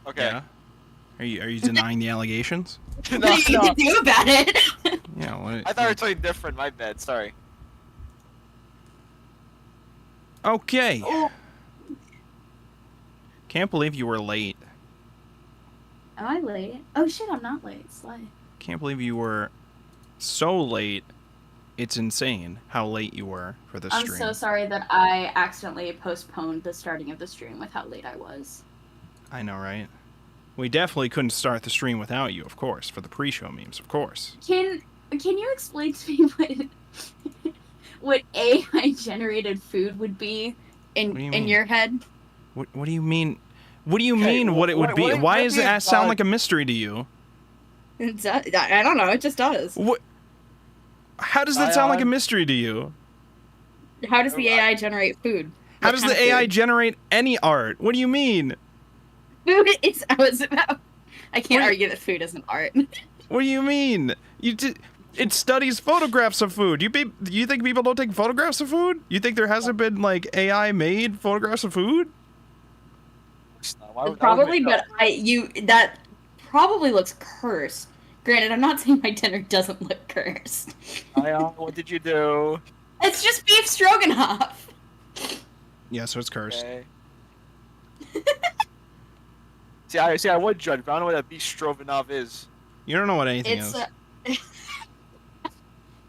Okay. Yeah. Are you denying the allegations? No, What are you gonna do about it? Yeah. What, I thought it was something different. My bad. Sorry. Okay. Oh, Can't believe you were late. am I late? Oh shit, I'm not late. Slay. Can't believe you were so late. It's insane how late you were for the I'm stream. so sorry that I accidentally postponed the starting of the stream with how late I was. I know, right? We definitely couldn't start the stream without you, of course, for the pre-show memes, of course. Can you explain to me what AI generated food would be in your head? What do you mean? What do you Okay, mean what it would be? Why does it sound like a mystery to you? I don't know, it just does. What? How does that sound like a mystery to you? How does the AI generate food? How does the AI generate any art? What do you mean? Food I can't argue that food isn't art. What do you mean? It studies photographs of food. You think people don't take photographs of food? You think there hasn't been like AI made photographs of food? Probably, but that probably looks cursed. Granted, I'm not saying my dinner doesn't look cursed. What did you do? It's just beef stroganoff. Yeah, so it's cursed. Okay. See, I would judge, but I don't know what that beef stroganoff is. You don't know what anything is.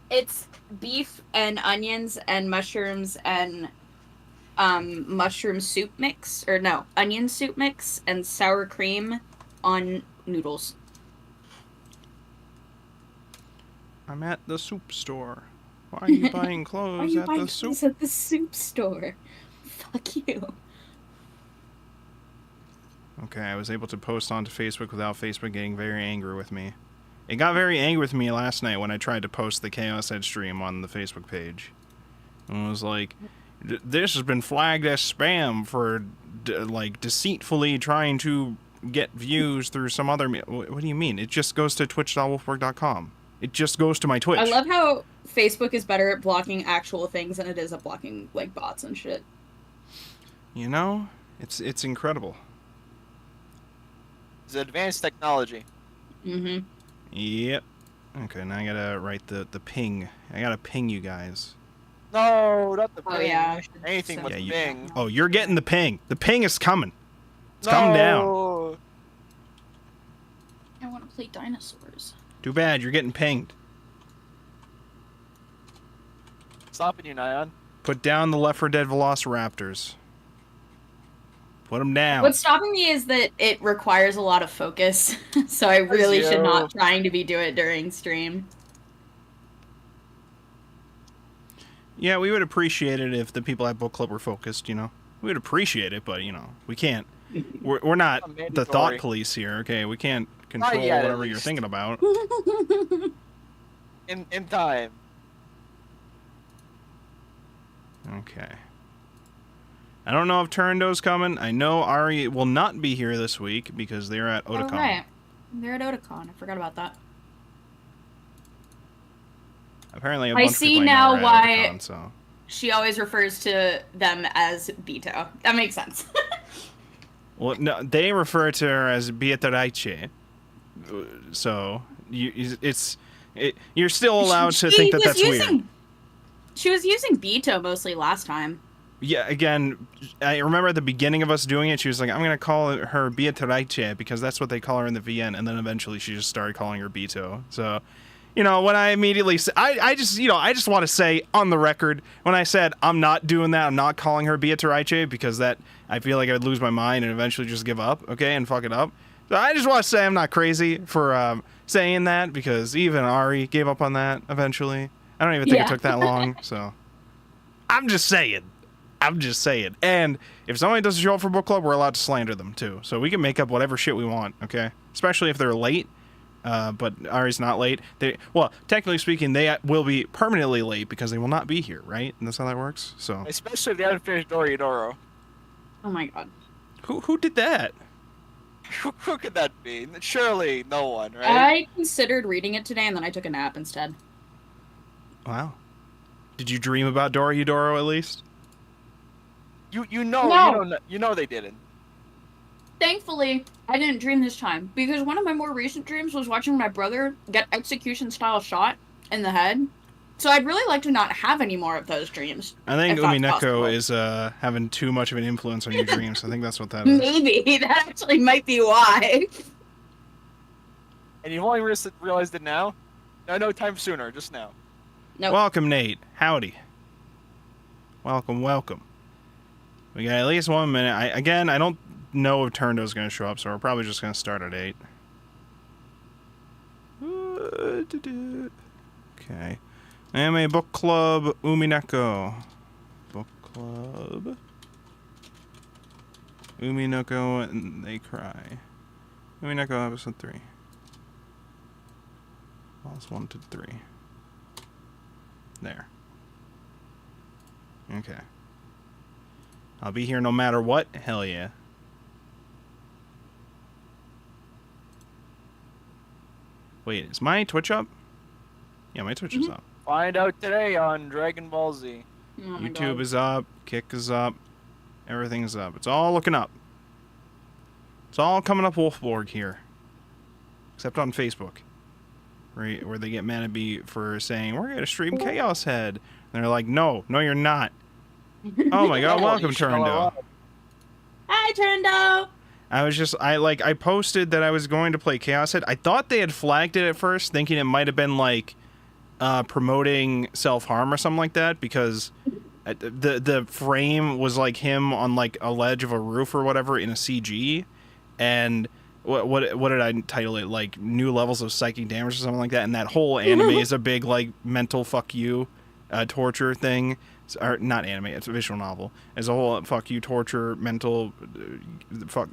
It's beef and onions and mushrooms and mushroom soup mix, or no, onion soup mix and sour cream on noodles. I'm at the soup store. Why are you buying clothes at the soup? At the soup store? Fuck you. Okay, I was able to post onto Facebook without Facebook getting very angry with me. It got very angry with me last night when I tried to post the Chaos Head stream on the Facebook page. And it was like, this has been flagged as spam for, like, deceitfully trying to get views through some other... What do you mean? It just goes to twitch.wolfborg.com. It just goes to my Twitch. I love how Facebook is better at blocking actual things than it is at blocking, like, bots and shit. You know? It's incredible. It's advanced technology. Mm-hmm. Yep. Okay, now I gotta write the ping. I gotta ping you guys. No, not the ping. Oh, yeah. Anything with the ping. Oh, you're getting the ping. The ping is coming. It's coming down. I want to play dinosaurs. Too bad, you're getting pinged. Stopping you, Nyan. Put down the Left 4 Dead Velociraptors. Put them down. What's stopping me is that it requires a lot of focus, so I really should not trying to do it during stream. Yeah, we would appreciate it if the people at Book Club were focused, you know. We would appreciate it, but, you know, we can't. We're not the thought police here, okay? We can't control whatever you're thinking about. In time. Okay. I don't know if Turindo's coming. I know Ari will not be here this week because they're at Otakon. Oh, right. They're at Otakon. I forgot about that. Apparently, a bunch I see of people now are why at Otakon, so. She always refers to them as Bito. That makes sense. Well, no, they refer to her as Beatrice. So, you're still allowed to think that that's weird. She was using Bito mostly last time. Yeah, again, I remember at the beginning of us doing it, she was like, I'm going to call her Beatrice because that's what they call her in the VN, and then eventually she just started calling her Bito. So, you know, when I immediately, I just want to say on the record, when I said I'm not doing that, I'm not calling her Beatrice because that, I feel like I'd lose my mind and eventually just give up, okay, and fuck it up. So I just want to say I'm not crazy for saying that because even Ari gave up on that eventually. I don't even think it took that long, so. I'm just saying. And if somebody doesn't show up for book club, we're allowed to slander them, too. So we can make up whatever shit we want, okay? Especially if they're late. But Ari's not late. Well, technically speaking, they will be permanently late because they will not be here, right? And that's how that works, so. Especially if they haven't finished Doro. Oh my god. Who did that? Who could that be? Surely no one, right? I considered reading it today and then I took a nap instead. Wow. Did you dream about Doro at least? You know they didn't. Thankfully, I didn't dream this time, because one of my more recent dreams was watching my brother get execution-style shot in the head. So I'd really like to not have any more of those dreams. I think if that's Umineko possible. is having too much of an influence on your dreams. I think that's what that is. Maybe. That actually might be why. And you've only realized it now? No time sooner, just now. Nope. Welcome, Nate. Howdy. Welcome. We got at least 1 minute. I don't know if Turndo's going to show up, so we're probably just going to start at 8. Okay. Anime Book Club, Umineko. Book Club. Umineko and They Cry. Umineko episode 3. Vols 1 to 3. There. Okay. I'll be here no matter what. Hell yeah. Wait, is my Twitch up? Yeah, my Twitch is up. Find out today on Dragon Ball Z. Oh my YouTube God. is up. Kick is up. Everything is up. It's all looking up. It's all coming up Wolfborg here. Except on Facebook. Where they get mad at me for saying, we're going to stream Chaos Head. And they're like, no, you're not. Oh my God, welcome, Turndo. Hi, Turndo! I posted that I was going to play Chaos Head. I thought they had flagged it at first, thinking it might have been like promoting self-harm or something like that, because the frame was like him on like a ledge of a roof or whatever in a CG, and what did I title it, like new levels of psychic damage or something like that, and that whole anime is a big like mental fuck you torture thing. Or not anime, it's a visual novel. As a whole fuck you torture mental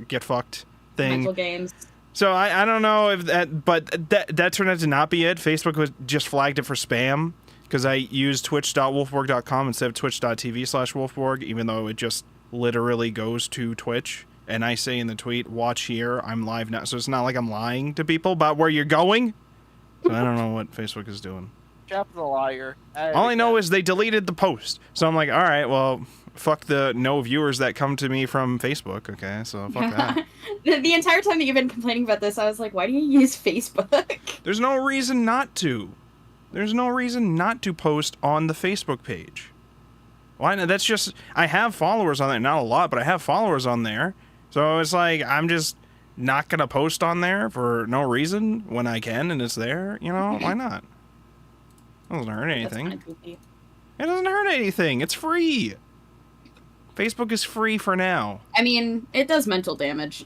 get fucked thing. Mental games. So I don't know if that turned out to not be it. Facebook was just flagged it for spam because I used twitch.wolfborg.com instead of twitch.tv/wolfborg, even though it just literally goes to Twitch. And I say in the tweet, watch here, I'm live now. So it's not like I'm lying to people about where you're going. So I don't know what Facebook is doing. Chap the liar. All I know is they deleted the post. So I'm like, all right, well, fuck the no viewers that come to me from Facebook. Okay, so fuck that. The entire time that you've been complaining about this, I was like, why do you use Facebook? There's no reason not to. There's no reason not to post on the Facebook page. Why not? That's just, I have followers on there. Not a lot, but I have followers on there. So it's like, I'm just not going to post on there for no reason when I can and it's there. You know, why not? It doesn't hurt anything. That's kinda goofy. It doesn't hurt anything. It's free. Facebook is free for now. I mean, it does mental damage.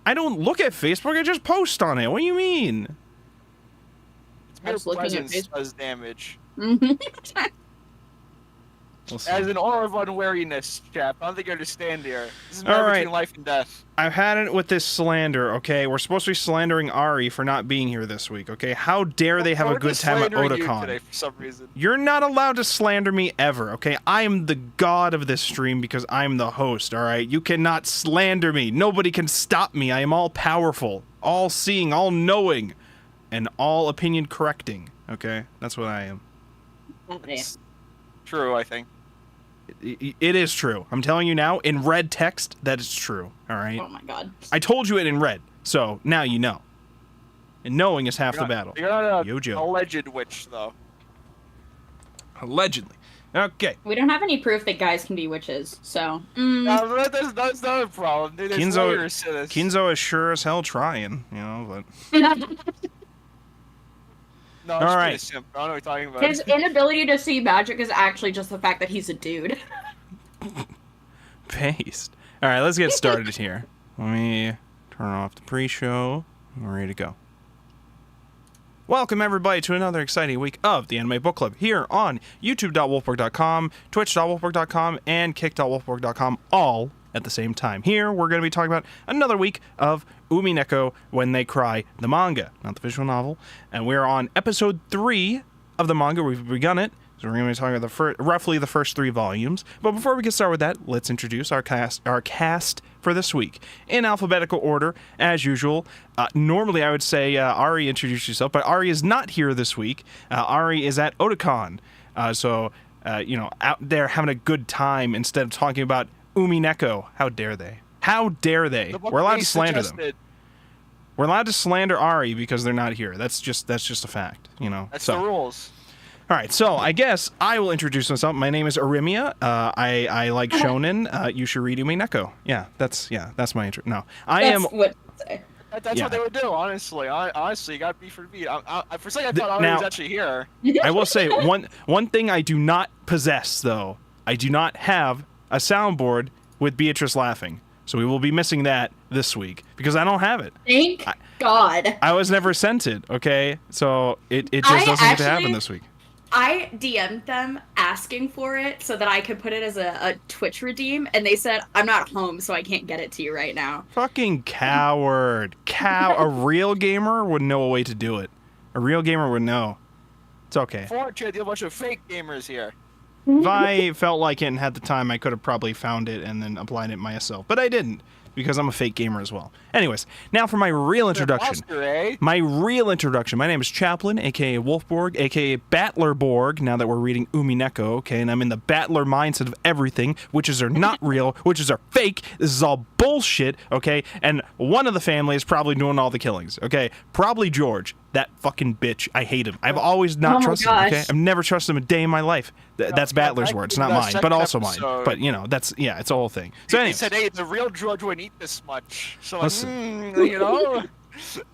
I don't look at Facebook. I just post on it. What do you mean? Mere was looking at presence Facebook. does damage. We'll see. As an aura of unwariness, chap. I don't think you understand here. This is a All matter right. between life and death. I've had it with this slander, okay? We're supposed to be slandering Ari for not being here this week, okay? How dare they have a We're good just time at slandering you Otakon? today for some reason. You're not allowed to slander me ever, okay? I am the god of this stream because I'm the host, all right? You cannot slander me. Nobody can stop me. I am all powerful, all seeing, all knowing, and all opinion correcting, okay? That's what I am. It's true, I think. It is true. I'm telling you now, in red text, that is true, all right? Oh my God. I told you it in red, so now you know. And knowing is half the battle. You're not Yo, an Joe. alleged witch, though. Allegedly. Okay. We don't have any proof that guys can be witches, so. No, that's not a problem. Dude, there's lawyers to this. Kinzo is sure as hell trying, you know, but... No, All I'm right. just simp. I don't know what you're talking about. His inability to see magic is actually just the fact that he's a dude. Paste. All right, let's get started here. Let me turn off the pre-show. We're ready to go. Welcome, everybody, to another exciting week of the Anime Book Club here on youtube.wolfborg.com, twitch.wolfborg.com, and kick.wolfborg.com, all at the same time. Here, we're going to be talking about another week of Umineko When They Cry, the manga, not the visual novel. And we're on episode 3 of the manga. We've begun it. So we're going to be talking about roughly the first 3 volumes. But before we get started with that, let's introduce our cast for this week. In alphabetical order, as usual. Normally, I would say, Ari, introduce yourself. But Ari is not here this week. Ari is at Otakon. So, out there having a good time instead of talking about Umineko. How dare they? How dare they? The book We're allowed to they slander them. suggested. We're allowed to slander Ari because they're not here. That's just a fact, you know. That's so. the rules. All right, so I guess I will introduce myself. My name is Arimia. I like shonen. You should read Umineko. Yeah, that's my intro. No, That's what I say. That's Yeah. what they would do, honestly. Honestly, you got beef for beat. For a second, I thought Ari now- was actually here. I will say one thing I do not possess though. I do not have a soundboard with Beatrice laughing. So we will be missing that this week because I don't have it. Thank God. I was never sent it, okay? So it just doesn't get to happen this week. I DM'd them asking for it so that I could put it as a Twitch redeem, and they said, I'm not home, so I can't get it to you right now. Fucking coward. A real gamer would know a way to do it. A real gamer would know. It's okay. Fortunately, a bunch of fake gamers here. If I felt like it and had the time, I could have probably found it and then applied it myself. But I didn't, because I'm a fake gamer as well. Anyways, now for my real introduction. Imposter, eh? My real introduction. My name is Chaplin, a.k.a. Wolfborg, a.k.a. Battlerborg, now that we're reading Umineko, okay? And I'm in the battler mindset of everything. Witches are not real. Witches are fake. This is all bullshit, okay? And one of the family is probably doing all the killings, okay? Probably George. That fucking bitch. I hate him. I've always not trusted him, okay? I've never trusted him a day in my life. That's Battler's words, not mine, but also mine. But, you know, it's a whole thing. So He anyway. said, hey, the real George wouldn't eat this much. So, like, Listen. you know,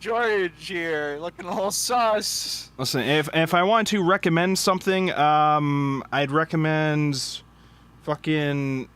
George here, looking a little sus. Listen, if I want to recommend something, I'd recommend fucking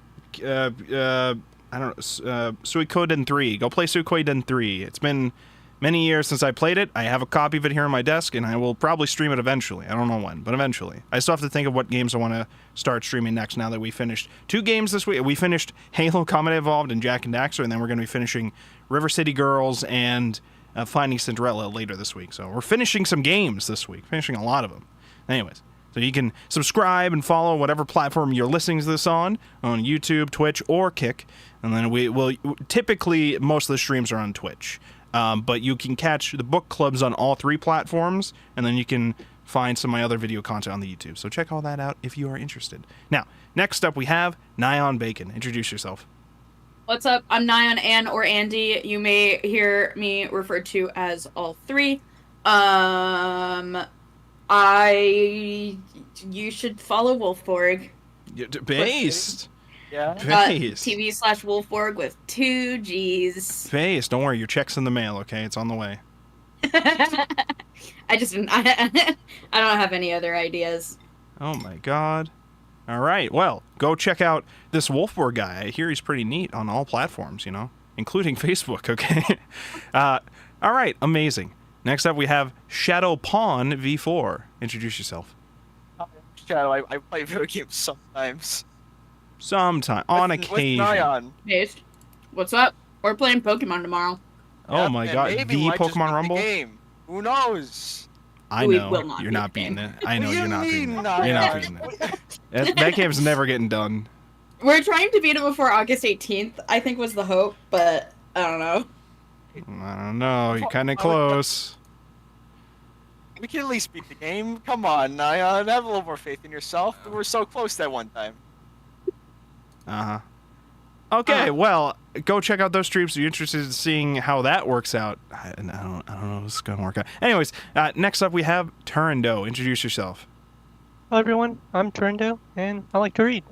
I don't know, Suikoden 3. Go play Suikoden 3. It's been many years since I played it. I have a copy of it here on my desk, and I will probably stream it eventually. I don't know when, but eventually. I still have to think of what games I want to start streaming next now that we finished 2 games this week. We finished Halo Combat Evolved and Jak and Daxter, and then we're going to be finishing River City Girls and Finding Cinderella later this week. So we're finishing some games this week, finishing a lot of them. Anyways, so you can subscribe and follow whatever platform you're listening to this on YouTube, Twitch, or Kick. And then we will typically, most of the streams are on Twitch. But you can catch the book clubs on all 3 platforms, and then you can find some of my other video content on the YouTube. So check all that out if you are interested. Now, next up we have Nyan Bacon. Introduce yourself. What's up? I'm Nyan, Ann, or Andy. You may hear me referred to as all 3. You should follow Wolfborg. Based. Yeah. Based. TV/Wolfborg with 2 G's. Based. Don't worry, your check's in the mail, okay? It's on the way. I don't have any other ideas. Oh my god. All right, well, go check out this Wolfborg guy. I hear he's pretty neat on all platforms, you know, including Facebook, okay? All right, amazing. Next up, we have Shadow Pawn V4. Introduce yourself. Shadow, I play video games sometimes. Sometime, on occasion. With Nyan. Based. What's up? We're playing Pokemon tomorrow. Oh Yep, my and god, maybe the we might just Pokemon beat Rumble? The game. Who knows? I We know, will not you're beat not the beating game. it. I know What do you're you not beating mean, it. Nyan? You're not beating it. That game's never getting done. We're trying to beat it before August 18th, I think was the hope, but I don't know. I don't know, you're kind of close. We can at least beat the game. Come on, Nyan. Have a little more faith in yourself. We were so close that one time. Uh-huh. Okay, well, go check out those streams if you're interested in seeing how that works out. I don't know if it's going to work out. Anyways, next up we have Turando. Introduce yourself. Hello everyone, I'm Turndo, and I like to read.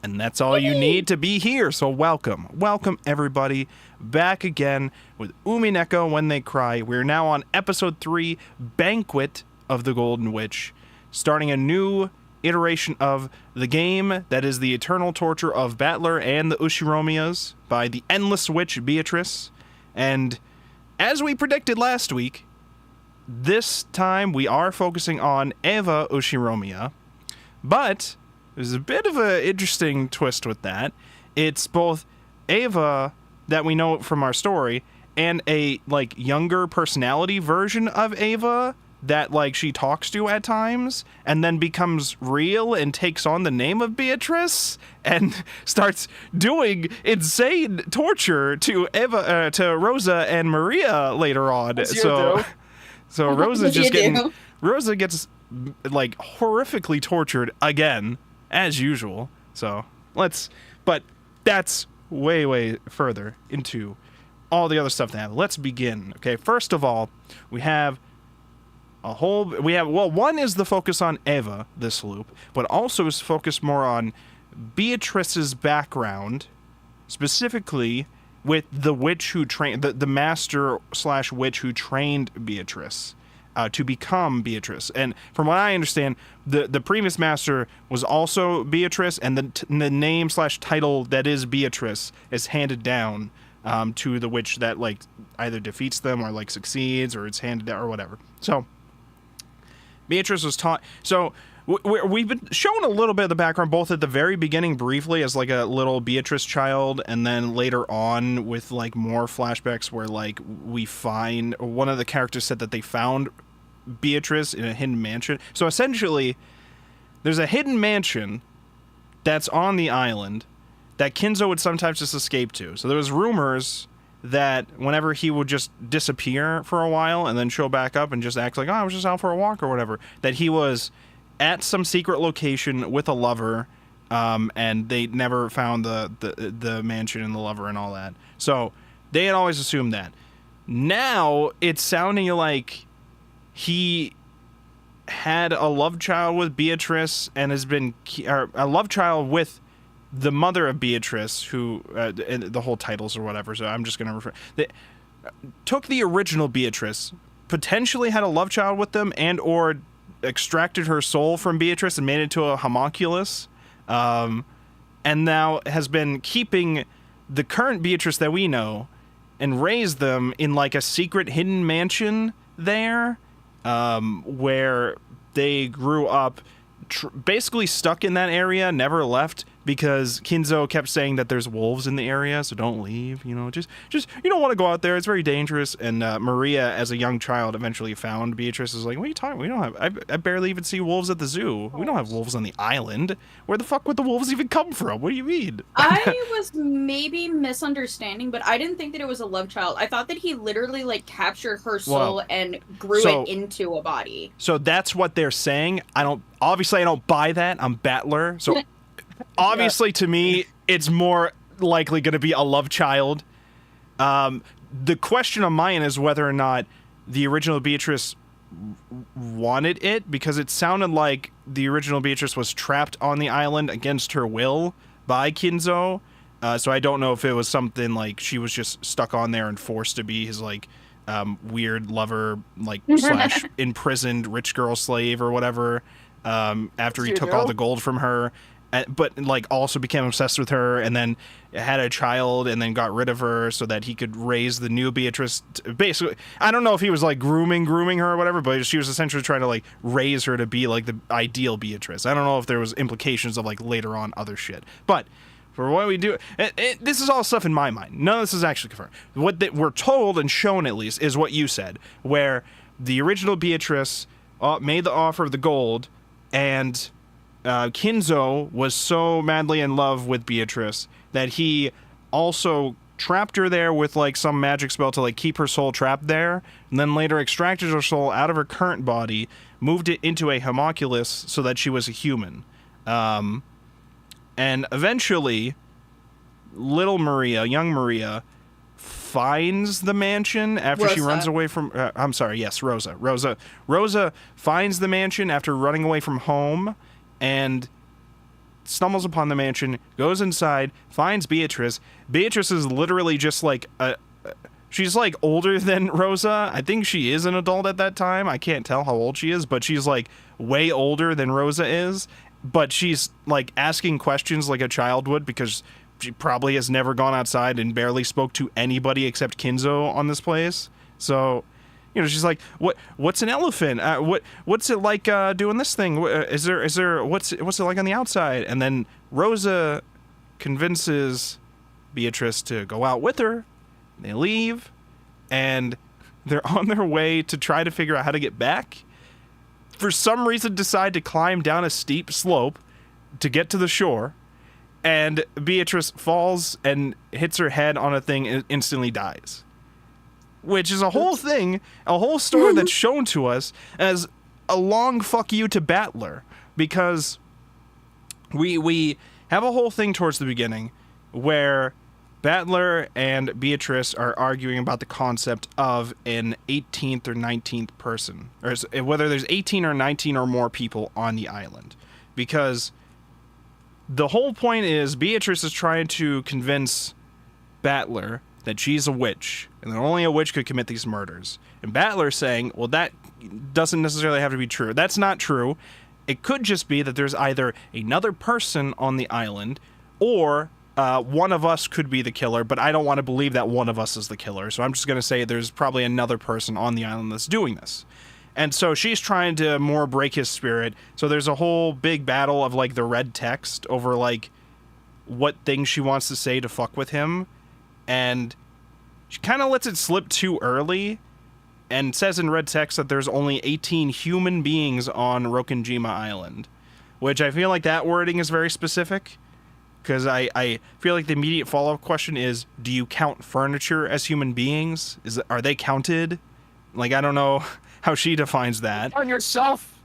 And that's all you need to be here, so welcome. Welcome, everybody, back again with Umineko When They Cry. We're now on episode 3, Banquet of the Golden Witch, starting a new iteration of the game that is the eternal torture of Battler and the Ushiromiyas by the endless witch Beatrice. And as we predicted last week, this time we are focusing on Eva Ushiromiya, but there's a bit of an interesting twist with that. It's both Eva that we know from our story and a like younger personality version of Eva that like she talks to at times and then becomes real and takes on the name of Beatrice and starts doing insane torture to Eva to Rosa and Maria later on. As you So do. so Rosa's just You getting do. Rosa gets like horrifically tortured again as usual. So but that's way further into all the other stuff that happened. Let's begin. Okay, first of all, we have one is the focus on Eva this loop, but also is focused more on Beatrice's background, specifically with the witch who trained the master / witch who trained Beatrice to become Beatrice. And from what I understand, the previous master was also Beatrice, and the name / title that is Beatrice is handed down to the witch that like either defeats them or like succeeds, or it's handed down or whatever. So Beatrice was taught. So we've been shown a little bit of the background, both at the very beginning briefly as like a little Beatrice child, and then later on with like more flashbacks where like we find one of the characters said that they found Beatrice in a hidden mansion. So essentially, there's a hidden mansion that's on the island that Kinzo would sometimes just escape to. So there was rumors that whenever he would just disappear for a while and then show back up and just act like, oh, I was just out for a walk or whatever, that he was at some secret location with a lover, and they never found the mansion and the lover and all that. So they had always assumed that. Now it's sounding like he had a love child with Beatrice and has been a love child with the mother of Beatrice, who and the whole titles or whatever. So I'm just going to refer. They took the original Beatrice, potentially had a love child with them, and or extracted her soul from Beatrice and made it to a homunculus, and now has been keeping the current Beatrice that we know and raised them in like a secret hidden mansion there, where they grew up, basically stuck in that area, never left, because Kinzo kept saying that there's wolves in the area, so don't leave, you know, just you don't want to go out there, it's very dangerous. And Maria, as a young child, eventually found Beatrice. Is like, what are you talking? We don't have, I barely even see wolves at the zoo. We don't have wolves on the island. Where the fuck would the wolves even come from? What do you mean? I was maybe misunderstanding, but I didn't think that it was a love child. I thought that he literally like captured her soul and grew it into a body. So that's what they're saying. I don't buy that. I'm Battler, so obviously to me it's more likely going to be a love child. The question on my end is whether or not the original Beatrice wanted it, because it sounded like the original Beatrice was trapped on the island against her will by Kinzo. So I don't know if it was something like she was just stuck on there and forced to be his like weird lover, like / imprisoned rich girl slave or whatever, after he took all the gold from her. But like also became obsessed with her, and then had a child, and then got rid of her so that he could raise the new Beatrice. Basically, I don't know if he was like grooming her or whatever, but she was essentially trying to like raise her to be like the ideal Beatrice. I don't know if there was implications of like later on other shit, but for what we do, this is all stuff in my mind. None of this is actually confirmed. What we're told and shown, at least, is what you said, where the original Beatrice made the offer of the gold, and Kinzo was so madly in love with Beatrice that he also trapped her there with like some magic spell to like keep her soul trapped there, and then later extracted her soul out of her current body, moved it into a homunculus so that she was a human. And eventually, young Maria, finds the mansion after she runs away from... Rosa. Rosa finds the mansion after running away from home, and stumbles upon the mansion, goes inside, finds Beatrice. Beatrice is literally just like she's like older than Rosa. I think she is an adult at that time. I can't tell how old she is, but she's like way older than Rosa is. But she's like asking questions like a child would, because she probably has never gone outside and barely spoke to anybody except Kinzo on this place. So, you know, she's like, what's an elephant? What's it like doing this thing? What's it like on the outside? And then Rosa convinces Beatrice to go out with her. They leave, and they're on their way to try to figure out how to get back. For some reason, decide to climb down a steep slope to get to the shore, and Beatrice falls and hits her head on a thing and instantly dies. Which is a whole thing, a whole story that's shown to us as a long fuck you to Battler, because we have a whole thing towards the beginning where Battler and Beatrice are arguing about the concept of an 18th or 19th person, or whether there's 18 or 19 or more people on the island. Because the whole point is Beatrice is trying to convince Battler that she's a witch, and that only a witch could commit these murders. And Battler's saying, well, that doesn't necessarily have to be true. That's not true. It could just be that there's either another person on the island, or one of us could be the killer, but I don't want to believe that one of us is the killer. So I'm just going to say there's probably another person on the island that's doing this. And so she's trying to more break his spirit. So there's a whole big battle of, like, the red text over, like, what things she wants to say to fuck with him. And she kind of lets it slip too early and says in red text that there's only 18 human beings on Rokenjima Island. Which I feel like that wording is very specific. Because I feel like the immediate follow-up question is, do you count furniture as human beings? Are they counted? Like, I don't know how she defines that. On yourself.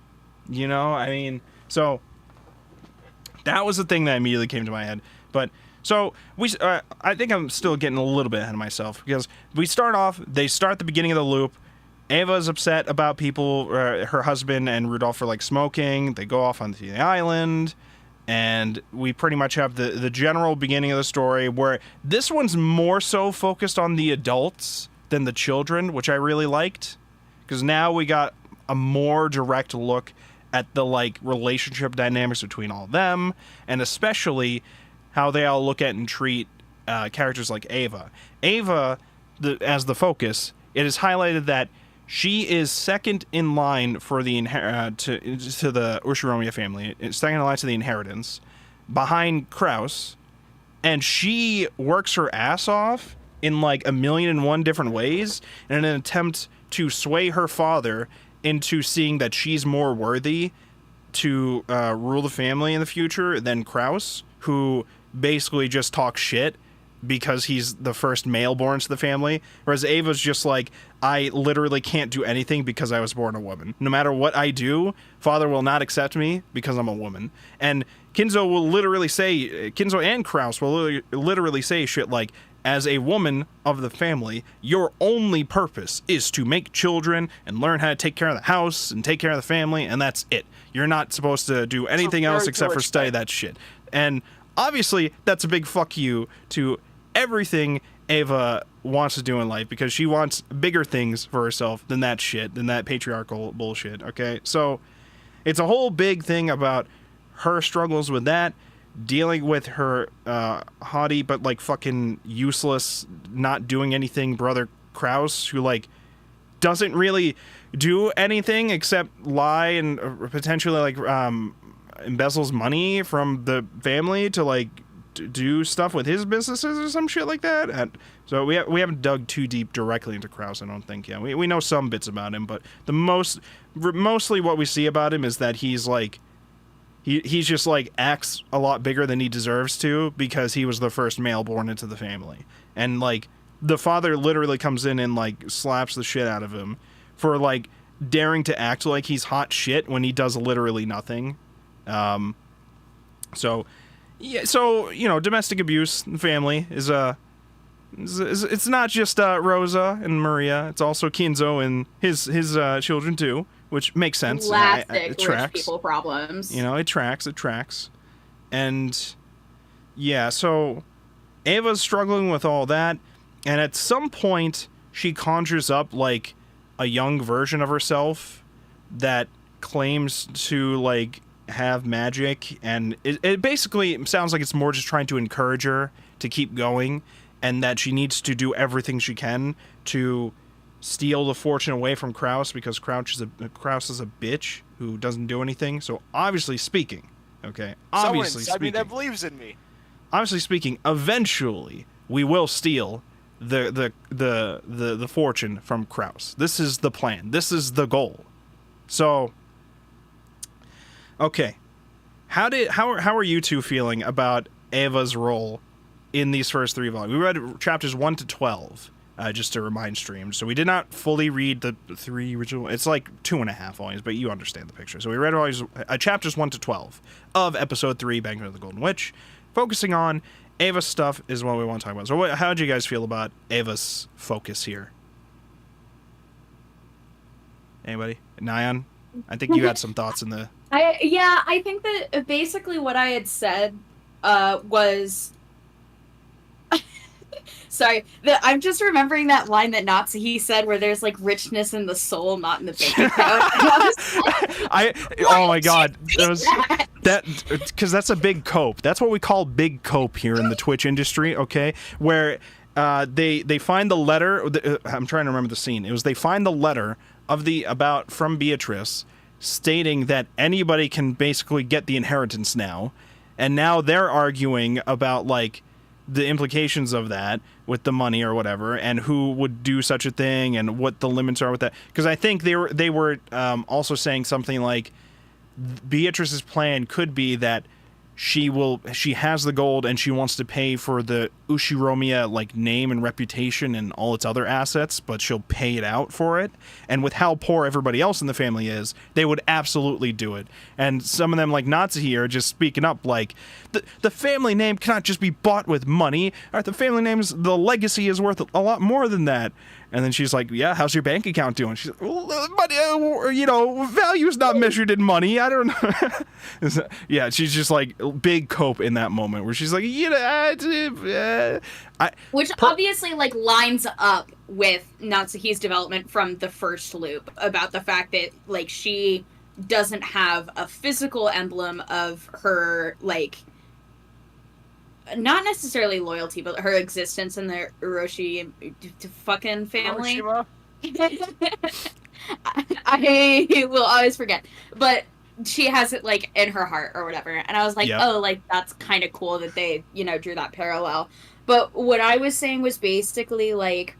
You know, I mean, so that was the thing that immediately came to my head. But so I think I'm still getting a little bit ahead of myself, because they start the beginning of the loop. Ava's upset about people, her husband and Rudolph are, like, smoking. They go off onto the island, and we pretty much have the general beginning of the story, where this one's more so focused on the adults than the children, which I really liked. Because now we got a more direct look at the, like, relationship dynamics between all of them, and especially how they all look at and treat characters like Ava. Ava, as the focus, it is highlighted that she is second in line for the to the Ushiromiya family, second in line to the inheritance, behind Kraus, and she works her ass off in, like, 1,000,001 different ways in an attempt to sway her father into seeing that she's more worthy to rule the family in the future than Kraus, who basically just talks shit because he's the first male born to the family, whereas Ava's just like, I literally can't do anything because I was born a woman. No matter what I do, father will not accept me because I'm a woman. And Kinzo and Kraus will literally say shit like, as a woman of the family, your only purpose is to make children and learn how to take care of the house and take care of the family, and that's it. You're not supposed to do anything else except for study that shit. And obviously, that's a big fuck you to everything Ava wants to do in life, because she wants bigger things for herself than that shit, than that patriarchal bullshit, okay? So, it's a whole big thing about her struggles with that, dealing with her haughty but, like, fucking useless, not doing anything brother Kraus, who, like, doesn't really do anything except lie and potentially, like, embezzles money from the family to, like, do stuff with his businesses or some shit like that. And so we haven't dug too deep directly into Kraus, I don't think yet. We know some bits about him, but mostly what we see about him is that he's like, he's just like acts a lot bigger than he deserves to, because he was the first male born into the family. And, like, the father literally comes in and, like, slaps the shit out of him for, like, daring to act like he's hot shit when he does literally nothing. So you know, domestic abuse in the family is it's not just Rosa and Maria. It's also Kinzo and his children too, which makes sense. Classic It rich tracks. people problems. You know, it tracks. And yeah, so Ava's struggling with all that, and at some point she conjures up, like, a young version of herself that claims to, like, have magic, and it basically sounds like it's more just trying to encourage her to keep going, and that she needs to do everything she can to steal the fortune away from Kraus, because Kraus is a bitch who doesn't do anything. So obviously speaking, that believes in me. Obviously speaking, eventually we will steal the fortune from Kraus. This is the plan. This is the goal. So, okay, how are you two feeling about Ava's role in these first 3 volumes? We read chapters 1 to 12, just to remind streams. So we did not fully read the 3 original. It's like 2.5 volumes, but you understand the picture. So we read chapters 1 to 12 of episode 3, Banquet of the Golden Witch, focusing on Ava stuff is what we want to talk about. So how did you guys feel about Ava's focus here? Anybody? Nyan? I think you had some thoughts in the... I think that basically what I had said was... Sorry, I'm just remembering that line that Natsuhi said where there's like richness in the soul, not in the bank account. Oh my god, because that's a big cope. That's what we call big cope here in the Twitch industry. Okay, where they find the letter. I'm trying to remember the scene. It was they find the letter from Beatrice stating that anybody can basically get the inheritance now, and now they're arguing about like the implications of that with the money or whatever, and who would do such a thing, and what the limits are with that. Because I think they were also saying something like Beatrice's plan could be that she has the gold and she wants to pay for the Ushiromiya like name and reputation and all its other assets, but she'll pay it out for it. And with how poor everybody else in the family is, they would absolutely do it. And some of them, like Natsuhi, are just speaking up like, the family name cannot just be bought with money. The family name's, the legacy is worth a lot more than that. And then she's like, yeah, how's your bank account doing? She's like, well, money, value is not measured in money. I don't know. Yeah, she's just like big cope in that moment where she's like, which obviously like lines up with Natsuhi's development from the first loop about the fact that like she doesn't have a physical emblem of her like not necessarily loyalty, but her existence in the Uroshi fucking family. I will always forget, but she has it like in her heart or whatever. And I was like, oh, like that's kind of cool that they, drew that parallel. But what I was saying was basically like,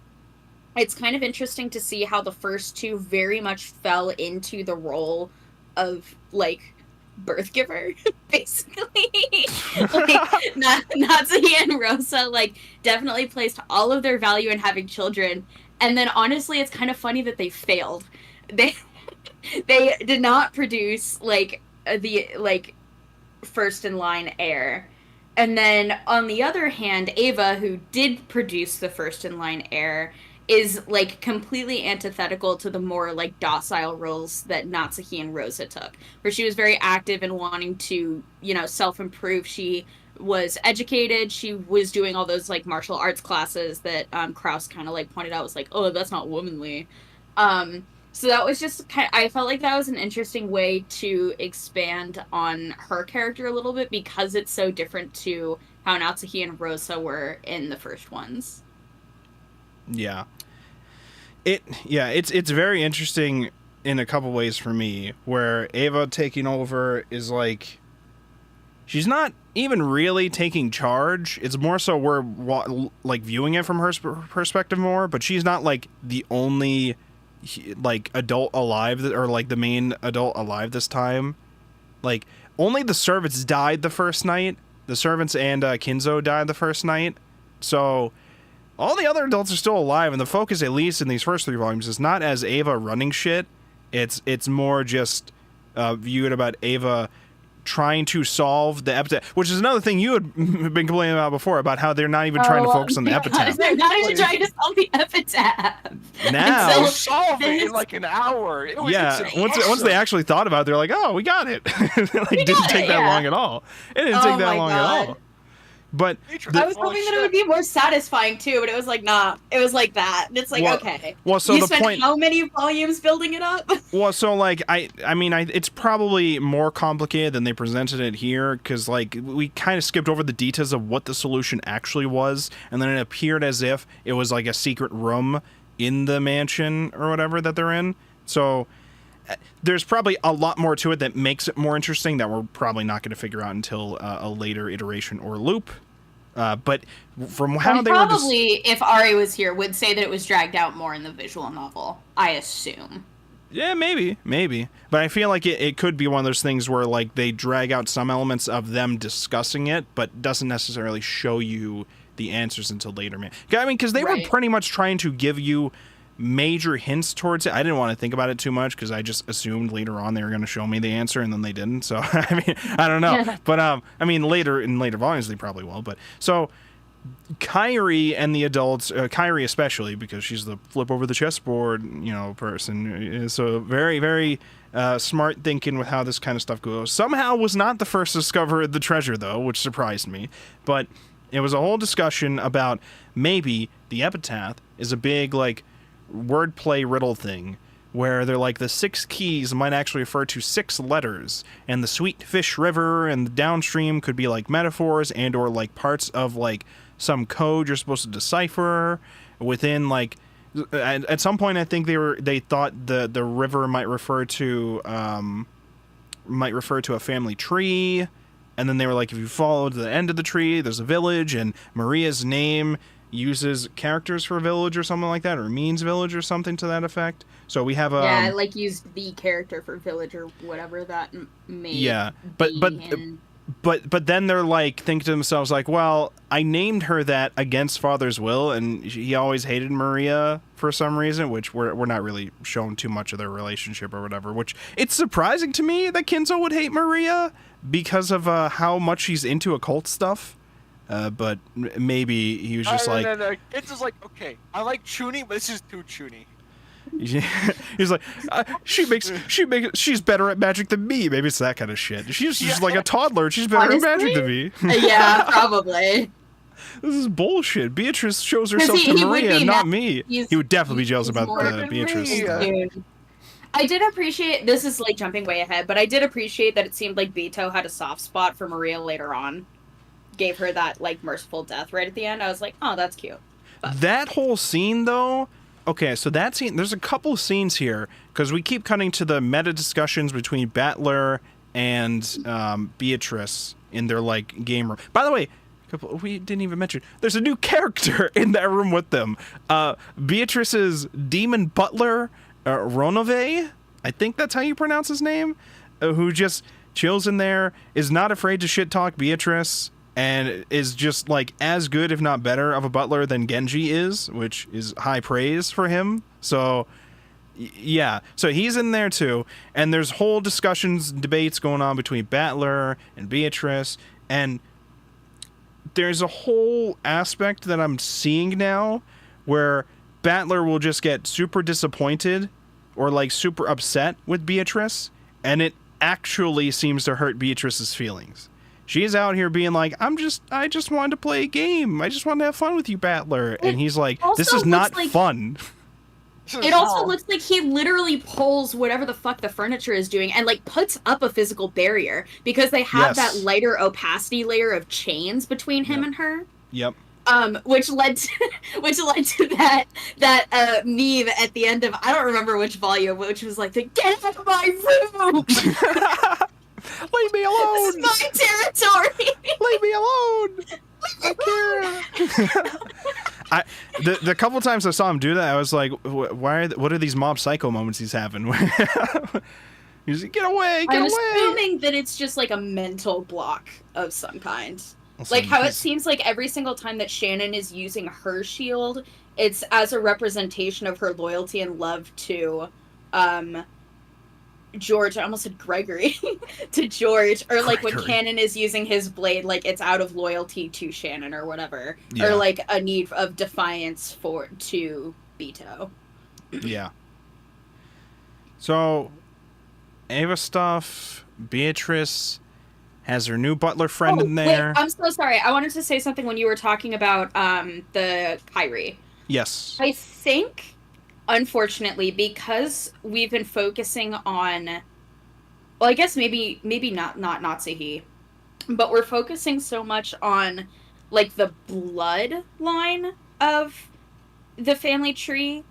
it's kind of interesting to see how the first two very much fell into the role of like birth giver, basically. Like Natsuhi and Rosa like definitely placed all of their value in having children, and then honestly it's kind of funny that they failed. They did not produce like the like first in line heir. And then on the other hand, Ava, who did produce the first in line heir, is like completely antithetical to the more like docile roles that Natsuhi and Rosa took, where she was very active in wanting to, self-improve. She was educated. She was doing all those like martial arts classes that Krauss kind of like pointed out was like, oh, that's not womanly. So that was just I felt like that was an interesting way to expand on her character a little bit because it's so different to how Natsuhi and Rosa were in the first ones. Yeah. It's very interesting in a couple ways for me, where Ava taking over is like, she's not even really taking charge. It's more so we're like viewing it from her perspective more, but she's not like the only like adult alive or like the main adult alive this time. Like only the servants died the first night. The servants and Kinzo died the first night. So all the other adults are still alive, and the focus, at least in these first 3 volumes, is not as Ava running shit. It's more just viewed about Ava trying to solve the epitaph, which is another thing you had been complaining about before, about how they're not even trying to focus on the epitaph. They're not even trying to solve the epitaph. Now they'll solve it in like an hour. Once they actually thought about it, they're like, oh, we got it. It didn't take that long at all. It didn't take that long at all. But I was hoping that it would be more satisfying too, but it was like, nah. It was like that. And it's like, okay. Well, so you the spent point, how many volumes building it up? Well, so like I mean, it's probably more complicated than they presented it here, because like we kind of skipped over the details of what the solution actually was, and then it appeared as if it was like a secret room in the mansion or whatever that they're in. So there's probably a lot more to it that makes it more interesting that we're probably not going to figure out until a later iteration or loop. But from how they probably, if Ari was here, would say that it was dragged out more in the visual novel, I assume. Yeah, maybe. But I feel like it could be one of those things where like they drag out some elements of them discussing it, but doesn't necessarily show you the answers until later, man. I mean, because they were pretty much trying to give you major hints towards it. I didn't want to think about it too much because I just assumed later on they were going to show me the answer, and then they didn't. So I mean, I don't know, but I mean, later in later volumes they probably will. But so Kairi and the adults, Kairi especially, because she's the flip over the chessboard, person. So very, very smart thinking with how this kind of stuff goes. Somehow was not the first to discover the treasure, though, which surprised me. But it was a whole discussion about maybe the epitaph is a big, like, wordplay riddle thing, where they're like the 6 keys might actually refer to 6 letters, and the Sweet Fish River and the downstream could be, like, metaphors and or, like, parts of, like, some code you're supposed to decipher within, like, at some point I think they thought the river might refer to a family tree, and then they were like, if you follow to the end of the tree there's a village, and Maria's name uses characters for village or something like that, or means village or something to that effect. So we have I like used the character for village or whatever that may but then they're like thinking to themselves like, well, I named her that against father's will, and he always hated Maria for some reason, which we're not really shown too much of their relationship or whatever, which it's surprising to me that Kinzo would hate Maria because of how much she's into occult stuff. But maybe he was just No. Kinzo's like, okay, I like Chuni, but this is too Chuni. He's like, she's better at magic than me. Maybe it's that kind of shit. She's just like a toddler. She's better at magic than me. Yeah, probably. This is bullshit. Beatrice shows herself to Maria, not me. He would definitely be jealous about Beatrice. I did appreciate, this is like jumping way ahead, but I did appreciate that it seemed like Beto had a soft spot for Maria later on. Gave her that like merciful death right at the end. I was like, oh, that's cute. But that whole scene though, okay, so that scene, there's a couple of scenes here, because we keep cutting to the meta discussions between Battler and Beatrice in their, like, game room. By the way, we didn't even mention, there's a new character in that room with them. Beatrice's demon butler, Ronove, I think that's how you pronounce his name, who just chills in there, is not afraid to shit-talk Beatrice, and is just, like, as good, if not better, of a butler than Genji is, which is high praise for him. So, yeah. So he's in there, too. And there's whole discussions, debates going on between Battler and Beatrice. And there's a whole aspect that I'm seeing now where Battler will just get super disappointed or, like, super upset with Beatrice. And it actually seems to hurt Beatrice's feelings. She's out here being like, I just wanted to play a game. I just wanted to have fun with you, Battler. And he's like, this is not fun. It also looks like he literally pulls whatever the fuck the furniture is doing and, like, puts up a physical barrier because they have that lighter opacity layer of chains between him and her. Yep. Which led to that meme at the end of, I don't remember which volume, which was like, get out of my room! Leave me alone! This is my territory! Leave me alone! Akira! The couple times I saw him do that, I was like, what are these Mob Psycho moments he's having? He's like, get away, get away! I'm assuming that it's just like a mental block of some kind. Like how it seems like every single time that Shannon is using her shield, it's as a representation of her loyalty and love to, George, I almost said Gregory, to George, or like when Cannon is using his blade, like it's out of loyalty to Shannon or whatever, or like a need of defiance to Beto. Yeah. So, Ava stuff, Beatrice has her new butler friend in there. Wait, I'm so sorry. I wanted to say something when you were talking about the Kairi. Yes. I think, unfortunately, because we've been focusing on, well, I guess maybe not Natsuhi, but we're focusing so much on, like, the bloodline of the family tree,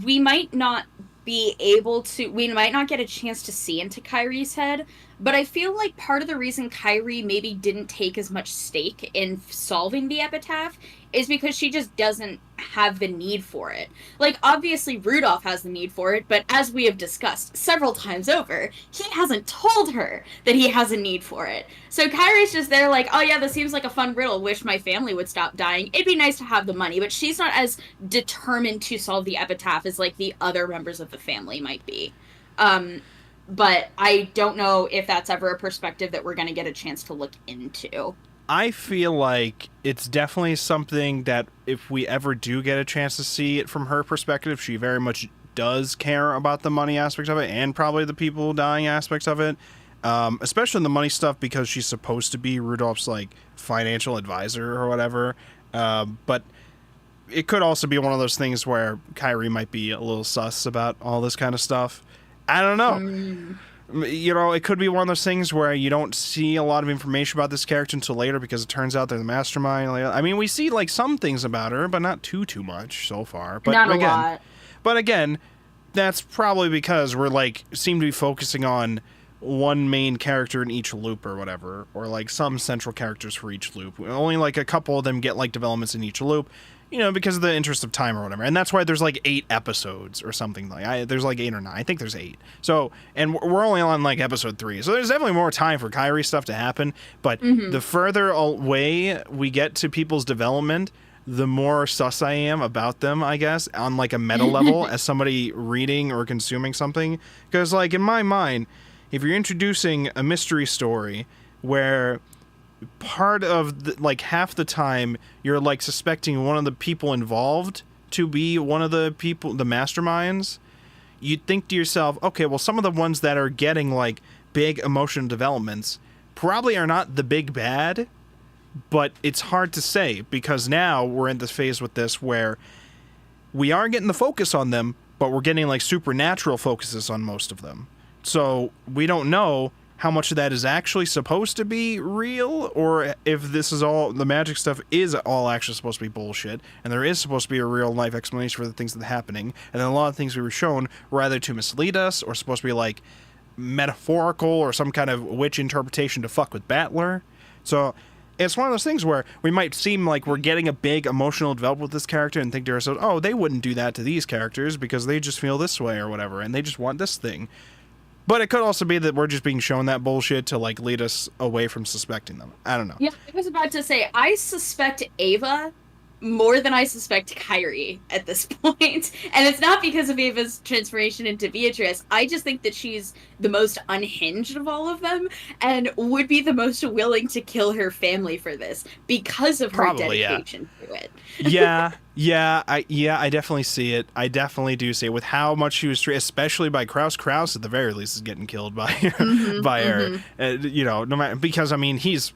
we might not be able to, we might not get a chance to see into Kairi's head, But I feel like part of the reason Kyrie maybe didn't take as much stake in solving the epitaph is because she just doesn't have the need for it. Like, obviously Rudolph has the need for it, but as we have discussed several times over, he hasn't told her that he has a need for it. So Kyrie's just there like, oh yeah, this seems like a fun riddle, wish my family would stop dying. It'd be nice to have the money, but she's not as determined to solve the epitaph as, like, the other members of the family might be. But I don't know if that's ever a perspective that we're going to get a chance to look into. I feel like it's definitely something that if we ever do get a chance to see it from her perspective, she very much does care about the money aspect of it and probably the people dying aspects of it. Especially the money stuff because she's supposed to be Rudolph's, like, financial advisor or whatever. But it could also be one of those things where Kyrie might be a little sus about all this kind of stuff. I don't know. You know, it could be one of those things where you don't see a lot of information about this character until later because it turns out they're the mastermind. I mean, we see, like, some things about her, but not too much so far. But not a again, lot. But again, that's probably because we're, like, seem to be focusing on one main character in each loop or whatever, or, like, some central characters for each loop. Only, like, a couple of them get, like, developments in each loop. You know, because of the interest of time or whatever. And that's why there's, like, 8 episodes or something. There's, like, 8 or 9. I think there's 8. So, and we're only on, like, episode 3. So there's definitely more time for Kyrie stuff to happen. But the further away we get to people's development, the more sus I am about them, I guess, on, like, a meta level as somebody reading or consuming something. Because, like, in my mind, if you're introducing a mystery story where part of the, like, half the time you're, like, suspecting one of the people involved to be one of the people, the masterminds, you'd think to yourself, okay, well, some of the ones that are getting, like, big emotional developments probably are not the big bad, but it's hard to say because now we're in this phase with this where we are getting the focus on them, but we're getting, like, supernatural focuses on most of them. So we don't know how much of that is actually supposed to be real, or if this is all, the magic stuff is all actually supposed to be bullshit, and there is supposed to be a real-life explanation for the things that are happening, and then a lot of things we were shown were either to mislead us, or supposed to be, like, metaphorical, or some kind of witch interpretation to fuck with Battler. So it's one of those things where we might seem like we're getting a big emotional development with this character and think to ourselves, oh, they wouldn't do that to these characters because they just feel this way or whatever, and they just want this thing. But it could also be that we're just being shown that bullshit to, like, lead us away from suspecting them. I don't know. Yeah, I was about to say, I suspect Ava more than I suspect Kyrie at this point. And it's not because of Ava's transformation into Beatrice. I just think that she's the most unhinged of all of them and would be the most willing to kill her family for this because of her dedication to it. I definitely see it. I definitely do see it with how much she was treated, especially by Kraus. Kraus, at the very least, is getting killed by her. You know, no matter, because, I mean, he's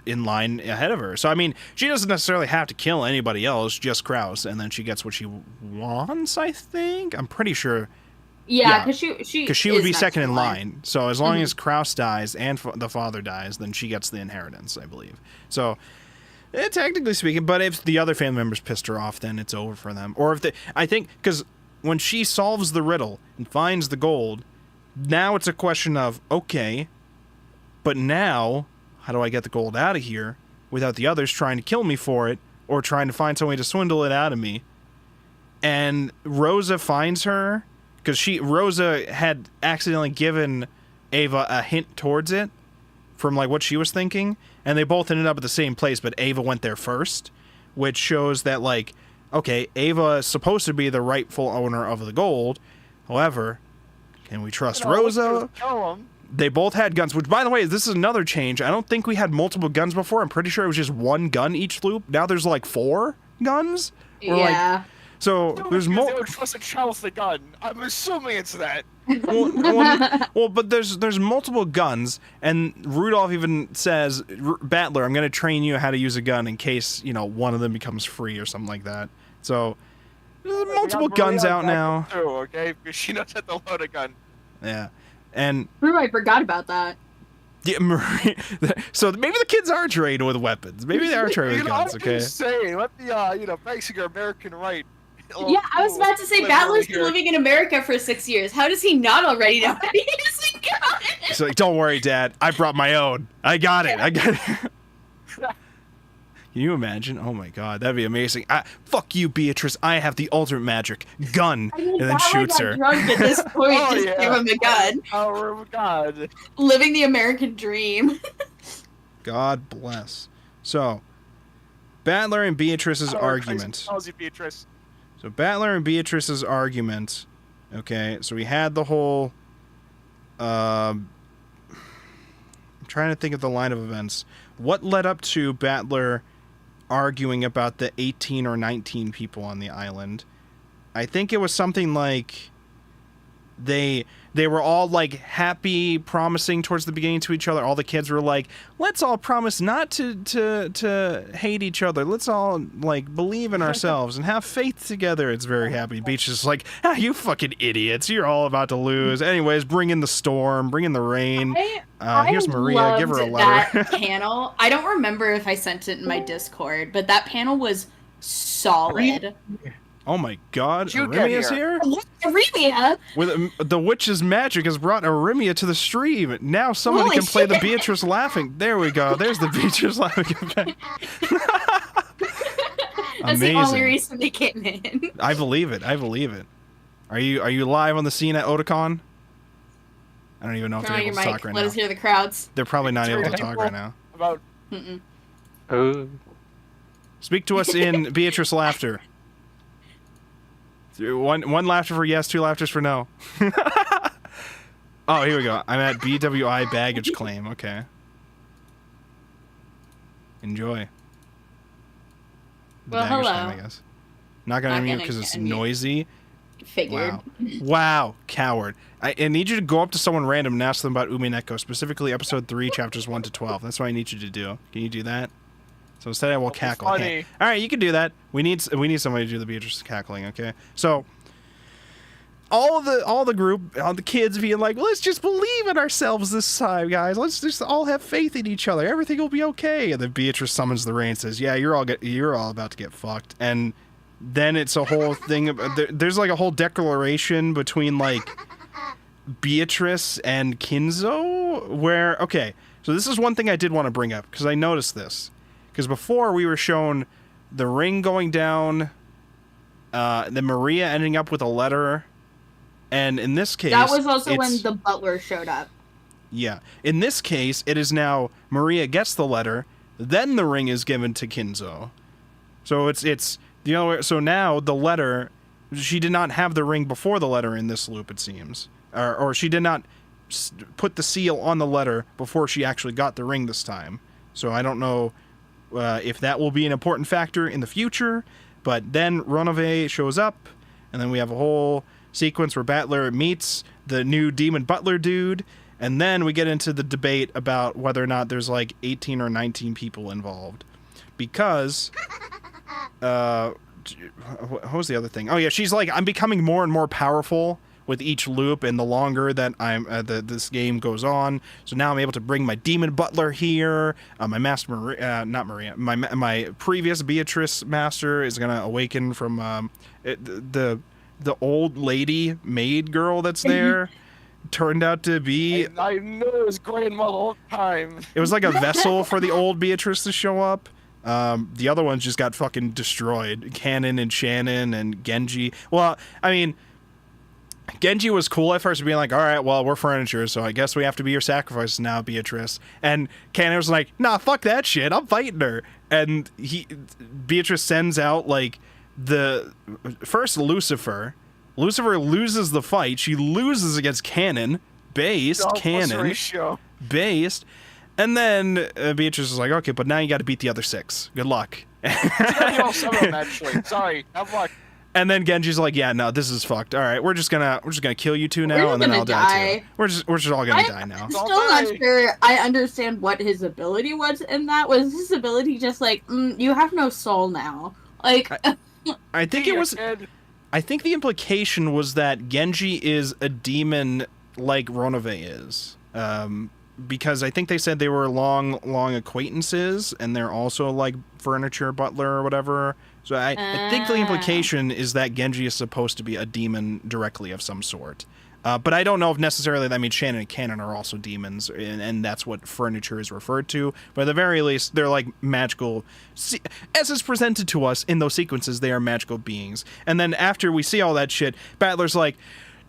in line ahead of her. So, I mean, she doesn't necessarily have to kill anybody else, just Kraus, and then she gets what she wants, I think. I'm pretty sure. Yeah, because she would be second in line. So as long as Kraus dies and the father dies, then she gets the inheritance, I believe. So, technically speaking, but if the other family members pissed her off, then it's over for them. Or if I think, because when she solves the riddle and finds the gold, now it's a question of, okay, but now, how do I get the gold out of here without the others trying to kill me for it or trying to find some way to swindle it out of me? And Rosa finds her because Rosa had accidentally given Ava a hint towards it from, like, what she was thinking, and they both ended up at the same place, but Ava went there first, which shows that, like, okay, Ava is supposed to be the rightful owner of the gold. However, can we trust Rosa? They both had guns, which, by the way, this is another change. I don't think we had multiple guns before. I'm pretty sure it was just one gun each loop. Now there's, like, 4 guns. Yeah. So there's more. They would trust a child with a gun. I'm assuming it's that. Well, but there's multiple guns, and Rudolph even says, Battler, I'm going to train you how to use a gun in case, you know, one of them becomes free or something like that. So there's multiple guns out now. Too, okay, because she knows how to load a gun. Yeah. And I forgot about that. Yeah, so maybe the kids are trained with weapons. Maybe they are trained with guns. Okay. Say, let the basic American right. Yeah, I was about to say, Battler's been living in America for 6 years. How does he not already know how to use a gun? He's like, don't worry, Dad. I brought my own. I got it. Can you imagine? Oh my god, that'd be amazing. Fuck you, Beatrice. I have the ultimate magic gun, and then shoots her. Drunk at this point, just give him a gun. Oh god. Living the American dream. God bless. So, Battler and Beatrice's argument. Tells you, Beatrice. So Battler and Beatrice's argument. Okay, so we had the whole. I'm trying to think of the line of events. What led up to Battler arguing about the 18 or 19 people on the island? I think it was something like they were all like happy, promising towards the beginning to each other. All the kids were like, let's all promise not to hate each other. Let's all like believe in ourselves and have faith together. It's very happy. Beach is like, you fucking idiots. You're all about to lose. Anyways, bring in the storm, bring in the rain. Here's Maria. Give her a letter. That panel. I don't remember if I sent it in my Discord, but that panel was solid. Oh my god, You get Arimia's here. here? Arimia! With the witch's magic has brought Arimia to the stream. Now someone Holy can play the shit. Beatrice laughing. There we go. There's the Beatrice laughing effect. That's the only Amazing. reason they came in. I believe it. I believe it. Are you live on the scene at Otakon? I don't even know if Turn they're on your able to mic. talk right Let now. us hear the crowds. They're probably not able to Turn talk people right now. About Mm-mm. Oh. Speak to us in Beatrice laughter. One laughter for yes, two laughters for no. Oh, here we go. I'm at BWI baggage claim. Okay. Enjoy. The Well, baggage hello. claim, I guess. Not gonna Not unmute gonna because it's unmute. noisy. Figured. Wow, coward. I need you to go up to someone random and ask them about Umineko, specifically episode 3, chapters 1 to 12. That's what I need you to do. Can you do that? So instead I will That'd be cackle. funny. Hey. All right, you can do that. We need somebody to do the Beatrice cackling, okay? So all the group, all the kids being like, let's just believe in ourselves this time, guys. Let's just all have faith in each other. Everything will be okay. And then Beatrice summons the rain and says, yeah, you're all about to get fucked. And then it's a whole thing. There's like a whole declaration between like Beatrice and Kinzo where, okay, so this is one thing I did want to bring up because I noticed this. Because before we were shown the ring going down, then Maria ending up with a letter, and in this case... That was also when it's- the butler showed up. Yeah. In this case, it is now Maria gets the letter, then the ring is given to Kinzo. So it's the other way. So now the letter, she did not have the ring before the letter in this loop, it seems. Or she did not put the seal on the letter before she actually got the ring this time. So I don't know if that will be an important factor in the future. But then Ronove shows up, and then we have a whole sequence where Battler meets the new demon butler dude, and then we get into the debate about whether or not there's like 18 or 19 people involved. Because, what was the other thing? Oh yeah, she's like, I'm becoming more and more powerful with each loop, and the longer that this game goes on. So now I'm able to bring my demon butler here. My master, not Maria, my previous Beatrice master is gonna awaken from the old lady maid girl that's there. Turned out to be... I knew it was grandma the whole time. It was like a vessel for the old Beatrice to show up. The other ones just got fucking destroyed. Canon and Shannon and Genji. Well, I mean, Genji was cool at first, being like, all right, well, we're furniture, so I guess we have to be your sacrifice now, Beatrice. And Canon was like, nah, fuck that shit. I'm fighting her. And Beatrice sends out, like, first Lucifer. Lucifer loses the fight. She loses against Canon. Ratio. Based. And then Beatrice is like, okay, but now you got to beat the other 6. Good luck. All 7 of them, actually. Sorry. Have luck. And then Genji's like, yeah, no, this is fucked. All right, we're just gonna kill you two now, We're and then gonna I'll die die. too. We're just all gonna die now. I'm still not sure I understand what his ability was in that. Was his ability just like, you have no soul now? Like, I think it was. Kid. I think the implication was that Genji is a demon like Ronove is. Because I think they said they were long acquaintances, and they're also like furniture butler or whatever. So I think the implication is that Genji is supposed to be a demon directly of some sort. But I don't know if necessarily that means Shannon and Cannon are also demons, and that's what furniture is referred to. But at the very least, they're like magical. As is presented to us in those sequences, they are magical beings. And then after we see all that shit, Battler's like,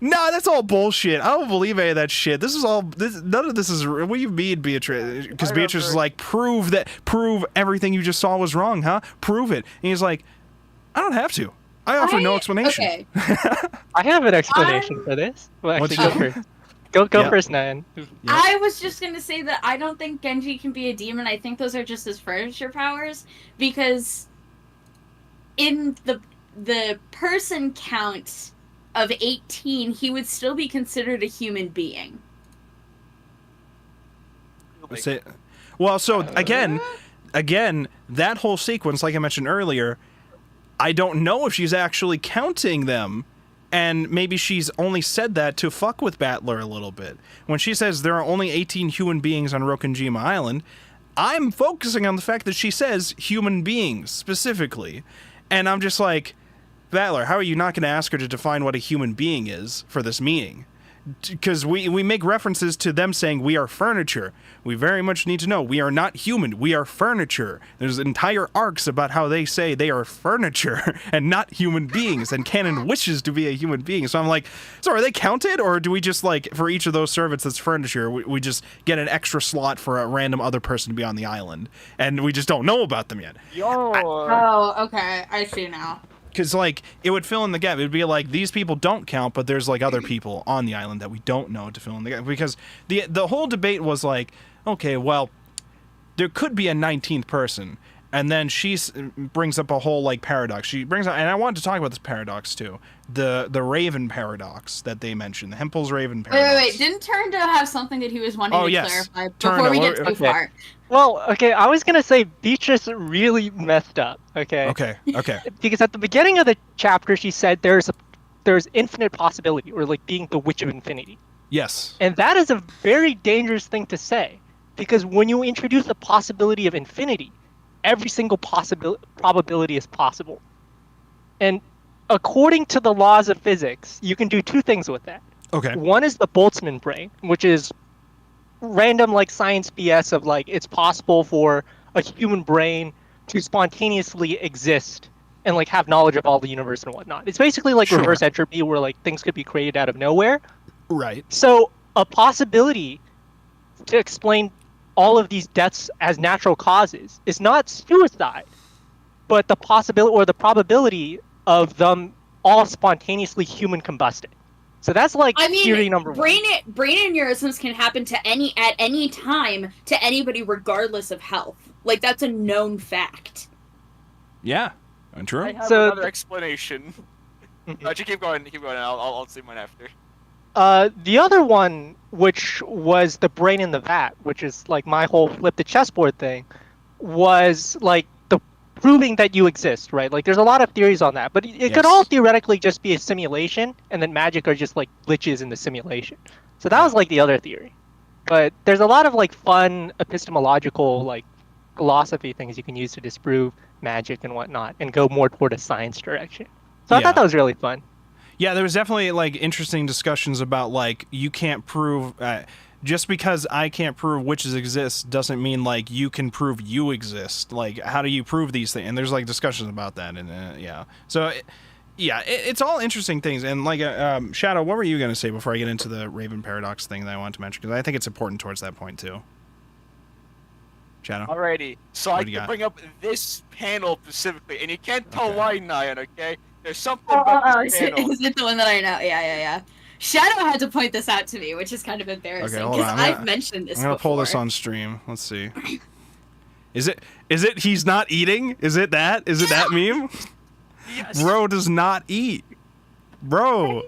nah, that's all bullshit. I don't believe any of that shit. None of this is. What do you mean, Beatrice? Because Beatrice is like, prove everything you just saw was wrong, huh? Prove it. And he's like, I don't have to. I offer no explanation. Okay. I have an explanation for this. Well, actually, go first. Go first, Nan. I was just gonna say that I don't think Genji can be a demon. I think those are just his furniture powers, because in the person count of 18, he would still be considered a human being. Well, so again, that whole sequence, like I mentioned earlier, I don't know if she's actually counting them, and maybe she's only said that to fuck with Battler a little bit. When she says there are only 18 human beings on Rokunjima Island, I'm focusing on the fact that she says human beings specifically. And I'm just like, Battler, how are you not going to ask her to define what a human being is for this meeting? Because we make references to them saying we are furniture. We very much need to know we are not human. We are furniture. There's entire arcs about how they say they are furniture and not human beings. And Canon wishes to be a human being. So I'm like, so are they counted? Or do we just like, for each of those servants that's furniture, we just get an extra slot for a random other person to be on the island? And we just don't know about them yet. Oh, okay. I see now. Because, like, it would fill in the gap. It would be like, these people don't count, but there's, like, other people on the island that we don't know to fill in the gap. Because the whole debate was like, okay, well, there could be a 19th person. And then she brings up a whole, like, paradox. She brings up, and I wanted to talk about this paradox, too. The Raven paradox that they mentioned. The Hempel's Raven paradox. Wait. Didn't Turndo have something that he was wanting to clarify before Turndo, we get too far? Well, okay, I was gonna say Beatrice really messed up, okay? Okay. Because at the beginning of the chapter, she said there's infinite possibility, or like being the Witch of Infinity. Yes. And that is a very dangerous thing to say, because when you introduce the possibility of infinity, every single probability is possible. And according to the laws of physics, you can do two things with that. Okay. One is the Boltzmann brain, which is random like science BS of like it's possible for a human brain to spontaneously exist and like have knowledge of all the universe and whatnot. It's basically like reverse entropy, where like things could be created out of nowhere. Right. So a possibility to explain all of these deaths as natural causes is not suicide, but the possibility or the probability of them all spontaneously human combusting. So that's like theory number one. Brain aneurysms can happen at any time to anybody, regardless of health. Like, that's a known fact. Yeah, true. I have another explanation. Just keep going. I'll say mine after. The other one, which was the brain in the vat, which is like my whole flip the chessboard thing, was like the proving that you exist, right? Like there's a lot of theories on that, but it could all theoretically just be a simulation, and then magic are just like glitches in the simulation. So that was like the other theory. But there's a lot of like fun epistemological like philosophy things you can use to disprove magic and whatnot, and go more toward a science direction. So I thought that was really fun. Yeah, there was definitely like interesting discussions about like you can't prove just because I can't prove witches exist doesn't mean like you can prove you exist. Like how do you prove these things? And there's like discussions about that, and yeah. So it's all interesting things. And like Shadow, what were you gonna say before I get into the Raven paradox thing that I wanted to mention? Because I think it's important towards that point too. Shadow. Alrighty, so I can bring up this panel specifically, and you can't tell why, Nyan, okay? There's something about this panel. Is it the one that I know? Yeah. Shadow had to point this out to me, which is kind of embarrassing, because I've mentioned this I'm gonna before. pull this on stream. Let's see. Is it he's not eating? Is it that? Is it that meme? Yes. Bro does not eat. Bro.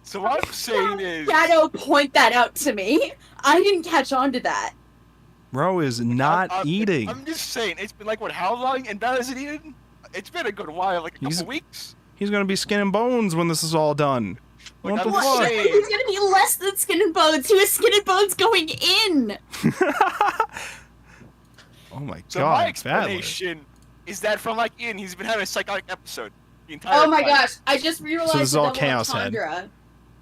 So what I'm saying is... Shadow, point that out to me. I didn't catch on to that. Bro is not eating. I'm just saying, it's been like, what, how long? And that isn't eaten? It's been a good while, like a couple weeks. He's gonna be skin and bones when this is all done. Like, What the fuck? He's gonna be less than skin and bones. He was skin and bones going in. Oh my So god. my explanation is that from like Ian, he's been having a psychotic episode the entire Oh my time. gosh! I just realized So this is the all double Chaos Head. entendre.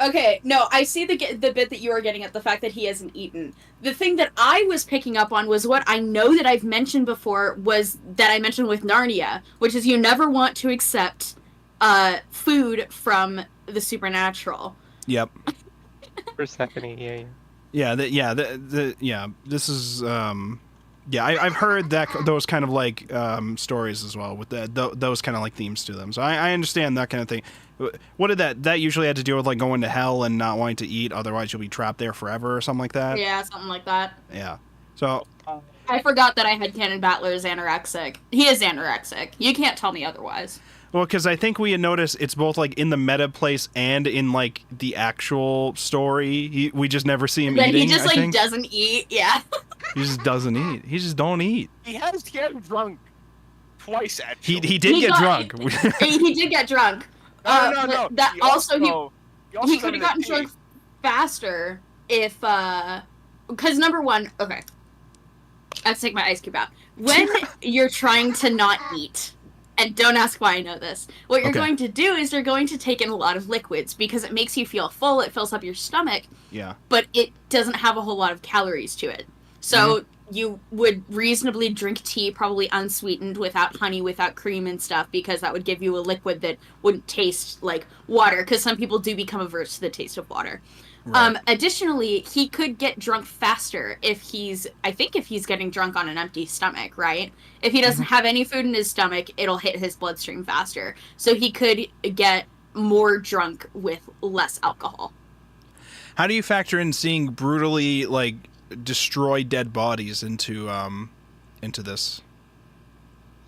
Okay, no, I see the bit that you are getting at, the fact that he hasn't eaten. The thing that I was picking up on was what I know that I've mentioned before, was that I mentioned with Narnia, which is you never want to accept food from the supernatural. Yep. Persephone, yeah. Yeah, this is I've heard that those kind of like stories as well with those kind of like themes to them. So I understand that kind of thing. What did that usually had to do with, like going to hell and not wanting to eat, otherwise you'll be trapped there forever or something like that? Yeah, something like that. Yeah. So I forgot that I had Canon Battler is anorexic. He is anorexic. You can't tell me otherwise. well, because I think we had noticed it's both like in the meta place and in like the actual story. We just never see him Then eating. he just I like think. doesn't eat. Yeah. He just doesn't eat. He just don't eat. He has drunk twice actually. He did get drunk. He did get drunk. No. But that He also he also could have gotten drunk faster if because number one, okay, I have to take my ice cube out. When you're trying to not eat, and don't ask why I know this, what you're Okay. going to do is you're going to take in a lot of liquids because it makes you feel full, it fills up your stomach, Yeah. but it doesn't have a whole lot of calories to it. So you would reasonably drink tea, probably unsweetened, without honey, without cream and stuff, because that would give you a liquid that wouldn't taste like water, because some people do become averse to the taste of water. Right. Additionally, he could get drunk faster if he's getting drunk on an empty stomach, right? If he doesn't have any food in his stomach, it'll hit his bloodstream faster. So he could get more drunk with less alcohol. How do you factor in seeing brutally like destroy dead bodies into this?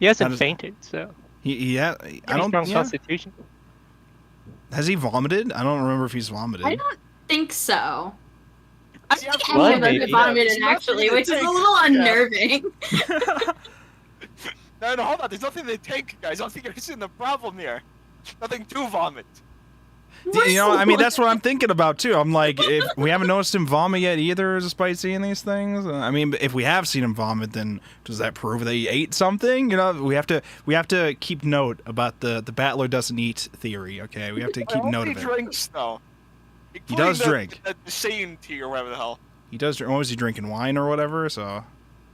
He hasn't How does- fainted, so I don't. strong Yeah. constitution. Has he vomited? I don't remember if he's vomited. I don't think so. I See, think I've any of them vomited. have vomited, It's actually, nothing which to is a take. little unnerving. No, hold on. There's nothing to take, guys. I don't think you're seeing the problem here. Nothing to vomit. You know, I mean, that's what I'm thinking about too. I'm like, if we haven't noticed him vomit yet either, despite seeing these things. I mean, if we have seen him vomit, then does that prove that he ate something? You know, we have to keep note about the battler doesn't eat theory. Okay, we have to keep note of He it. drinks though. He does Including drink. The Saiyan tea or whatever the hell. He does. What was he drinking? Wine or whatever? So,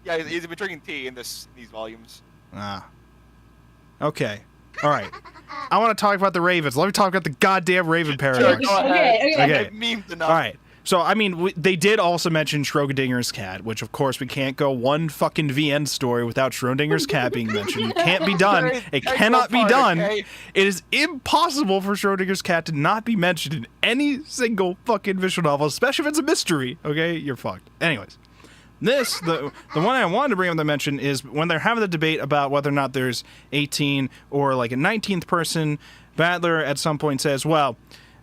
Yeah, he's been drinking tea in these volumes. okay, all right. I want to talk about the Ravens. Let me talk about the goddamn Raven Sure, paradox. go ahead. Okay. Okay. Memes enough. All right. So, I mean, they did also mention Schrodinger's cat, which, of course, we can't go one fucking VN story without Schrodinger's cat being mentioned. It can't be done. It cannot be done. Okay? It is impossible for Schrodinger's cat to not be mentioned in any single fucking visual novel, especially if it's a mystery. Okay? You're fucked. Anyways. The one I wanted to bring up to mention is when they're having the debate about whether or not there's 18 or like a 19th person, Battler at some point says, well,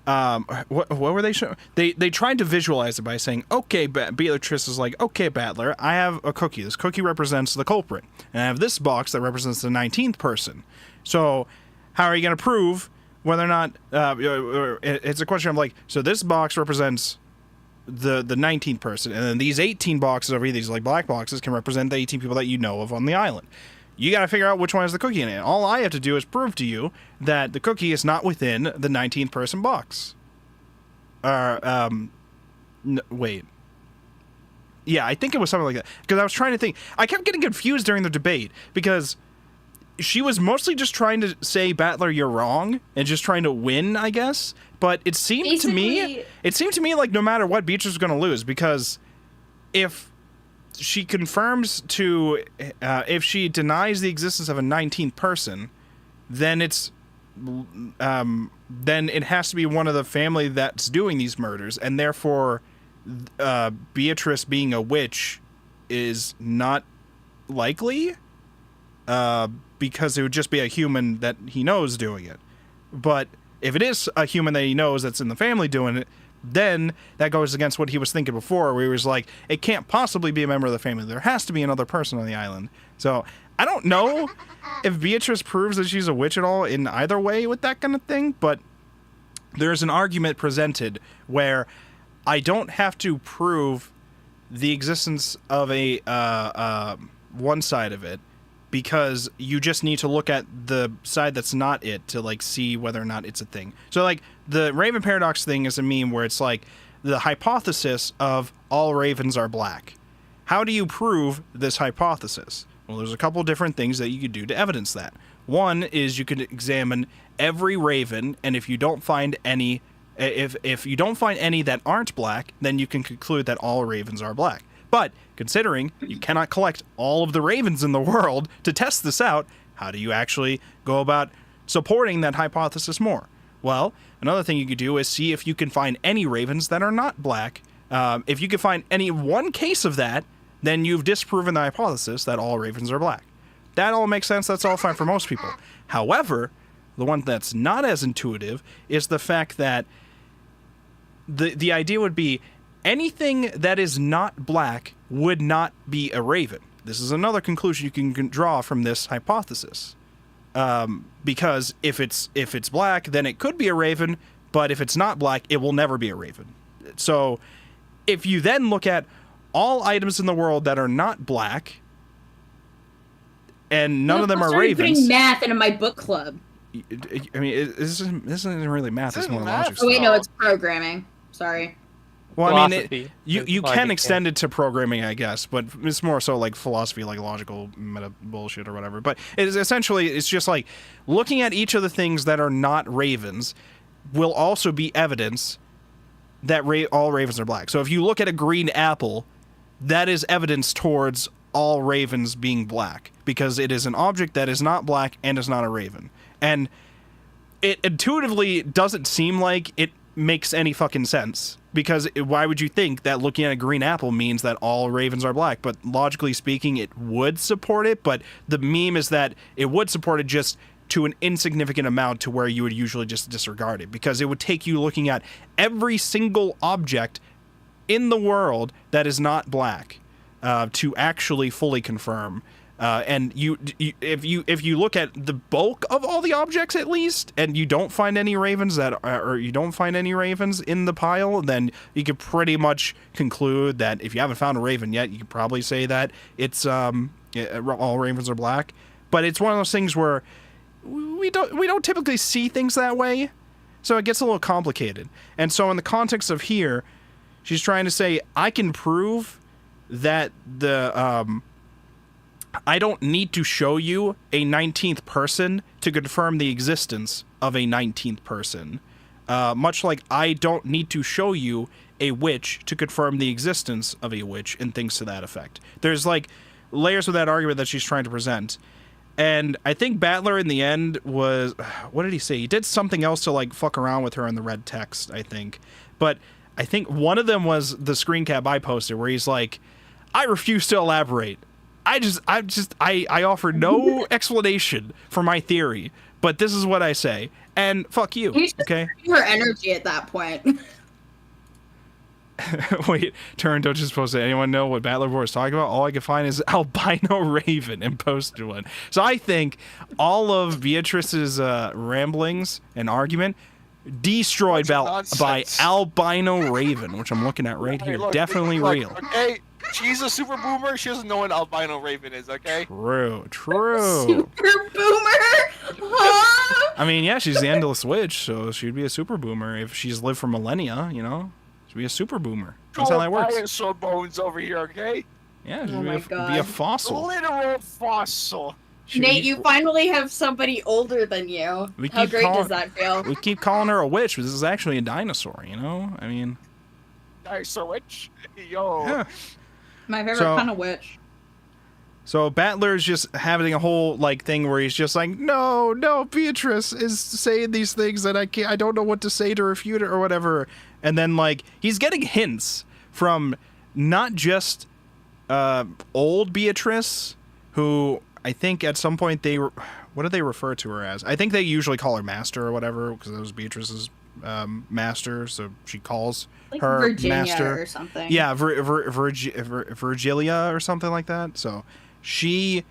what were they showing? They tried to visualize it by saying, okay, Beatrice is like, okay, Battler, I have a cookie. This cookie represents the culprit. And I have this box that represents the 19th person. So how are you going to prove whether or not, it's a question of like, so this box represents the 19th person, and then these 18 boxes over here, these like black boxes, can represent the 18 people that you know of on the island. You got to figure out which one has the cookie in it. All I have to do is prove to you that the cookie is not within the 19th person box. Wait. Yeah, I think it was something like that. Because I was trying to think. I kept getting confused during the debate because she was mostly just trying to say, Battler, you're wrong, and just trying to win, I guess. But it seemed to me like no matter what, Beatrice was going to lose, because if she confirms to, if she denies the existence of a 19th person, then then it has to be one of the family that's doing these murders, and therefore, Beatrice being a witch is not likely, because it would just be a human that he knows doing it. But if it is a human that he knows that's in the family doing it, then that goes against what he was thinking before, where he was like, it can't possibly be a member of the family. There has to be another person on the island. So I don't know if Beatrice proves that she's a witch at all in either way with that kind of thing, but there's an argument presented where I don't have to prove the existence of a one side of it, because you just need to look at the side that's not it to like see whether or not it's a thing. So like the Raven paradox thing is a meme where it's like the hypothesis of all ravens are black. How do you prove this hypothesis? Well, there's a couple different things that you could do to evidence that. One is you could examine every raven, and if you don't find any, if you don't find any that aren't black, then you can conclude that all ravens are black. But considering you cannot collect all of the ravens in the world to test this out, how do you actually go about supporting that hypothesis more? Well, another thing you could do is see if you can find any ravens that are not black. If you can find any one case of that, then you've disproven the hypothesis that all ravens are black. That all makes sense. That's all fine for most people. However, the one that's not as intuitive is the fact that the idea would be anything that is not black would not be a raven. This is another conclusion you can draw from this hypothesis. Because if it's black, then it could be a raven, but if it's not black, it will never be a raven. So if you then look at all items in the world that are not black, and none of them are ravens. Putting math into my book club. I mean, this isn't really math. It's more logic. Oh wait, no, it's programming. Sorry. Well, I mean, Philosophy. you can extend it to programming, I guess, but it's more so like philosophy, like logical meta bullshit or whatever. But it is essentially, it's just like looking at each of the things that are not ravens will also be evidence that all ravens are black. So if you look at a green apple, that is evidence towards all ravens being black, because it is an object that is not black and is not a raven. And it intuitively doesn't seem like it makes any fucking sense, because why would you think that looking at a green apple means that all ravens are black? But logically speaking, it would support it, but the meme is that it would support it just to an insignificant amount to where you would usually just disregard it, because it would take you looking at every single object in the world that is not black to actually fully confirm. And if you look at the bulk of all the objects at least, and you don't find any ravens or you don't find any ravens in the pile, then you could pretty much conclude that if you haven't found a raven yet, you could probably say that it's all ravens are black. But it's one of those things where we don't typically see things that way, so it gets a little complicated. And so in the context of here, she's trying to say, I can prove that I don't need to show you a 19th person to confirm the existence of a 19th person. Much like I don't need to show you a witch to confirm the existence of a witch, and things to that effect. There's like layers of that argument that she's trying to present. And I think Battler in the end was, what did he say? He did something else to like fuck around with her in the red text, I think. But I think one of them was the screen cap I posted where he's like, I refuse to elaborate. I offer no explanation for my theory, but this is what I say. And fuck you, okay? Her energy at that point. Wait, Toronto just posted, anyone know what Battlerboard is talking about? All I can find is albino raven and posted one. So I think all of Beatrice's ramblings and argument destroyed by albino raven, which I'm looking at right here. Look, definitely look, real. Okay, she's a super boomer. She doesn't know what albino raven is. Okay. True. Super boomer. Huh? I mean, yeah, she's the endless witch, so she'd be a super boomer if she's lived for millennia. You know, she'd be a super boomer. That's how that works. Dinosaur bones over here. Okay. Yeah, she'd Oh be a fossil. Literal fossil. Nate, you finally have somebody older than you. How great does that feel? We keep calling her a witch, but this is actually a dinosaur, you know? I mean... Dinosaur witch? Yo. Yeah. My favorite kind of witch. So Battler's just having a whole, like, thing where he's just like, no, Beatrice is saying these things that I don't know what to say to refute it or whatever. And then, like, he's getting hints from not just old Beatrice, who... I think at some point what do they refer to her as? I think they usually call her master or whatever, because that was Beatrice's master, so she calls like her Virginia master or something. Yeah, Virgilia or something like that. So she,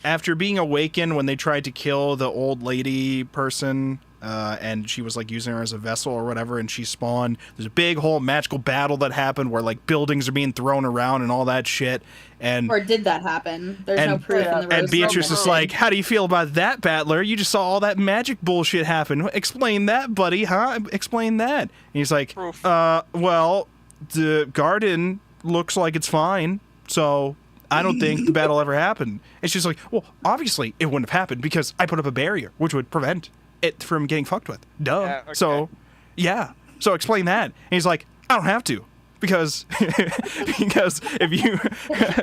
after being awakened when they tried to kill the old lady person, and she was like using her as a vessel or whatever, and she spawned. There's a big whole magical battle that happened where like buildings are being thrown around and all that shit. And Or did that happen? There's no proof in the and Rose Beatrice Romance. is like, how do you feel about that, Battler? You just saw all that magic bullshit happen. Explain that, buddy, huh? Explain that. And he's like, Proof. well, the garden looks like it's fine, so I don't think the battle ever happened. And she's like, well, obviously it wouldn't have happened because I put up a barrier, which would prevent it from getting fucked with. Duh. Yeah, okay. So, yeah. So explain that. And he's like, I don't have to. Because if you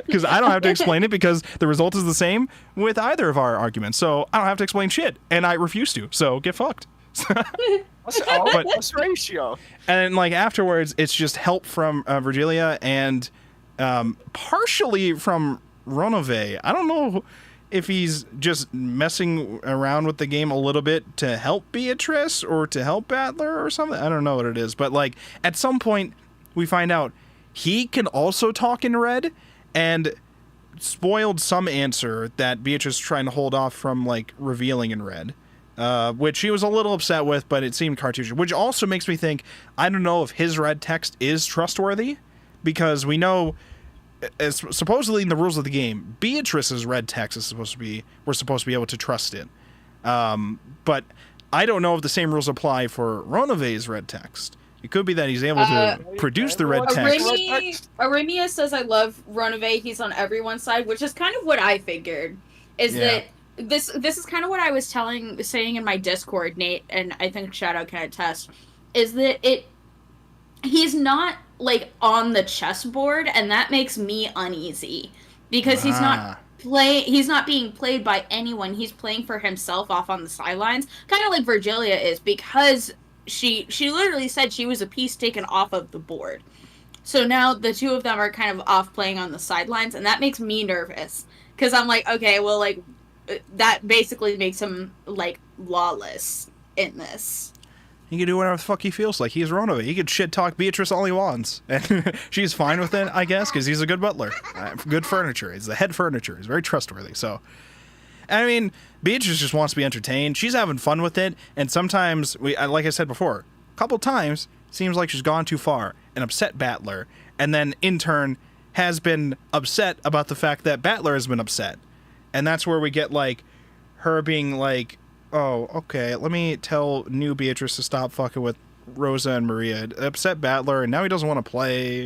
because I don't have to explain it because the result is the same with either of our arguments. So I don't have to explain shit, and I refuse to. So get fucked. What's ratio? And like afterwards, it's just help from Virgilia and partially from Ronove. I don't know if he's just messing around with the game a little bit to help Beatrice or to help Battler or something. I don't know what it is, but like at some point we find out he can also talk in red and spoiled some answer that Beatrice is trying to hold off from like revealing in red. Which she was a little upset with, but it seemed cartoonish. Which also makes me think, I don't know if his red text is trustworthy, because we know, as supposedly in the rules of the game, Beatrice's red text is we're supposed to be able to trust it. But I don't know if the same rules apply for Ronove's red text. It could be that he's able to produce the red text. Arimia says, I love Ronove, he's on everyone's side, which is kind of what I figured. That this is kind of what I was saying in my Discord, Nate, and I think Shadow can attest, is that he's not like on the chessboard, and that makes me uneasy because he's not being played by anyone. He's playing for himself off on the sidelines, kind of like Virgilia is, because she literally said she was a piece taken off of the board. So now the two of them are kind of off playing on the sidelines, and that makes me nervous because I'm like, okay, well, like that basically makes him like lawless in this. He can do whatever the fuck he feels like. He's Ronove. He could shit talk Beatrice all he wants, and she's fine with it, I guess, because he's a good butler. Good furniture. He's the head furniture. He's very trustworthy. So, I mean, Beatrice just wants to be entertained. She's having fun with it, and sometimes, like I said before, a couple times, seems like she's gone too far and upset Battler, and then in turn has been upset about the fact that Battler has been upset. And that's where we get, like, her being like, oh, okay, let me tell new Beatrice to stop fucking with Rosa and Maria. It upset Battler, and now he doesn't want to play.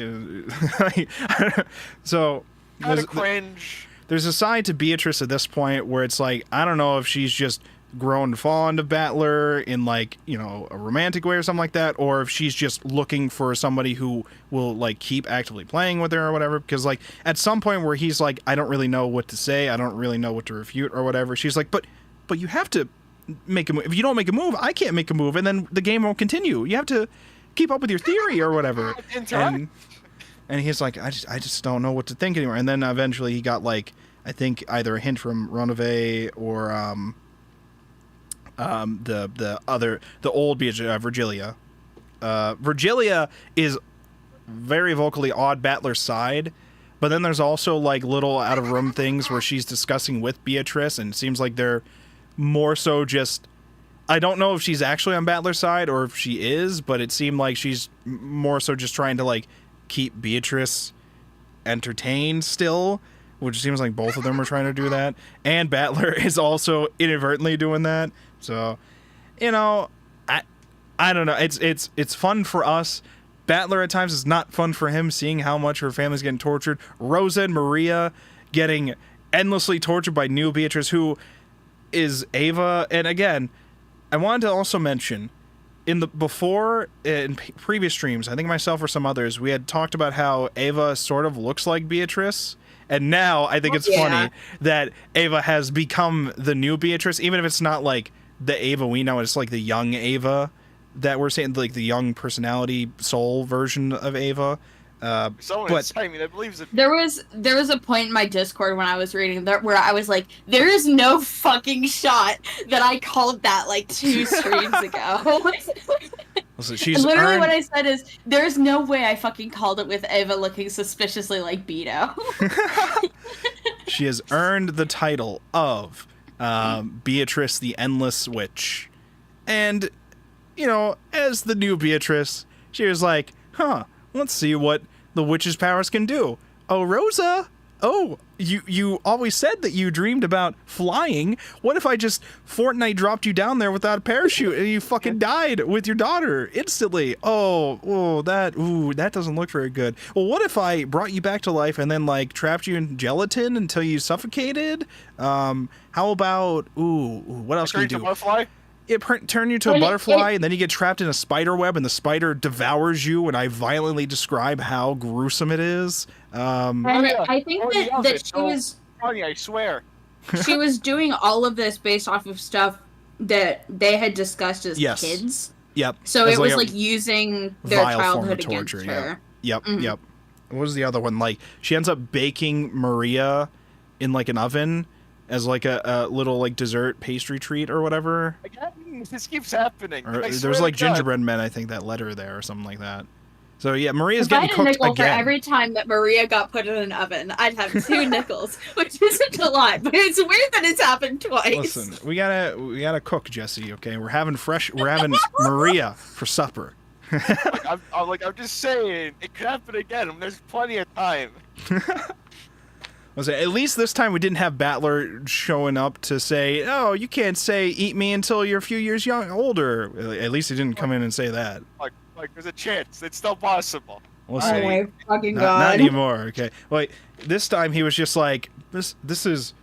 So, Kind of cringe. There's a side to Beatrice at this point where it's like, I don't know if she's just grown fond of Battler in, like, you know, a romantic way or something like that, or if she's just looking for somebody who will, like, keep actively playing with her or whatever. Because, like, at some point where he's like, I don't really know what to say, I don't really know what to refute or whatever, she's like, but you have to make a move. If you don't make a move, I can't make a move, and then the game won't continue. You have to keep up with your theory or whatever. And he's like, I just don't know what to think anymore. And then eventually he got, like, I think either a hint from Ronove or the old Virgilia. Virgilia is very vocally on Battler's side, but then there's also like little out of room things where she's discussing with Beatrice, and it seems like they're more so just, I don't know if she's actually on Battler's side or if she is, but it seemed like she's more so just trying to like keep Beatrice entertained still, which seems like both of them are trying to do that, and Battler is also inadvertently doing that. So, you know, I don't know. It's fun for us. Battler at times is not fun for him, seeing how much her family's getting tortured. Rosa and Maria getting endlessly tortured by new Beatrice, who is Ava. And again, I wanted to also mention in previous streams, I think myself or some others, we had talked about how Ava sort of looks like Beatrice. And now I think it's funny that Ava has become the new Beatrice, even if it's not like the Ava we know, it's like the young Ava that we're saying, like the young personality soul version of Ava. Someone is telling me that believes it. There was a point in my Discord when I was reading that where I was like, there is no fucking shot that I called that like 2 streams ago. Listen, she's literally what I said is, there's no way I fucking called it with Ava looking suspiciously like Beto. She has earned the title of Beatrice the Endless Witch. And, you know, as the new Beatrice, she was like, let's see what the witch's powers can do. Oh, Rosa, you always said that you dreamed about flying. What if I just Fortnite dropped you down there without a parachute and you fucking died with your daughter instantly? That doesn't look very good. Well, what if I brought you back to life and then, like, trapped you in gelatin until you suffocated? How about, what else can you do? Butterfly? It turn you to a butterfly, and then you get trapped in a spider web, and the spider devours you, and I violently describe how gruesome it is. And I think that she was... Funny, I swear. She was doing all of this based off of stuff that they had discussed as kids. Yep. So it was like using their childhood against her. Yep. What was the other one? Like, she ends up baking Maria in, like, an oven as, like, a little, like, dessert pastry treat or whatever. Again, this keeps happening. Or there's, like, gingerbread men, I think, that led her there or something like that. So, yeah, Maria's getting cooked nickel again. For every time that Maria got put in an oven, I'd have 2 nickels, which isn't a lot, but it's weird that it's happened twice. Listen, we gotta cook, Jesse, okay? We're having Maria for supper. I'm just saying, it could happen again. There's plenty of time. At least this time we didn't have Battler showing up to say, "Oh, you can't say eat me until you're a few years older." At least he didn't come in and say that. Like there's a chance. It's still possible. We'll see. Oh my fucking god! Not anymore. Okay. Like this time he was just like, "This is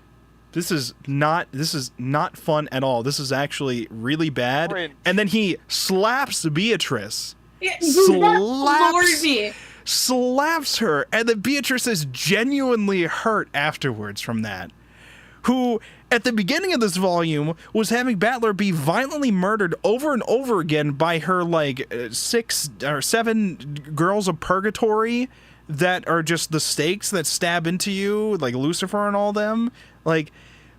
not fun at all. This is actually really bad." Cringe. And then he slaps Beatrice. Yeah, floored me. Slaps her, and then Beatrice is genuinely hurt afterwards from that. Who, at the beginning of this volume, was having Battler be violently murdered over and over again by her, like, 6 or 7 girls of purgatory that are just the stakes that stab into you, like Lucifer and all them. Like,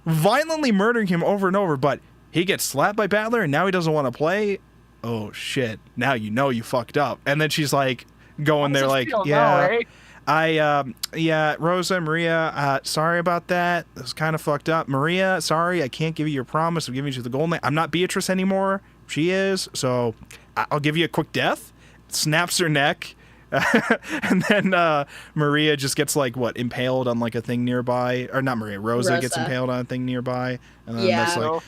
violently murdering him over and over, but he gets slapped by Battler, and now he doesn't want to play. Oh, shit. Now you know you fucked up. And then she's like, going there like, Rosa, Maria, sorry about that. It was kind of fucked up. Maria, sorry, I can't give you your promise of giving you the golden knight. I'm not Beatrice anymore. She is, so I'll give you a quick death. Snaps her neck. And then Maria just gets, like, impaled on, like, a thing nearby. Or not Maria, Rosa gets impaled on a thing nearby. And then that's like,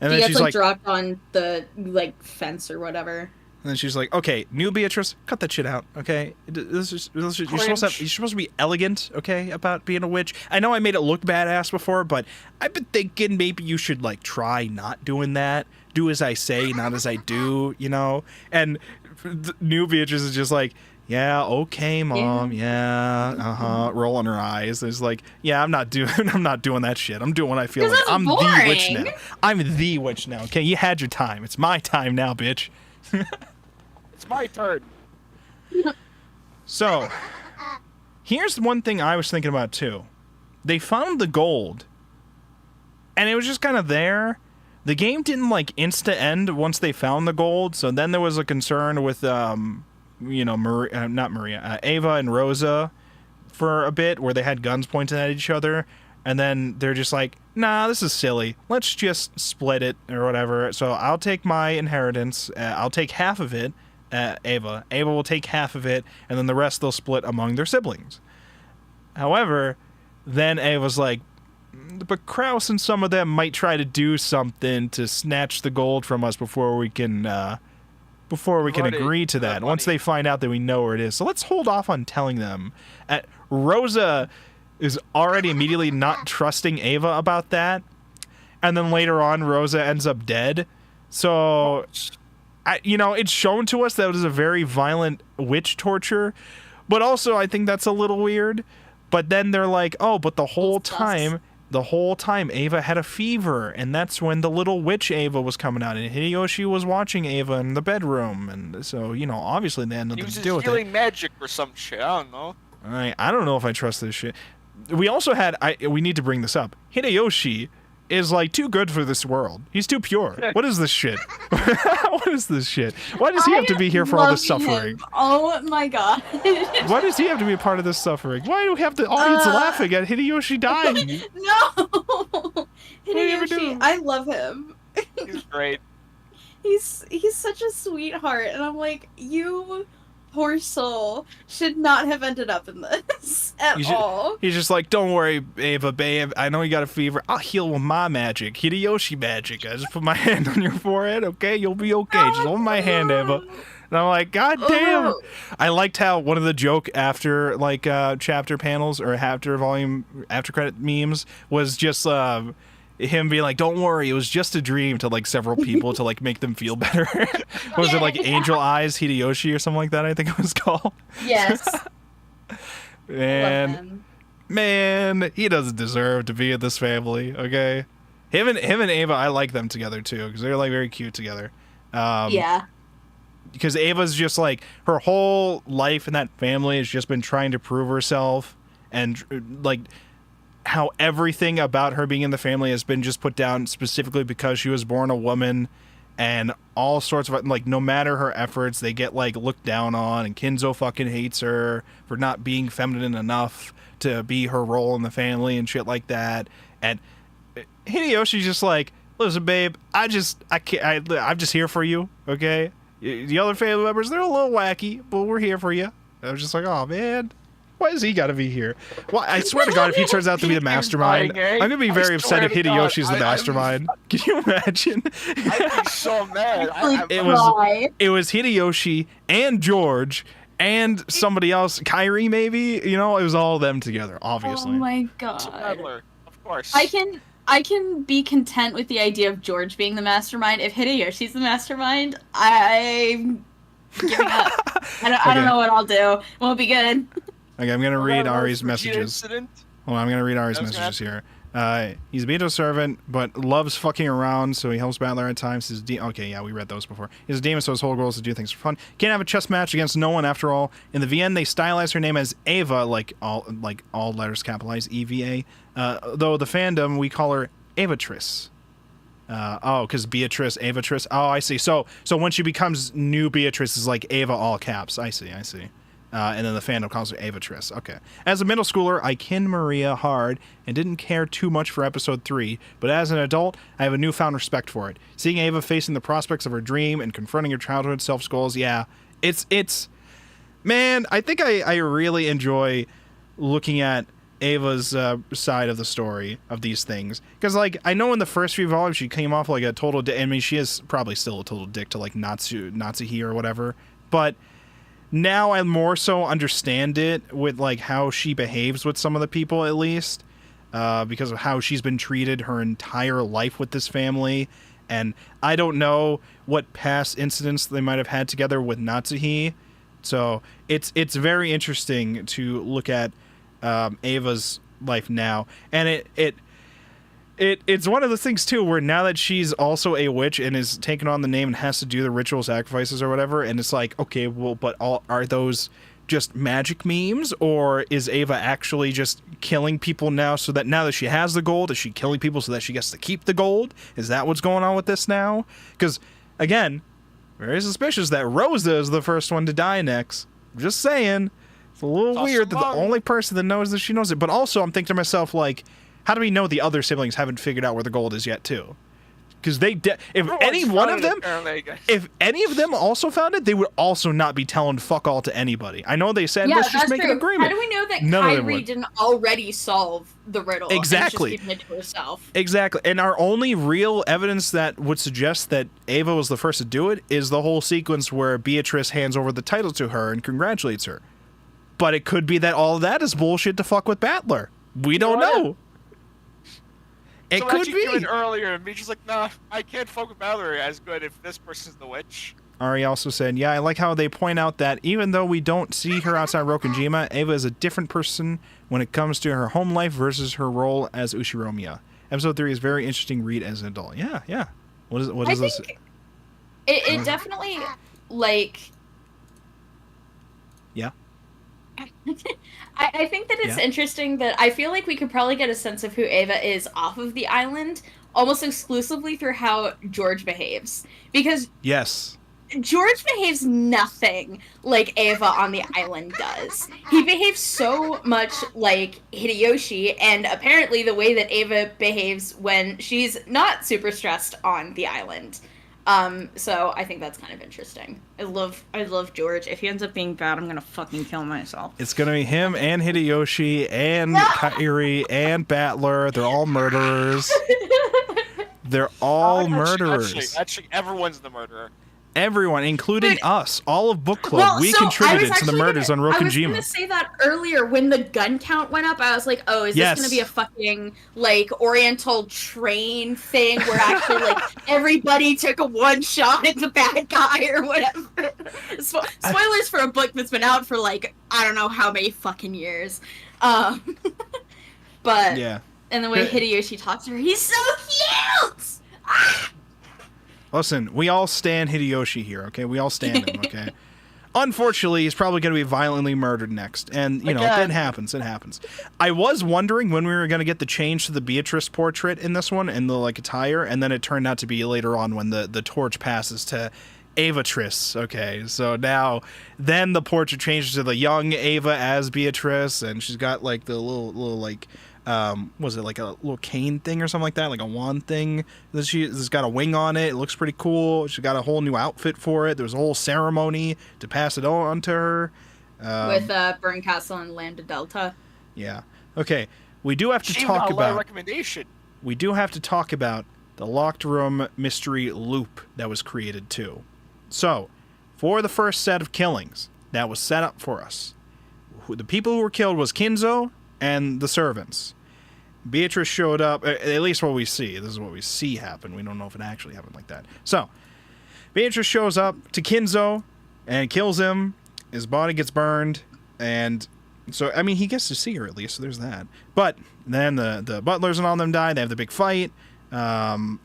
and then she's like dropped on the, like, fence or whatever. And then she's like, "Okay, new Beatrice, cut that shit out, okay? You're supposed to be elegant, okay, about being a witch. I know I made it look badass before, but I've been thinking maybe you should, like, try not doing that. Do as I say, not as I do, you know?" And the new Beatrice is just like, "Yeah, okay, Mom, yeah, rolling her eyes. It's like, "Yeah, I'm not doing that shit. I'm doing what I feel like. I'm the witch now. I'm the witch now, okay? You had your time. It's my time now, bitch." It's my turn. So, here's one thing I was thinking about too. They found the gold, and it was just kind of there. The game didn't, like, insta-end once they found the gold, so then there was a concern with, Ava and Rosa for a bit, where they had guns pointed at each other. And then they're just like, "Nah, this is silly. Let's just split it or whatever. So I'll take my inheritance. I'll take half of it. Ava will take half of it, and then the rest they'll split among their siblings." However, then Ava's like, "But Kraus and some of them might try to do something to snatch the gold from us before we can agree to that. Once they find out that we know where it is. So let's hold off on telling them." Rosa is already immediately not trusting Ava about that. And then later on, Rosa ends up dead. So, it's shown to us that it was a very violent witch torture. But also, I think that's a little weird. But then they're like, "Oh, but the whole time Ava had a fever. And that's when the little witch Ava was coming out. And Hideyoshi was watching Ava in the bedroom. And so, obviously they ended up to deal with it. He was healing magic or some shit. I don't know. I don't know if I trust this shit. We also had, we need to bring this up. Hideyoshi is, like, too good for this world. He's too pure. What is this shit? What is this shit? Why does he have to be here for all this suffering? Him. Oh my god. Why does he have to be a part of this suffering? Why do we have the audience laughing at Hideyoshi dying? No! Hideyoshi, I love him. He's great. He's such a sweetheart, and I'm like, you poor soul should not have ended up in this at all. He's just like, don't worry, Ava, babe. I know you got a fever. I'll heal with my magic, Hideyoshi magic. I just put my hand on your forehead, okay? You'll be okay. Just hold my hand, Ava. And I'm like, God damn. I liked how one of the joke after like chapter panels or after credit memes was just him being like, don't worry, it was just a dream, to like several people to like make them feel better. Was it like Angel Eyes Hideyoshi or something like that, I think it was called? Yes. Man, he doesn't deserve to be in this family, okay? Him and Ava, I like them together too, because they're like very cute together. Yeah. Because Ava's just like, her whole life in that family has just been trying to prove herself, and like how everything about her being in the family has been just put down specifically because she was born a woman, and all sorts of, like, no matter her efforts, they get like looked down on, and Kinzo fucking hates her for not being feminine enough to be her role in the family and shit like that. And Hideyoshi's just like, listen, babe, I'm just here for you, okay? The other family members, they're a little wacky, but we're here for you. I was just like, oh man, why does he got to be here? Well, I swear to God, if he turns out to be the mastermind, I'm gonna be very upset if Hideyoshi's the mastermind. Can you imagine? I'd be so mad. It was Hideyoshi and George and somebody else, Kyrie maybe. You know, it was all of them together, obviously. Oh my God. Adler, of course. I can be content with the idea of George being the mastermind. If Hideyoshi's the mastermind, I'm giving up. I don't know what I'll do. It won't be good. Okay, I'm gonna read Ari's messages. Incident. Well, I'm gonna read Ari's messages here. He's a Beto servant, but loves fucking around, so he helps Battler at times. Okay, yeah, we read those before. He's a demon, so his whole goal is to do things for fun. Can't have a chess match against no one, after all. In the VN, they stylize her name as Ava, like all letters capitalized, EVA. Though the fandom, we call her Avatrice. Because Beatrice, Avatrice. Oh, I see. So when she becomes new Beatrice, is like Ava, all caps. I see. And then the fandom calls her Avatrice. Okay. As a middle schooler, I kin Maria hard and didn't care too much for episode 3, but as an adult, I have a newfound respect for it. Seeing Ava facing the prospects of her dream and confronting her childhood self-goals, yeah, it's man, I think I really enjoy looking at Ava's side of the story of these things, because like I know in the first few volumes she came off like a total I mean, she is probably still a total dick to like Natsuhi or whatever, but now I more so understand it with like how she behaves with some of the people, at least because of how she's been treated her entire life with this family. And I don't know what past incidents they might have had together with Natsuhi, so it's very interesting to look at Ava's life now. And it's one of the things too where now that she's also a witch and is taking on the name and has to do the ritual sacrifices or whatever, and it's like, okay, well, but are those just magic memes, or is Ava actually just killing people now, so that now that she has the gold, is she killing people so that she gets to keep the gold? Is that what's going on with this now? Because again, very suspicious that Rosa is the first one to die next. I'm just saying, it's a little weird that the only person that knows that she knows it. But also I'm thinking to myself, like, how do we know the other siblings haven't figured out where the gold is yet too? Because if any of them also found it, they would also not be telling fuck all to anybody. I know they said, let's just make an agreement. How do we know that Kyrie didn't already solve the riddle? Exactly. And just keep it to herself? Exactly. And our only real evidence that would suggest that Ava was the first to do it is the whole sequence where Beatrice hands over the title to her and congratulates her. But it could be that all of that is bullshit to fuck with Battler. We don't know. It could be. Earlier, and Beach is like, nah, I can't fuck with Battler as good if this person's the witch. Ari also said, yeah, I like how they point out that even though we don't see her outside Rokonjima, Ava is a different person when it comes to her home life versus her role as Ushiromiya. Episode 3 is very interesting read as an adult. Yeah. What is this? It definitely, like... Yeah. I think that it's interesting that I feel like we could probably get a sense of who Ava is off of the island almost exclusively through how George behaves. Because George behaves nothing like Ava on the island does. He behaves so much like Hideyoshi, and apparently the way that Ava behaves when she's not super stressed on the island. So I think that's kind of interesting. I love George. If he ends up being bad, I'm gonna fucking kill myself. It's gonna be him and Hideyoshi and Kairi and Battler. They're all murderers. They're all murderers. Actually, everyone's the murderer. Everyone, including us, all of Book Club, we contributed to the murders on Rokujima. I was gonna say that earlier when the gun count went up. I was like, "Oh, is this gonna be a fucking like Oriental train thing where actually like everybody took a one shot at the bad guy or whatever?" Spoilers for a book that's been out for like I don't know how many fucking years. But yeah, and the way Hideyoshi talks to her, he's so cute. Ah! Listen, we all stand Hideyoshi here, okay? We all stand him, okay? Unfortunately, he's probably going to be violently murdered next. And, you know, it happens. It happens. I was wondering when we were going to get the change to the Beatrice portrait in this one, and the, like, attire, and then it turned out to be later on when the torch passes to Avatrice, okay? So now, then the portrait changes to the young Ava as Beatrice, and she's got, like, the little like... was it like a little cane thing or something like that, like a wand thing that she's got a wing on it. It looks pretty cool. She got a whole new outfit for it. There was a whole ceremony to pass it on to her with Burn Castle and Lambda Delta. Yeah. Okay. We do have to talk about recommendation. We do have to talk about the locked room mystery loop that was created too. So, for the first set of killings that was set up for us, the people who were killed was Kinzo and the servants. Beatrice showed up, at least what we see. This is what we see happen. We don't know if it actually happened like that. So, Beatrice shows up to Kinzo and kills him. His body gets burned. And so, I mean, he gets to see her at least, so there's that. But then the butlers and all them die. They have the big fight. Canon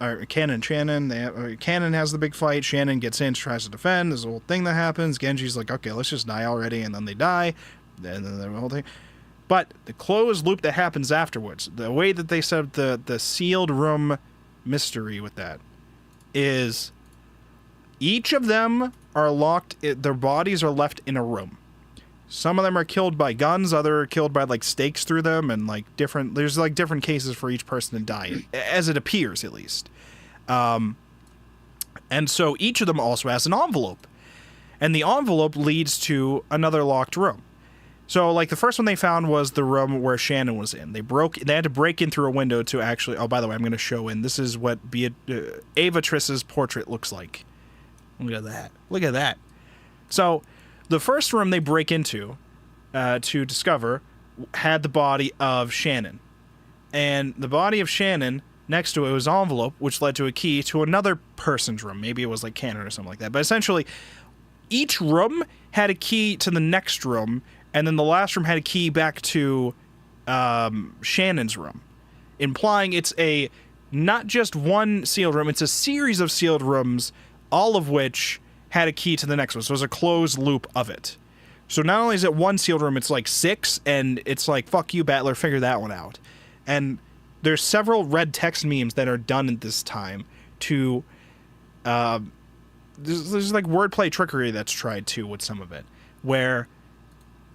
and Shannon. Canon has the big fight. Shannon gets in, tries to defend. There's a whole thing that happens. Genji's like, okay, let's just die already. And then they die. And then the whole thing. But the closed loop that happens afterwards, the way that they set up the sealed room mystery with that, is each of them are locked, their bodies are left in a room. Some of them are killed by guns, other are killed by like stakes through them, and like there's like different cases for each person to die, as it appears at least. And so each of them also has an envelope. And the envelope leads to another locked room. So, like, the first one they found was the room where Shannon was in. They had to break in through a window to actually... Oh, by the way, I'm going to show in. This is what Avatrice's portrait looks like. Look at that. Look at that. So, the first room they break into to discover had the body of Shannon. And the body of Shannon, next to it was an envelope, which led to a key to another person's room. Maybe it was, like, Cannon or something like that. But essentially, each room had a key to the next room, and then the last room had a key back to Shannon's room, implying it's not just one sealed room, it's a series of sealed rooms, all of which had a key to the next one. So it was a closed loop of it. So not only is it one sealed room, it's like 6, and it's like, fuck you, Battler, figure that one out. And there's several red text memes that are done at this time to... there's like wordplay trickery that's tried too with some of it, where...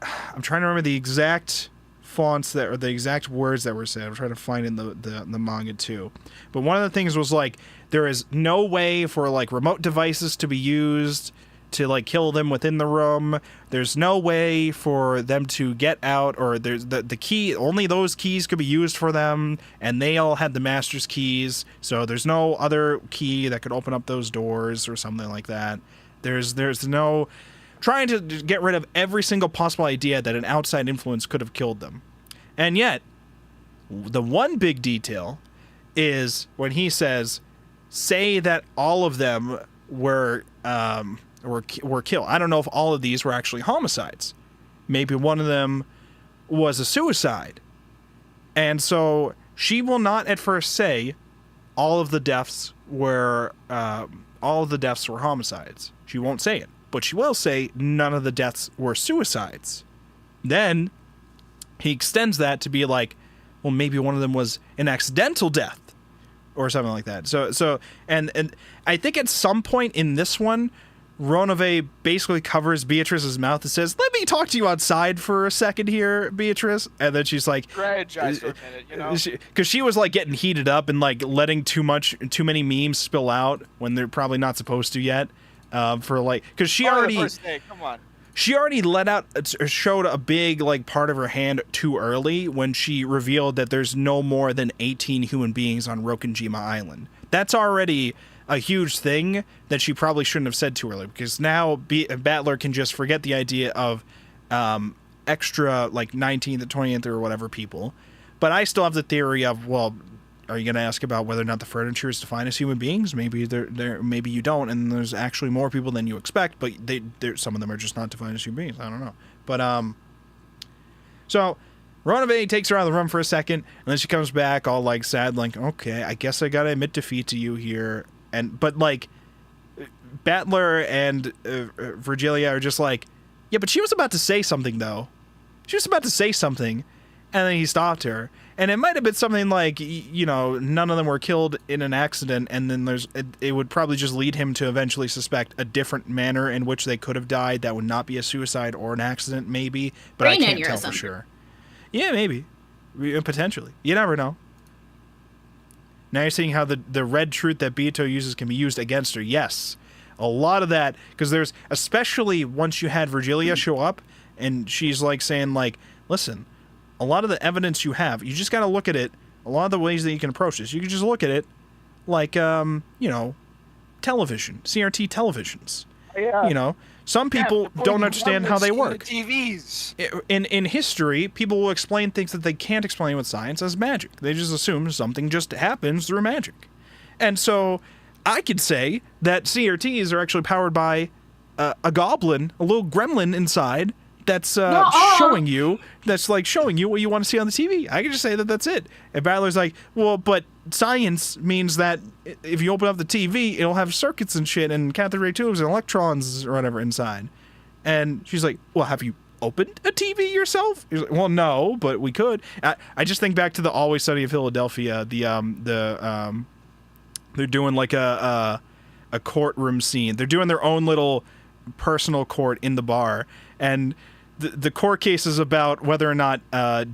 I'm trying to remember the exact fonts or the exact words that were said. I'm trying to find in the manga too. But one of the things was like, there is no way for like remote devices to be used to like kill them within the room. There's no way for them to get out, or there's the key, only those keys could be used for them, and they all had the master's keys, so there's no other key that could open up those doors or something like that. There's no... Trying to get rid of every single possible idea that an outside influence could have killed them. And yet, the one big detail is when he says, say that all of them were killed. I don't know if all of these were actually homicides. Maybe one of them was a suicide. And so she will not at first say all of the deaths were homicides. She won't say it. But she will say none of the deaths were suicides. Then he extends that to be like, well, maybe one of them was an accidental death or something like that. So and I think at some point in this one, Ronove basically covers Beatrice's mouth and says, "Let me talk to you outside for a second here, Beatrice." And then she's like, Strategize for a minute, you know? because she was like getting heated up and like letting too many memes spill out when they're probably not supposed to yet. For like, because she Oh, the already first day, come on. she already showed a big like part of her hand too early when she revealed that there's no more than 18 human beings on Rokenjima Island. That's already a huge thing that she probably shouldn't have said too early, because now Battler can just forget the idea of extra like 19th, 20th, or whatever people. But I still have the theory of, well, are you going to ask about whether or not the furniture is defined as human beings? Maybe maybe you don't, and there's actually more people than you expect, but some of them are just not defined as human beings. I don't know. But so Ronove takes her out of the room for a second, and then she comes back all like sad, like, okay, I guess I gotta admit defeat to you here. But like, Battler and Virgilia are just like, yeah, but she was about to say something though. She was about to say something, and then he stopped her. And it might have been something like, you know, none of them were killed in an accident, and then it would probably just lead him to eventually suspect a different manner in which they could have died that would not be a suicide or an accident, maybe. But Brain I can't tell aneurysm. for sure. Yeah, maybe. Potentially. You never know. Now you're seeing how the red truth that Bito uses can be used against her. Yes. A lot of that, because there's, especially once you had Virgilia show up, and she's like saying like, listen, a lot of the evidence you have, you just got to look at it, a lot of the ways that you can approach this, you can just look at it like, you know, television, CRT televisions. Yeah. You know, some people don't understand how they work. TVs. In history, people will explain things that they can't explain with science as magic. They just assume something just happens through magic. And so I could say that CRTs are actually powered by a goblin, a little gremlin inside that's showing you what you want to see on the TV. I can just say that that's it. And Battler's like, well, but science means that if you open up the TV, it'll have circuits and shit and cathode ray tubes and electrons or whatever inside. And she's like, well, have you opened a TV yourself? He's like, well, no, but we could. I just think back to the Always Sunny in Philadelphia. They're doing like a courtroom scene. They're doing their own little personal court in the bar, and the court case is about whether or not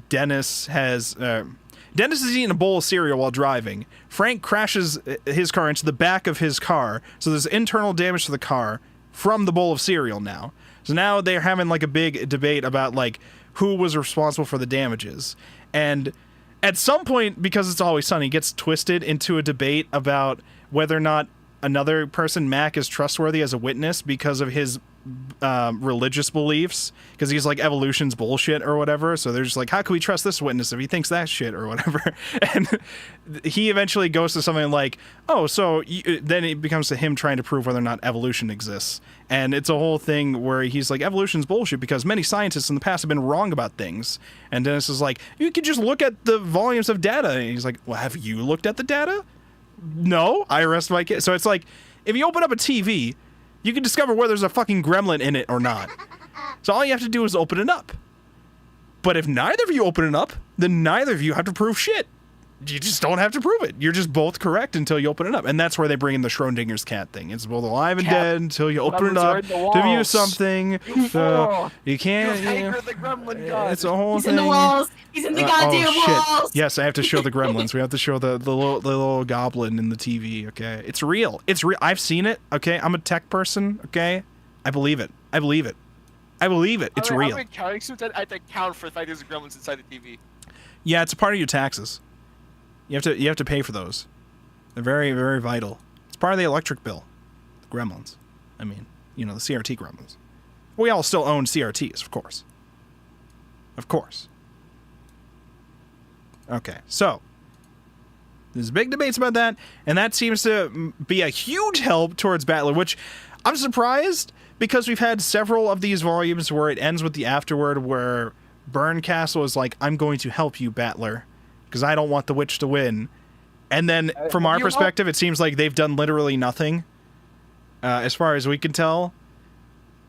Dennis is eating a bowl of cereal while driving. Frank crashes his car into the back of his car, so there's internal damage to the car from the bowl of cereal now. So now they're having like a big debate about like who was responsible for the damages. And at some point, because It's Always Sunny, gets twisted into a debate about whether or not another person, Mac, is trustworthy as a witness because of his religious beliefs, because he's like, evolution's bullshit or whatever. So they're just like, how can we trust this witness if he thinks that shit or whatever? And he eventually goes to something like, oh, so then it becomes to him trying to prove whether or not evolution exists. And it's a whole thing where he's like, evolution's bullshit because many scientists in the past have been wrong about things. And Dennis is like, you could just look at the volumes of data. And he's like, well, have you looked at the data? No, I arrest my kid. So it's like, if you open up a TV, you can discover whether there's a fucking gremlin in it or not. So all you have to do is open it up. But if neither of you open it up, then neither of you have to prove shit. You just don't have to prove it. You're just both correct until you open it up. And that's where they bring in the Schrodinger's cat thing. It's both alive and dead until you open it up to view something. So you can't. The gremlin god. It's a whole He's thing. in the walls. He's in the goddamn walls. Yes, I have to show the gremlins. We have to show the little goblin in the TV, okay? It's real. It's real. I've seen it, okay? I'm a tech person, okay? I believe it. I believe it. I believe it. It's real. How many counting suits I have to count for the fact there's gremlins inside the TV? Yeah, it's a part of your taxes. You have to pay for those. They're very, very vital. It's part of the electric bill. The gremlins. I mean, you know, the CRT gremlins. We all still own CRTs, of course. Of course. Okay, so there's big debates about that, and that seems to be a huge help towards Battler, which I'm surprised, because we've had several of these volumes where it ends with the afterword where Burncastle is like, I'm going to help you, Battler, because I don't want the witch to win. And then from our perspective, it seems like they've done literally nothing, as far as we can tell.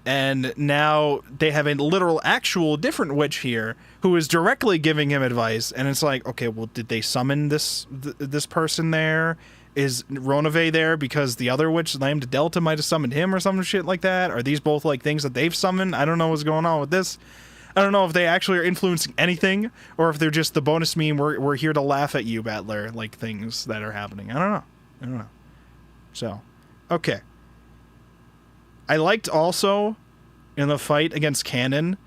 And now they have a literal, actual, different witch here who is directly giving him advice. And it's like, okay, well, did they summon this person there? is Ronave there because the other witch, Lambda Delta, might have summoned him or some shit like that? Are these both like things that they've summoned? I don't know what's going on with this. I don't know if they actually are influencing anything, or if they're just the bonus meme, we're here to laugh at you, Battler, like things that are happening. I don't know. So, okay. I liked also, in the fight against Canon,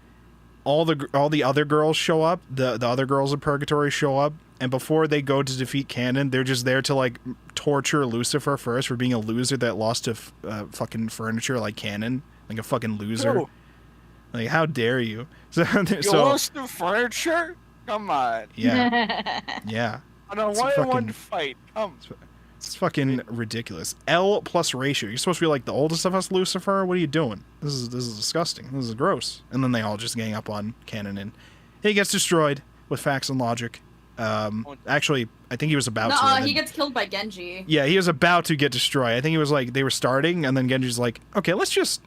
all the other girls show up, the other girls of Purgatory show up, and before they go to defeat Canon, they're just there to, like, torture Lucifer first for being a loser that lost to fucking furniture like Canon. Like a fucking loser. Ew. Like, how dare you? You lost to furniture? Come on. Yeah. Yeah. On a one-on-one fight. It's fucking ridiculous. L plus ratio. You're supposed to be like the oldest of us, Lucifer? What are you doing? This is disgusting. This is gross. And then they all just gang up on Canon, and he gets destroyed with facts and logic. Actually, I think he was about to. No, he gets killed by Genji. Yeah, he was about to get destroyed. I think he was like, they were starting, and then Genji's like, okay, let's just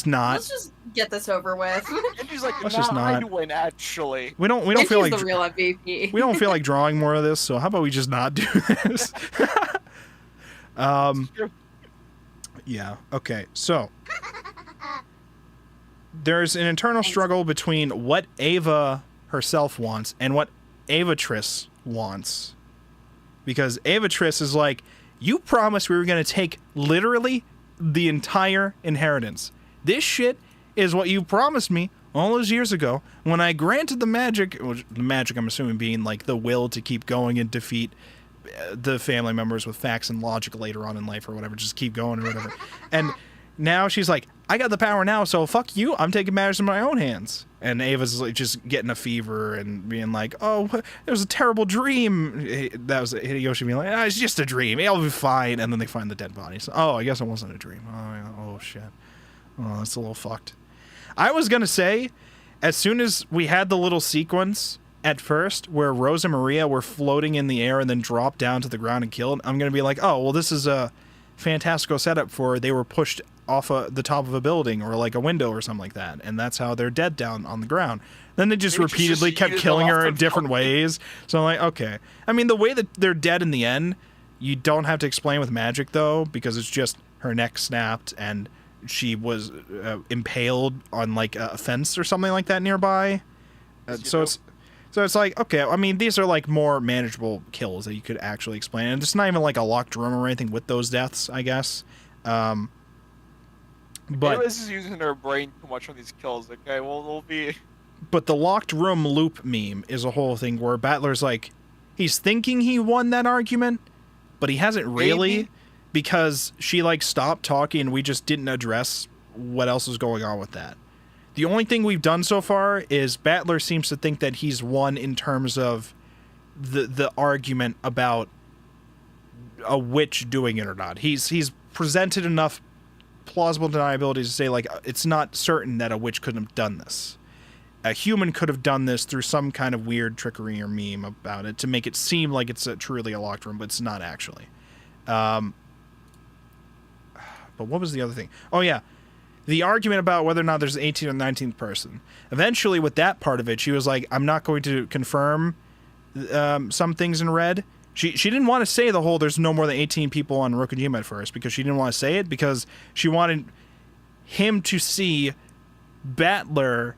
not. Let's just get this over with. Genji's like, Let's just not. I win, actually. We don't Genji's feel like the real MVP. we don't feel like drawing more of this, so how about we just not do this? Yeah, okay, so there's an internal struggle between what Ava herself wants and what Avatrice wants. Because Avatrice is like, you promised we were going to take literally the entire inheritance. This shit is what you promised me all those years ago when I granted the magic, which, the magic I'm assuming being like the will to keep going and defeat the family members with facts and logic later on in life or whatever, just keep going or whatever. And now she's like, I got the power now, so fuck you, I'm taking matters in my own hands. And Ava's like just getting a fever and being like, oh, it was a terrible dream. That was Hideyoshi being like, it's just a dream, it'll be fine. And then they find the dead bodies. Oh, I guess it wasn't a dream. Oh, yeah. Oh shit. Oh, that's a little fucked. I was gonna say, as soon as we had the little sequence at first where Rosa Maria were floating in the air and then dropped down to the ground and killed, I'm gonna be like, oh, well, this is a fantastical setup for they were pushed off the top of a building or like a window or something like that, and that's how they're dead down on the ground. Then they just repeatedly kept killing her in different ways. So I'm like, okay. I mean, the way that they're dead in the end, you don't have to explain with magic though, because it's just her neck snapped and she was impaled on like a fence or something like that nearby. So it's like, okay, I mean, these are like more manageable kills that you could actually explain. And it's not even like a locked room or anything with those deaths, I guess. But This is using their brain too much on these kills. Okay, well, they'll be. But the locked room loop meme is a whole thing where Battler's like, he's thinking he won that argument, but he hasn't really, Maybe. because she like stopped talking and we just didn't address what else was going on with that. The only thing we've done so far is Battler seems to think that he's won in terms of the argument about a witch doing it or not. He's presented enough plausible deniability to say, like, it's not certain that a witch couldn't have done this. A human could have done this through some kind of weird trickery or meme about it to make it seem like it's truly a locked room, but it's not actually. But what was the other thing? Oh, yeah. The argument about whether or not there's an 18th or 19th person. Eventually, with that part of it, she was like, I'm not going to confirm some things in red. She didn't want to say the whole there's no more than 18 people on Rokujima at first, because she didn't want to say it, because she wanted him to see Battler.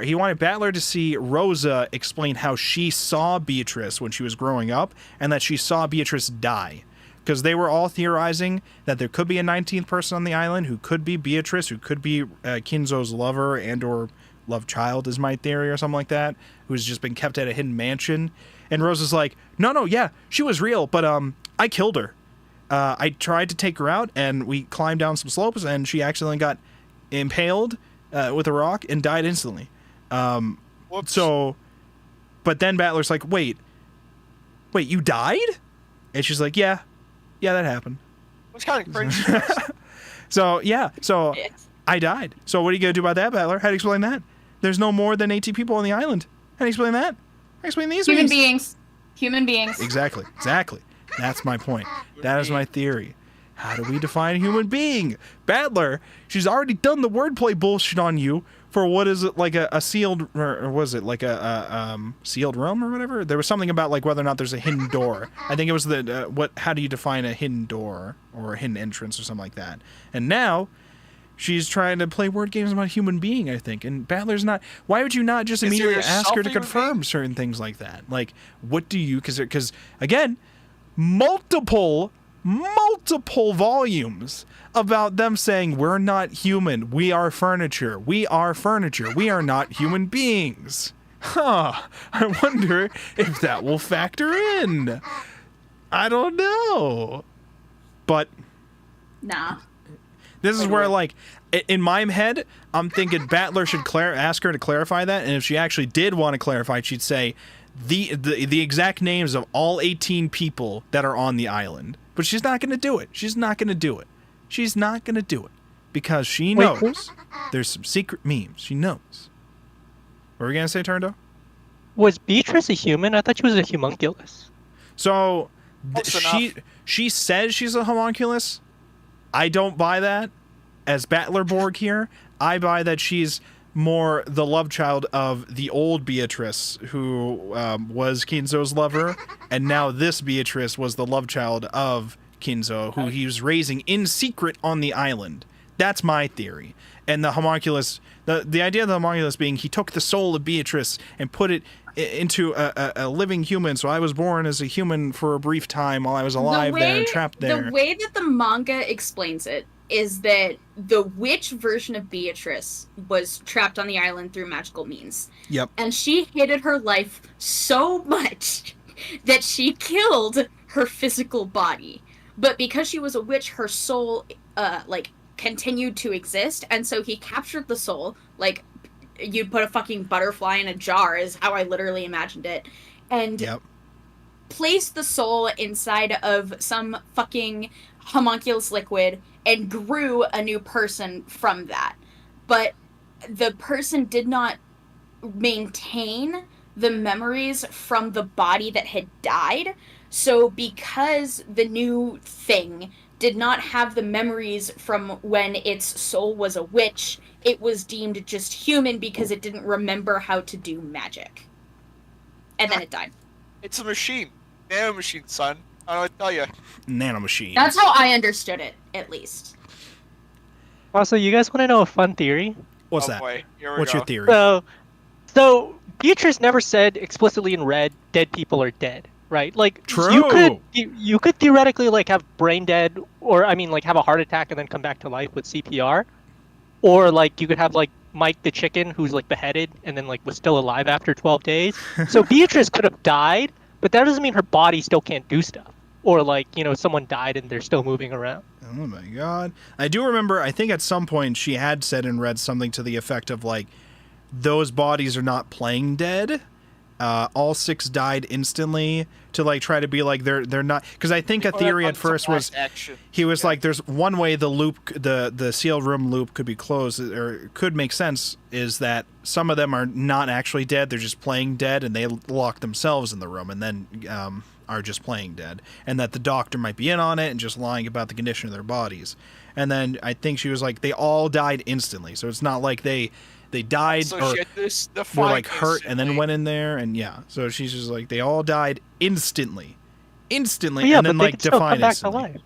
He wanted Battler to see Rosa explain how she saw Beatrice when she was growing up, and that she saw Beatrice die. Because they were all theorizing that there could be a 19th person on the island who could be Beatrice, who could be Kinzo's lover and or love child is my theory or something like that, who's just been kept at a hidden mansion. And Rosa's like, no, yeah, she was real, but I killed her. I tried to take her out, and we climbed down some slopes, and she accidentally got impaled with a rock and died instantly. So, but then Battler's like, wait, you died? And she's like, yeah, that happened. It's kind of cringe. So I died. So what are you going to do about that, Battler? How do you explain that? There's no more than 18 people on the island. How do you explain that? I explain these Human beings. Exactly. That's my point. That is my theory. How do we define a human being? Battler, she's already done the wordplay bullshit on you for what is it, like a sealed, or was it like a sealed room or whatever? There was something about like whether or not there's a hidden door. I think it was the how do you define a hidden door or a hidden entrance or something like that. And now she's trying to play word games about human being, I think. And Battler's not. Why would you not just immediately ask her to confirm certain things like that? Like, what do you? Because again, multiple volumes about them saying we're not human, we are furniture, we are not human beings. I wonder if that will factor in. I don't know. But Nah. this is where, like, in my head, I'm thinking Battler should ask her to clarify that, and if she actually did want to clarify, she'd say the exact names of all 18 people that are on the island. But she's not going to do it. She's not going to do it. She's not going to do it. Because she knows there's some secret memes. She knows. What were we going to say, Turndo? Was Beatrice a human? I thought she was a homunculus. So, she says she's a homunculus. I don't buy that. As Battlerborg here, I buy that she's more the love child of the old Beatrice, who was Kinzo's lover, and now this Beatrice was the love child of Kinzo, who he was raising in secret on the island. That's my theory. And the homunculus, the idea of the homunculus being he took the soul of Beatrice and put it into a living human, so I was born as a human for a brief time while I was alive there, trapped there. The way that the manga explains it is that the witch version of Beatrice was trapped on the island through magical means. Yep. And she hated her life so much that she killed her physical body. But because she was a witch, her soul, continued to exist, and so he captured the soul, like, you'd put a fucking butterfly in a jar, is how I literally imagined it, and placed the soul inside of some fucking homunculus liquid, and grew a new person from that. But the person did not maintain the memories from the body that had died, so because the new thing did not have the memories from when its soul was a witch, it was deemed just human because it didn't remember how to do magic. And then it died. It's a machine. Nanomachine, son. I don't tell you. Nanomachine. That's how I understood it, at least. Also, you guys want to know a fun theory? What's that? Boy. What's your theory? So Beatrice never said explicitly in red, dead people are dead, right? Like, True. You could theoretically, like, have brain dead, or, I mean, like, have a heart attack and then come back to life with CPR. Or, like, you could have, like, Mike the chicken, who's, like, beheaded and then, like, was still alive after 12 days. So Beatrice could have died, but that doesn't mean her body still can't do stuff. Or, like, you know, someone died and they're still moving around. Oh my god. I do remember, I think at some point she had said and read something to the effect of, like, those bodies are not playing dead. All 6 died instantly, to, like, try to be like they're not, because I think a theory at first was he was like, there's one way the loop, the sealed room loop could be closed, or could make sense, is that some of them are not actually dead, they're just playing dead, and they lock themselves in the room and then are just playing dead, and that the doctor might be in on it and just lying about the condition of their bodies. And then I think she was like, they all died instantly, so it's not like they died or were, like, hurt and then went in there, and so she's just like, they all died instantly, and then, like, define back to life.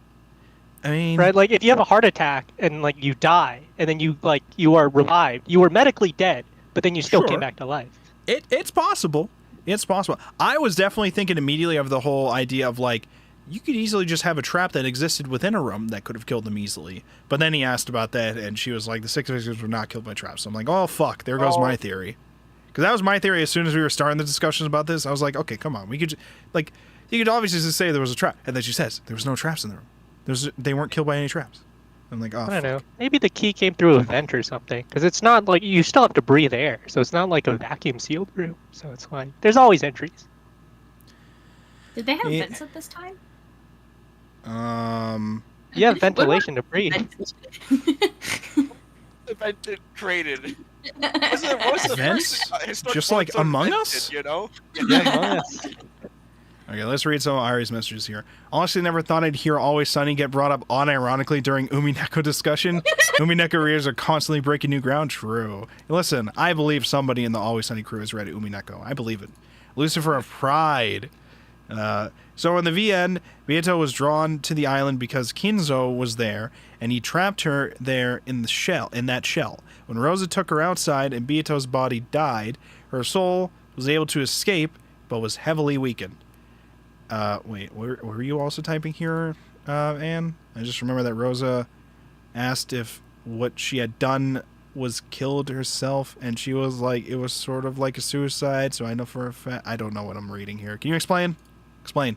I mean, right? Like, if you have a heart attack and, like, you die and then you are revived, you were medically dead, but then you still came back to life. It's possible. It's possible. I was definitely thinking immediately of the whole idea of, like, you could easily just have a trap that existed within a room that could have killed them easily. But then he asked about that, and she was like, the 6 victims were not killed by traps. So I'm like, oh, fuck, there goes my theory. Because that was my theory as soon as we were starting the discussions about this. I was like, okay, come on. We could, like, you could obviously just say there was a trap. And then she says, there was no traps in the room. They weren't killed by any traps. I'm like, oh, I don't know. Maybe the key came through a vent or something. Because it's not like, you still have to breathe air. So it's not like a vacuum sealed room. So it's fine. There's always entries. Did they have vents at this time? You have ventilation to breathe. Invented, created. What was the Vents? first Just like Among Us? You know? Yeah, Among Us. Okay, let's read some of Ari's messages here. Honestly, never thought I'd hear Always Sunny get brought up unironically during Umineko discussion. Umineko readers are constantly breaking new ground. True. Listen, I believe somebody in the Always Sunny crew has read Umineko. I believe it. Lucifer of Pride. So in the VN, Beato was drawn to the island because Kinzo was there, and he trapped her there in that shell. When Rosa took her outside and Beato's body died, her soul was able to escape, but was heavily weakened. Wait, were you also typing here, Anne? I just remember that Rosa asked if what she had done was killed herself, and she was like, it was sort of like a suicide, so I know for a fact. I don't know what I'm reading here. Can you explain? Explain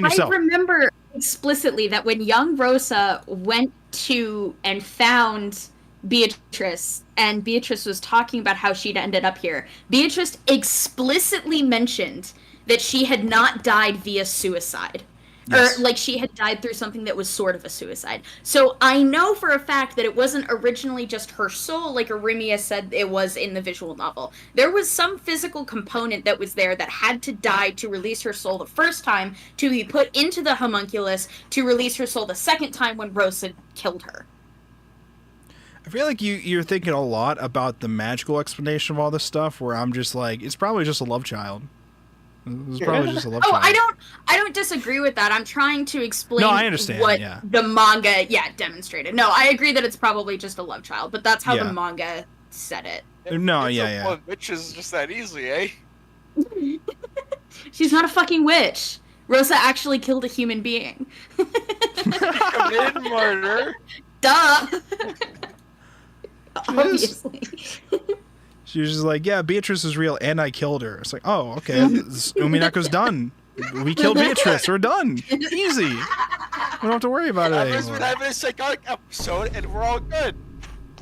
yourself. I remember explicitly that when young Rosa went to and found Beatrice, and Beatrice was talking about how she'd ended up here, Beatrice explicitly mentioned that she had not died via suicide. Yes. Or, like, she had died through something that was sort of a suicide. So I know for a fact that it wasn't originally just her soul, like Arimia said it was in the visual novel. There was some physical component that was there that had to die to release her soul the first time, to be put into the homunculus, to release her soul the second time when Rosa killed her. I feel like you're thinking a lot about the magical explanation of all this stuff, where I'm just like, it's probably just a love child. It's probably just a love child. I don't disagree with that. I'm trying to explain I understand, what yeah. the manga demonstrated. No, I agree that it's probably just a love child, but that's how the manga said it. No, It's yeah. One witch is just that easy, eh? She's not a fucking witch. Rosa actually killed a human being. Committed murder. Duh. Obviously. She was just like, yeah, Beatrice is real, and I killed her. It's like, oh, okay, Umineko's done. We killed Beatrice. We're done. Easy. We don't have to worry about it anymore. We're having a psychotic episode, and we're all good.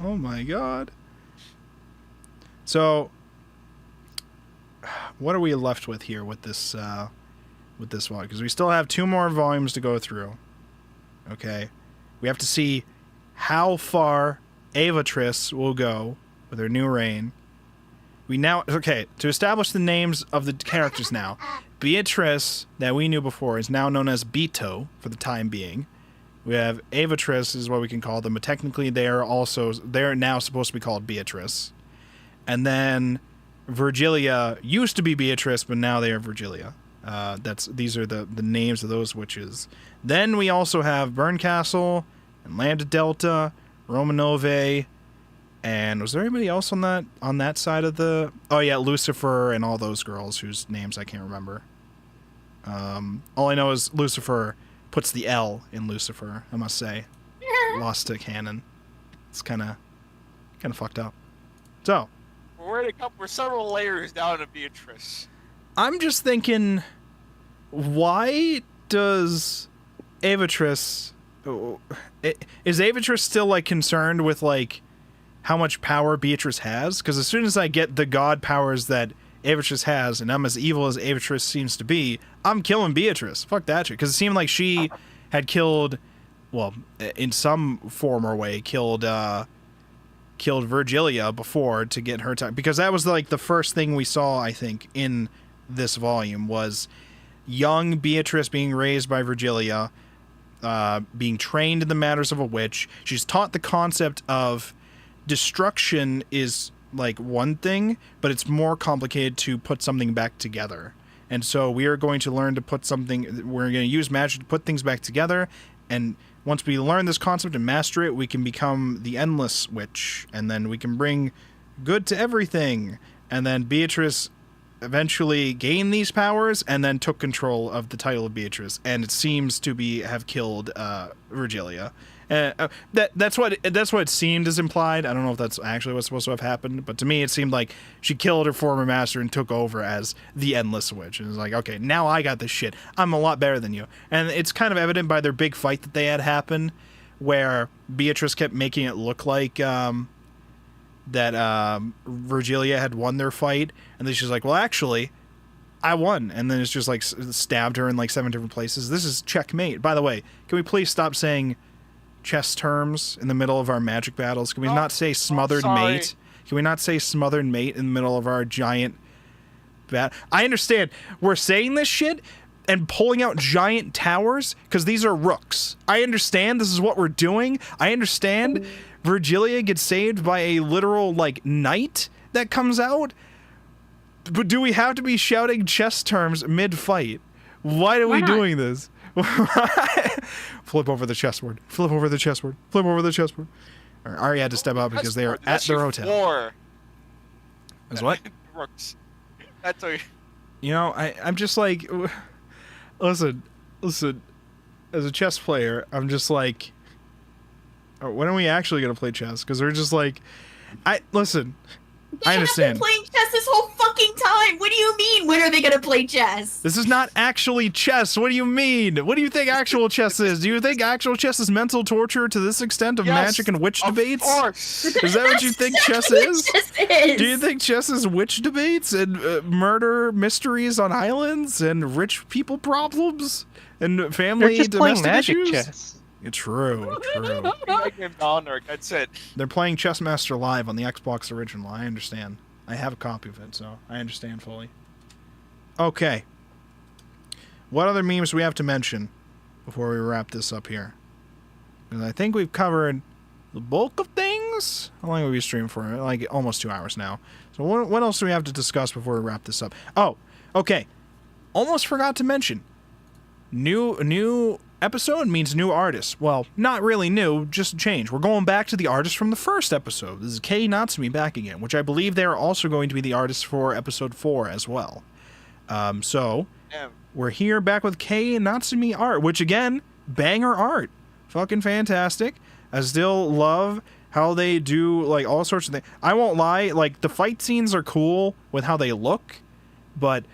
Oh my god. So, what are we left with here with this volume? Because we still have 2 more volumes to go through. Okay, we have to see how far Avatrice will go with her new reign. To establish the names of the characters now. Beatrice, that we knew before, is now known as Beato for the time being. We have Avatrice is what we can call them, but technically they're now supposed to be called Beatrice. And then Virgilia used to be Beatrice, but now they are Virgilia. These are the names of those witches. Then we also have Burncastle and Land Delta, Romanove. And was there anybody else on that side of the... Oh, yeah, Lucifer and all those girls whose names I can't remember. All I know is Lucifer puts the L in Lucifer, I must say. Lost to canon. It's kind of fucked up. So... We're several layers down to Beatrice. I'm just thinking, why does Avatrice... Is Avatrice still, like, concerned with, like... how much power Beatrice has? Because as soon as I get the god powers that Avatrice has, and I'm as evil as Avatrice seems to be, I'm killing Beatrice. Fuck that shit. Because it seemed like she had killed, well, in some form or way, killed Virgilia before to get her time. Because that was like the first thing we saw, I think, in this volume was young Beatrice being raised by Virgilia, being trained in the matters of a witch. She's taught the concept of destruction is like one thing, but it's more complicated to put something back together. And so we are going to learn to we're going to use magic to put things back together. And once we learn this concept and master it, we can become the Endless Witch. And then we can bring good to everything. And then Beatrice eventually gained these powers and then took control of the title of Beatrice. And it seems to have killed Virgilia. That's what it seemed as implied. I don't know if that's actually what's supposed to have happened, but to me it seemed like she killed her former master and took over as the Endless Witch. And it was like, okay, now I got this shit. I'm a lot better than you. And it's kind of evident by their big fight that they had happen, where Beatrice kept making it look like that Virgilia had won their fight, and then she's like, well, actually, I won. And then it's just like stabbed her in like 7 different places. This is checkmate. By the way, can we please stop saying chess terms in the middle of our magic battles? Can we not say smothered mate? Can we not say smothered mate in the middle of our giant bad. I understand. We're saying this shit and pulling out giant towers because these are rooks. I understand this is what we're doing. I understand Virgilia gets saved by a literal, like, knight that comes out. But do we have to be shouting chess terms mid-fight? Why are we doing this? Flip over the chessboard. Flip over the chessboard. Flip over the chessboard. Ari had to step out because they are at their hotel. As what? Rooks. That's a... You know, I'm just like... Listen. As a chess player, I'm just like... when are we actually going to play chess? Because we're just like... Listen... I understand. They've been playing chess this whole fucking time. What do you mean? When are they gonna play chess? This is not actually chess. What do you mean? What do you think actual chess is? Do you think actual chess is mental torture to this extent of magic and witch debates? Of course. Is that what you think chess is? Do you think chess is witch debates and murder mysteries on islands and rich people problems and family They're just playing domestic magic issues? chess. True. That's it. They're playing Chessmaster Live on the Xbox original. I understand. I have a copy of it, so I understand fully. Okay. What other memes do we have to mention before we wrap this up here? Because I think we've covered the bulk of things. How long have we streamed for? Like almost 2 hours now. So what else do we have to discuss before we wrap this up? Oh, okay. Almost forgot to mention. New episode means new artist. Well, not really new, just a change. We're going back to the artist from the first episode. This is Kei Natsumi back again, which I believe they are also going to be the artist for episode 4 as well. So, we're here back with Kei Natsumi art, which again, banger art. Fucking fantastic. I still love how they do, like, all sorts of things. I won't lie, like, the fight scenes are cool with how they look, but...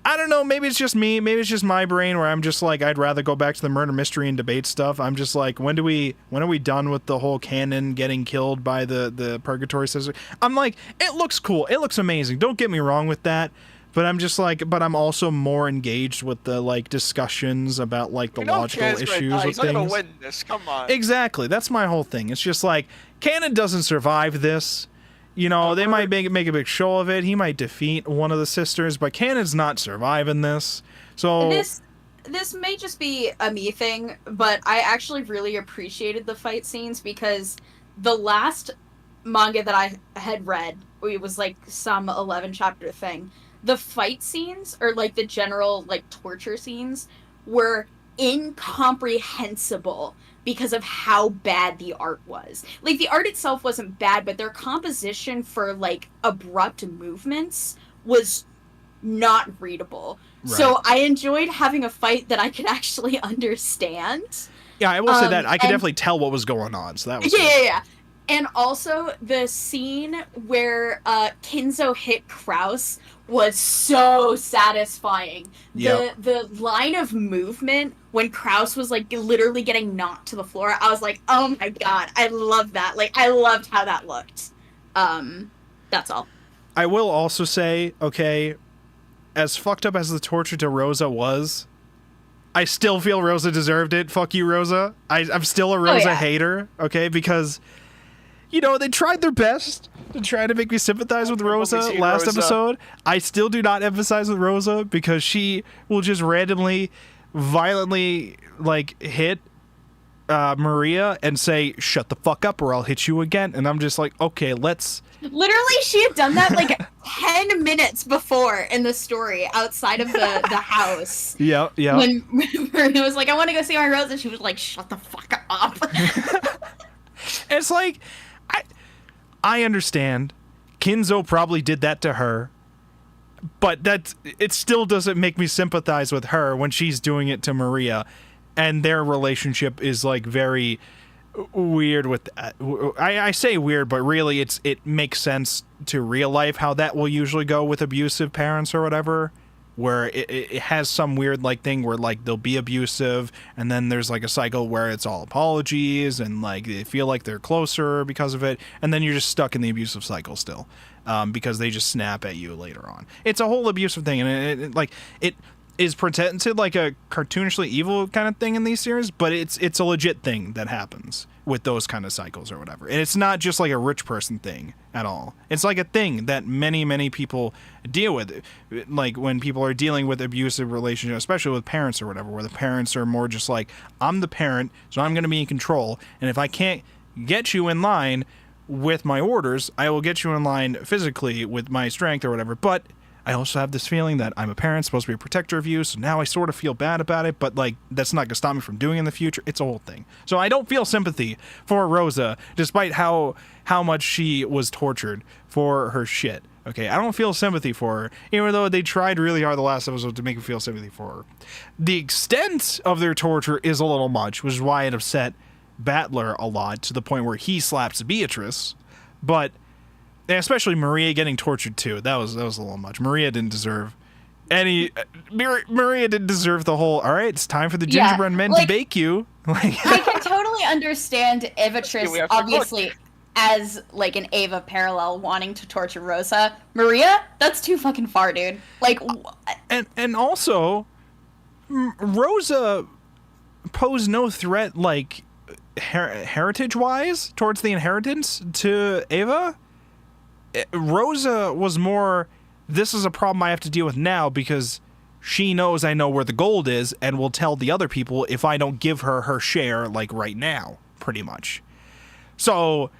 I don't know, maybe it's just me, maybe it's just my brain where I'm just like, I'd rather go back to the murder mystery and debate stuff. I'm just like, when are we done with the whole canon getting killed by the purgatory sister? I'm like, it looks cool, it looks amazing, don't get me wrong with that, but I'm just like, but I'm also more engaged with the, like, discussions about, like, the logical issues of He's not gonna things. win this, come on. Exactly, that's my whole thing. It's just like, canon doesn't survive this. You know, they might make a big show of it. He might defeat one of the sisters, but Canon's not surviving this. So this may just be a me thing, but I actually really appreciated the fight scenes because the last manga that I had read, it was like some 11 chapter thing. The fight scenes, or like the general like torture scenes, were incomprehensible because of how bad the art was. Like, the art itself wasn't bad, but their composition for, like, abrupt movements was not readable. Right. So I enjoyed having a fight that I could actually understand. Yeah, I will say that. I could definitely tell what was going on, so that was Yeah. And also, the scene where Kinzo hit Kraus was so satisfying. The line of movement when Kraus was, like, literally getting knocked to the floor, I was like, oh my god, I love that. Like, I loved how that looked. That's all. I will also say, okay, as fucked up as the torture to Rosa was, I still feel Rosa deserved it. Fuck you, Rosa. I'm still a Rosa hater, okay, because... You know, they tried their best to try to make me sympathize with Rosa last episode. I still do not emphasize with Rosa because she will just randomly, violently, like, hit Maria and say, shut the fuck up or I'll hit you again. And I'm just like, okay, let's... Literally, she had done that, like, 10 minutes before in the story outside of the house. Yeah. When Maria was like, I want to go see my Rosa, she was like, shut the fuck up. It's like... I understand. Kinzo probably did that to her, but it still doesn't make me sympathize with her when she's doing it to Maria, and their relationship is, like, very weird with that. I say weird, but really it makes sense to real life how that will usually go with abusive parents or whatever. Where it has some weird, like, thing where, like, they'll be abusive and then there's, like, a cycle where it's all apologies and, like, they feel like they're closer because of it, and then you're just stuck in the abusive cycle still because they just snap at you later on. It's a whole abusive thing, and it is pretended like a cartoonishly evil kind of thing in these series, but it's a legit thing that happens with those kind of cycles or whatever. And it's not just like a rich person thing at all. It's like a thing that many people deal with, like when people are dealing with abusive relationships, especially with parents or whatever, where the parents are more just like, I'm the parent, so I'm going to be in control, and if I can't get you in line with my orders, I will get you in line physically with my strength or whatever. But I also have this feeling that I'm a parent, supposed to be a protector of you, so now I sort of feel bad about it, but like that's not going to stop me from doing it in the future. It's a whole thing. So I don't feel sympathy for Rosa, despite how much she was tortured for her shit. Okay, I don't feel sympathy for her, even though they tried really hard the last episode to make me feel sympathy for her. The extent of their torture is a little much, which is why it upset Battler a lot, to the point where he slaps Beatrice, but... and especially Maria getting tortured too. That was a little much. Maria didn't deserve Maria didn't deserve the whole, all right, it's time for the gingerbread men to bake you. Like, I can totally understand Evatrice, obviously, as like an Ava parallel wanting to torture Rosa. Maria, that's too fucking far, dude. Like, and also, Rosa posed no threat, like, heritage-wise towards the inheritance to Ava. Rosa was more, this is a problem I have to deal with now because she knows I know where the gold is and will tell the other people if I don't give her her share, like, right now, pretty much. So,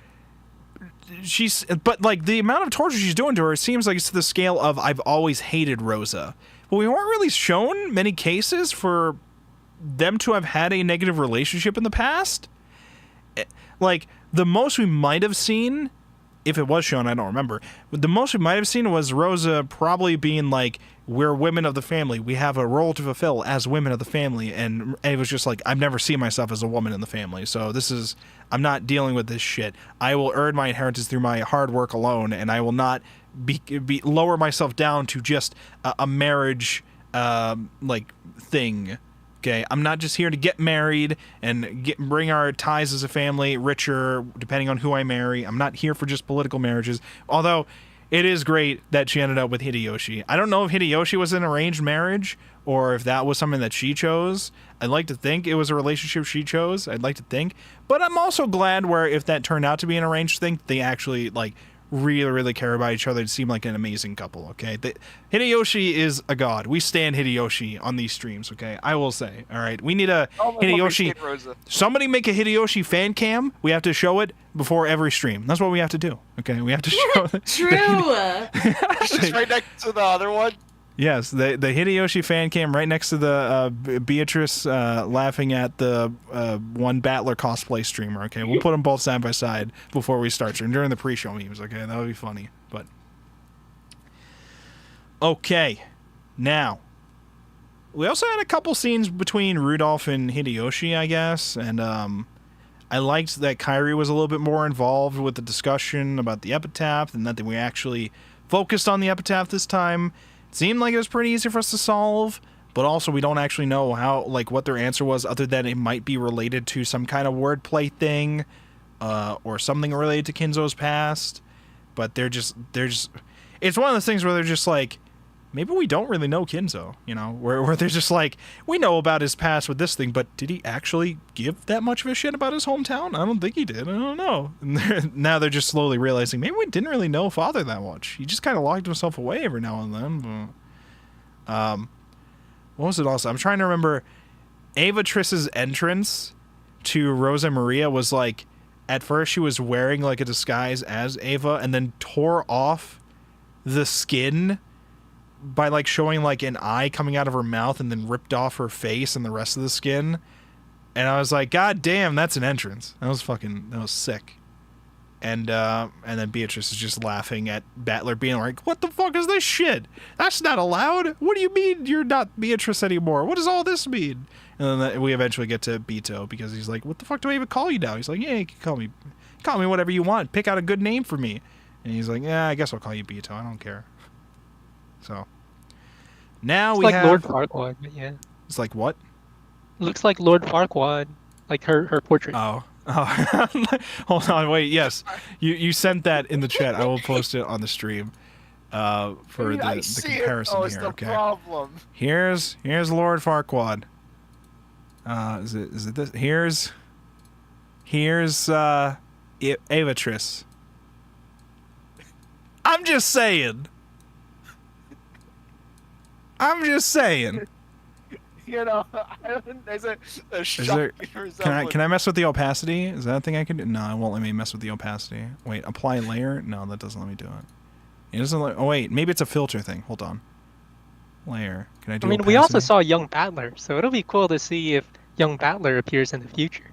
but, like, the amount of torture she's doing to her seems like it's to the scale of I've always hated Rosa. But we weren't really shown many cases for them to have had a negative relationship in the past. Like, the most we might have seen, if it was shown, I don't remember, but the most we might have seen was Rosa probably being like, we're women of the family, we have a role to fulfill as women of the family, and it was just like, I've never seen myself as a woman in the family, so I'm not dealing with this shit. I will earn my inheritance through my hard work alone, and I will not lower myself down to just a marriage like thing. Okay, I'm not just here to get married and bring our ties as a family richer, depending on who I marry. I'm not here for just political marriages. Although, it is great that she ended up with Hideyoshi. I don't know if Hideyoshi was an arranged marriage or if that was something that she chose. I'd like to think it was a relationship she chose. I'd like to think. But I'm also glad where if that turned out to be an arranged thing, they actually, like, really care about each other. It seemed like an amazing couple, okay? Hideyoshi is a god. We stand Hideyoshi on these streams, okay? I will say, all right? We need a Hideyoshi... Somebody make a Hideyoshi fan cam. We have to show it before every stream. That's what we have to do, okay? We have to show... True! Just right next to the other one. Yes, the Hideyoshi fan cam right next to the Beatrice laughing at the one Battler cosplay streamer, okay? We'll put them both side by side before we start stream, during the pre-show memes, okay? That would be funny, but... Okay, now, we also had a couple scenes between Rudolph and Hideyoshi, I guess, and I liked that Kairi was a little bit more involved with the discussion about the epitaph, and that we actually focused on the epitaph this time. Seemed like it was pretty easy for us to solve, but also we don't actually know how, like, what their answer was, other than it might be related to some kind of wordplay thing, or something related to Kinzo's past. But they're just, it's one of those things where they're just like, maybe we don't really know Kinzo, you know, where they're just like, we know about his past with this thing, but did he actually give that much of a shit about his hometown? I don't think he did. I don't know. And now they're just slowly realizing, maybe we didn't really know Father that much. He just kind of locked himself away every now and then. But, what was it also? I'm trying to remember. Avatrice's entrance to Rosa Maria was like, at first she was wearing like a disguise as Ava and then tore off the skin by like showing like an eye coming out of her mouth and then ripped off her face and the rest of the skin. And I was like, God damn, that's an entrance. That was sick. And then Beatrice is just laughing at Battler being like, what the fuck is this shit? That's not allowed. What do you mean you're not Beatrice anymore? What does all this mean? And then we eventually get to Beto because he's like, what the fuck do I even call you now? He's like, yeah, you can call me whatever you want. Pick out a good name for me. And he's like, yeah, I guess I'll call you Beto. I don't care. So now we have Lord Farquaad, but yeah. It's like what? Looks like Lord Farquaad, like her portrait. Oh. Hold on, wait. Yes, you sent that in the chat. I will post it on the stream. for I the see comparison it, though, is here. the Okay. problem. Here's Lord Farquaad. Is it this? Here's Avatris. I'm just saying. You know, there's a Is shocking there, resemblance. can I mess with the opacity? Is that a thing I can do? No, it won't let me mess with the opacity. Wait, apply layer? No, that doesn't let me do it. It doesn't let, oh wait, maybe it's a filter thing. Hold on. Layer. Can I do I mean, opacity? we also saw Young Battler, so it'll be cool to see if Young Battler appears in the future.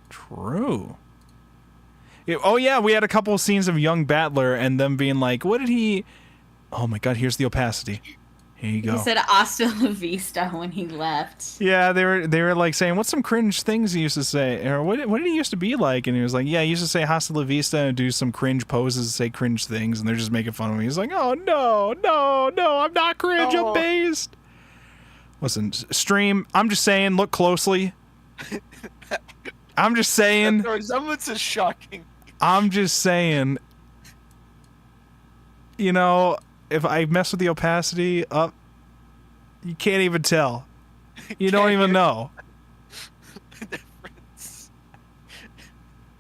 True. Oh yeah, we had a couple of scenes of young Battler and them being like, what did he... Oh my god, here's the opacity. Here you go. He said "Hasta la vista" when he left. Yeah, they were like saying, what's some cringe things he used to say? Or what did he used to be like? And he was like, yeah, he used to say hasta la vista and do some cringe poses, say cringe things, and they're just making fun of me. He's like, oh no, I'm not cringe, I'm based. Listen, stream, I'm just saying, look closely. I'm just saying. The resemblance is shocking. I'm just saying, you know, if I mess with the opacity up, you can't even tell. You don't even know.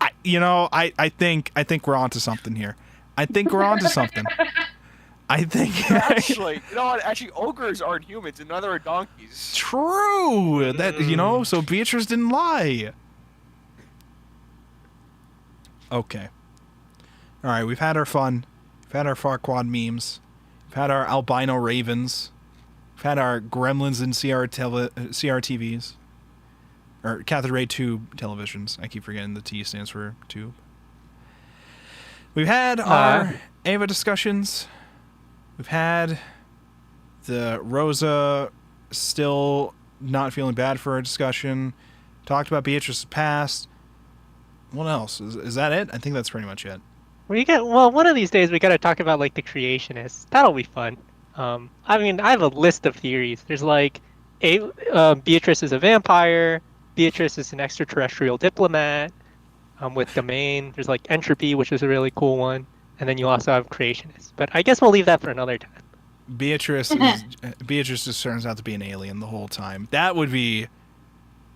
I think we're onto something here. I think we're onto something. I think Actually, you know what? Actually, ogres aren't humans, and neither are donkeys. True. That so Beatrice didn't lie. Okay. All right, we've had our fun. We've had our Farquaad memes. We've had our albino ravens. We've had our gremlins and CRTVs. Or cathode ray tube televisions. I keep forgetting the T stands for tube. We've had our Ava discussions. We've had the Rosa still not feeling bad for our discussion. Talked about Beatrice's past. What else? Is that it? I think that's pretty much it. One of these days we gotta talk about like the creationists. That'll be fun. I mean, I have a list of theories. There's like, Beatrice is a vampire. Beatrice is an extraterrestrial diplomat. With domain. There's like entropy, which is a really cool one, and then you also have creationists. But I guess we'll leave that for another time. Beatrice just turns out to be an alien the whole time. That would be.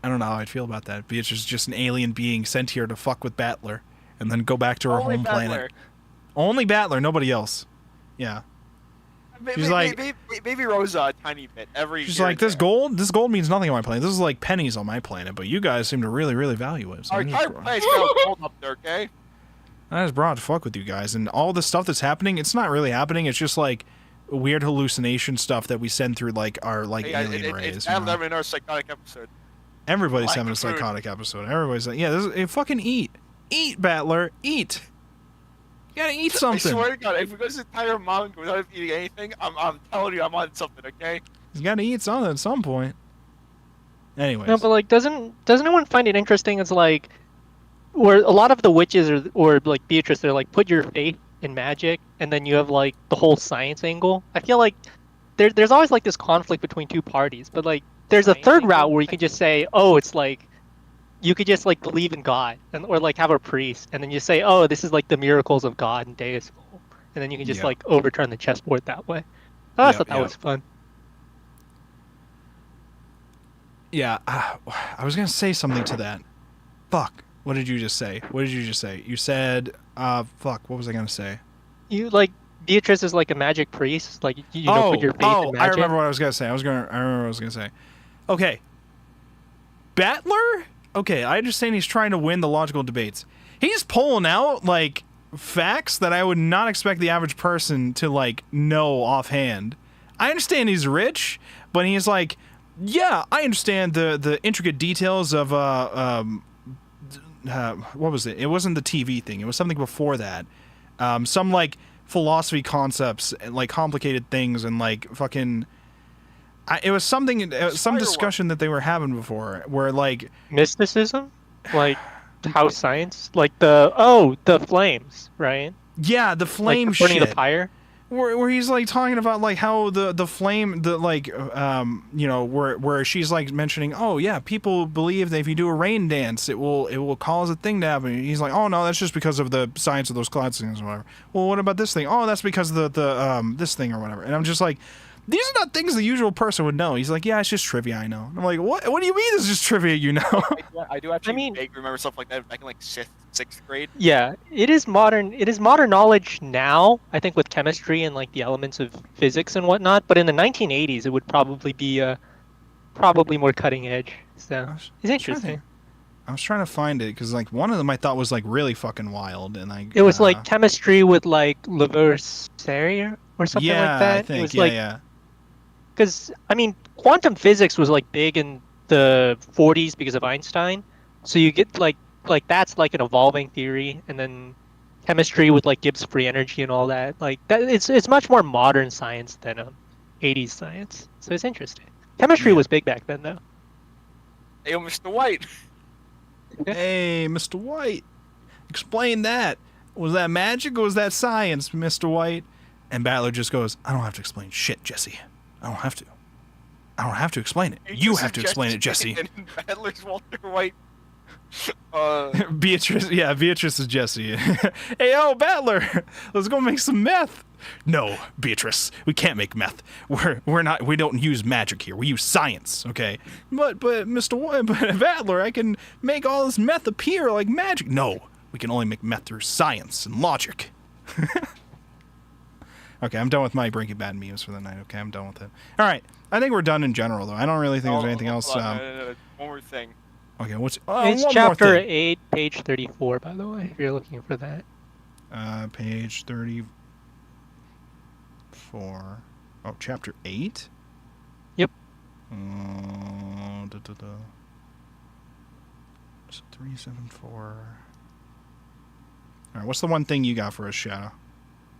I don't know how I'd feel about that. Beatrice is just an alien being sent here to fuck with Battler, and then go back to her home planet. Only Battler, nobody else. Yeah. She's like, maybe Rosa a tiny bit every. She's like, this gold means nothing on my planet. This is like pennies on my planet, but you guys seem to really, really value it. So our entire planet's got gold up there, okay? I just brought to fuck with you guys, and all the stuff that's happening, it's not really happening. It's just like weird hallucination stuff that we send through like our alien rays. It's having our psychotic episode. Everybody's Like having a food. psychotic episode. Everybody's like, yeah, fucking eat, Battler, eat. You gotta eat something. I swear to God, if we go to the entire manga without eating anything, I'm telling you, I'm on something, okay? You gotta eat something at some point. Anyways. No, but like, doesn't anyone find it interesting? It's like, where a lot of the witches or like Beatrice, they're like, put your faith in magic, and then you have like the whole science angle. I feel like there's always like this conflict between two parties, but like there's a third route where you can just say, oh, it's like you could just like believe in God, or like have a priest, and then you say, oh, this is like the miracles of God and deism, and then you can just like overturn the chessboard that way. I thought that was fun. Yeah, I was gonna say something to that. Fuck. What did you just say? You said, fuck. What was I gonna say? You like Beatrice is like a magic priest, like you know, put your faith in magic. I remember what I was gonna say. I remember what I was gonna say. Okay. Battler? Okay, I understand he's trying to win the logical debates. He's pulling out like facts that I would not expect the average person to like know offhand. I understand he's rich, but he's like, yeah, I understand the intricate details of what was it? It wasn't the TV thing. It was something before that. Some like philosophy concepts, like complicated things, and like fucking. It was something, some discussion that they were having before, where like mysticism, like how science, like the flames, right? Yeah, the flame like burning shit. the pyre. where he's like talking about like how the flame, the like you know, where she's like mentioning, oh yeah, people believe that if you do a rain dance, it will cause a thing to happen. He's like, oh no, that's just because of the science of those cloud things or whatever. Well, what about this thing? Oh, that's because of the this thing or whatever. And I'm just like, these are not things the usual person would know. He's like, yeah, it's just trivia, I know. I'm like, what do you mean it's just trivia, you know? I do actually I mean- vaguely remember stuff like that back in like sixth grade. Yeah, it is modern. It is modern knowledge now. I think with chemistry and like the elements of physics and whatnot. But in the 1980s, it would probably be probably more cutting edge. So it's interesting. I was trying to find it because like one of them I thought was like really fucking wild, and like It was like chemistry with like Lavoisier or something yeah, like that. I think It was yeah, like, yeah. because I mean, quantum physics was like big in the 40s because of Einstein. So you get like that's like an evolving theory, and then chemistry with like Gibbs free energy and all that. Like that, it's much more modern science than 80s science. So it's interesting. Chemistry Yeah. was big back then, though. Hey, yo, Mr. White. Hey, Mr. White, explain that. Was that magic or was that science, Mr. White? And Battler just goes, I don't have to explain shit, Jesse. I don't have to. I don't have to explain it. You have to explain it, Jesse. And Battler's Walter White. Beatrice is Jesse. Hey, yo, Battler, let's go make some meth. No, Beatrice, we can't make meth. We don't use magic here. We use science, okay? But Mr. White, but Battler, I can make all this meth appear like magic. No, we can only make meth through science and logic. Okay, I'm done with my Breaking Bad memes for the night. Okay, I'm done with it. All right, I think we're done in general, though. I don't really think there's anything else. No, one more thing. Okay, what's It's one more chapter thing. 8, page 34, by the way, if you're looking for that. Page 34. Oh, chapter 8? Yep. It's 374. All right, what's the one thing you got for us, Shadow?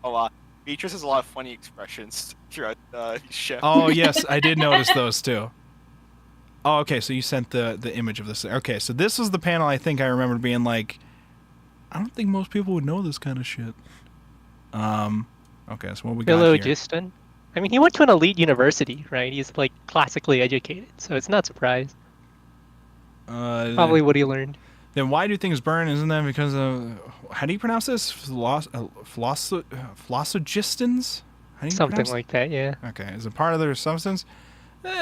Oh, Beatrice has a lot of funny expressions throughout the show. Oh, yes, I did notice those, too. Oh, okay, so you sent the image of this. Okay, so this was the panel I think I remember being like, I don't think most people would know this kind of shit. Okay, so what we got here? Philologiston. I mean, he went to an elite university, right? He's like classically educated, so it's not surprise. Probably what he learned. Then why do things burn? Isn't that because of, how do you pronounce this? Phlossogistins? How do you Something pronounce like that, yeah. Okay, is it part of their substance?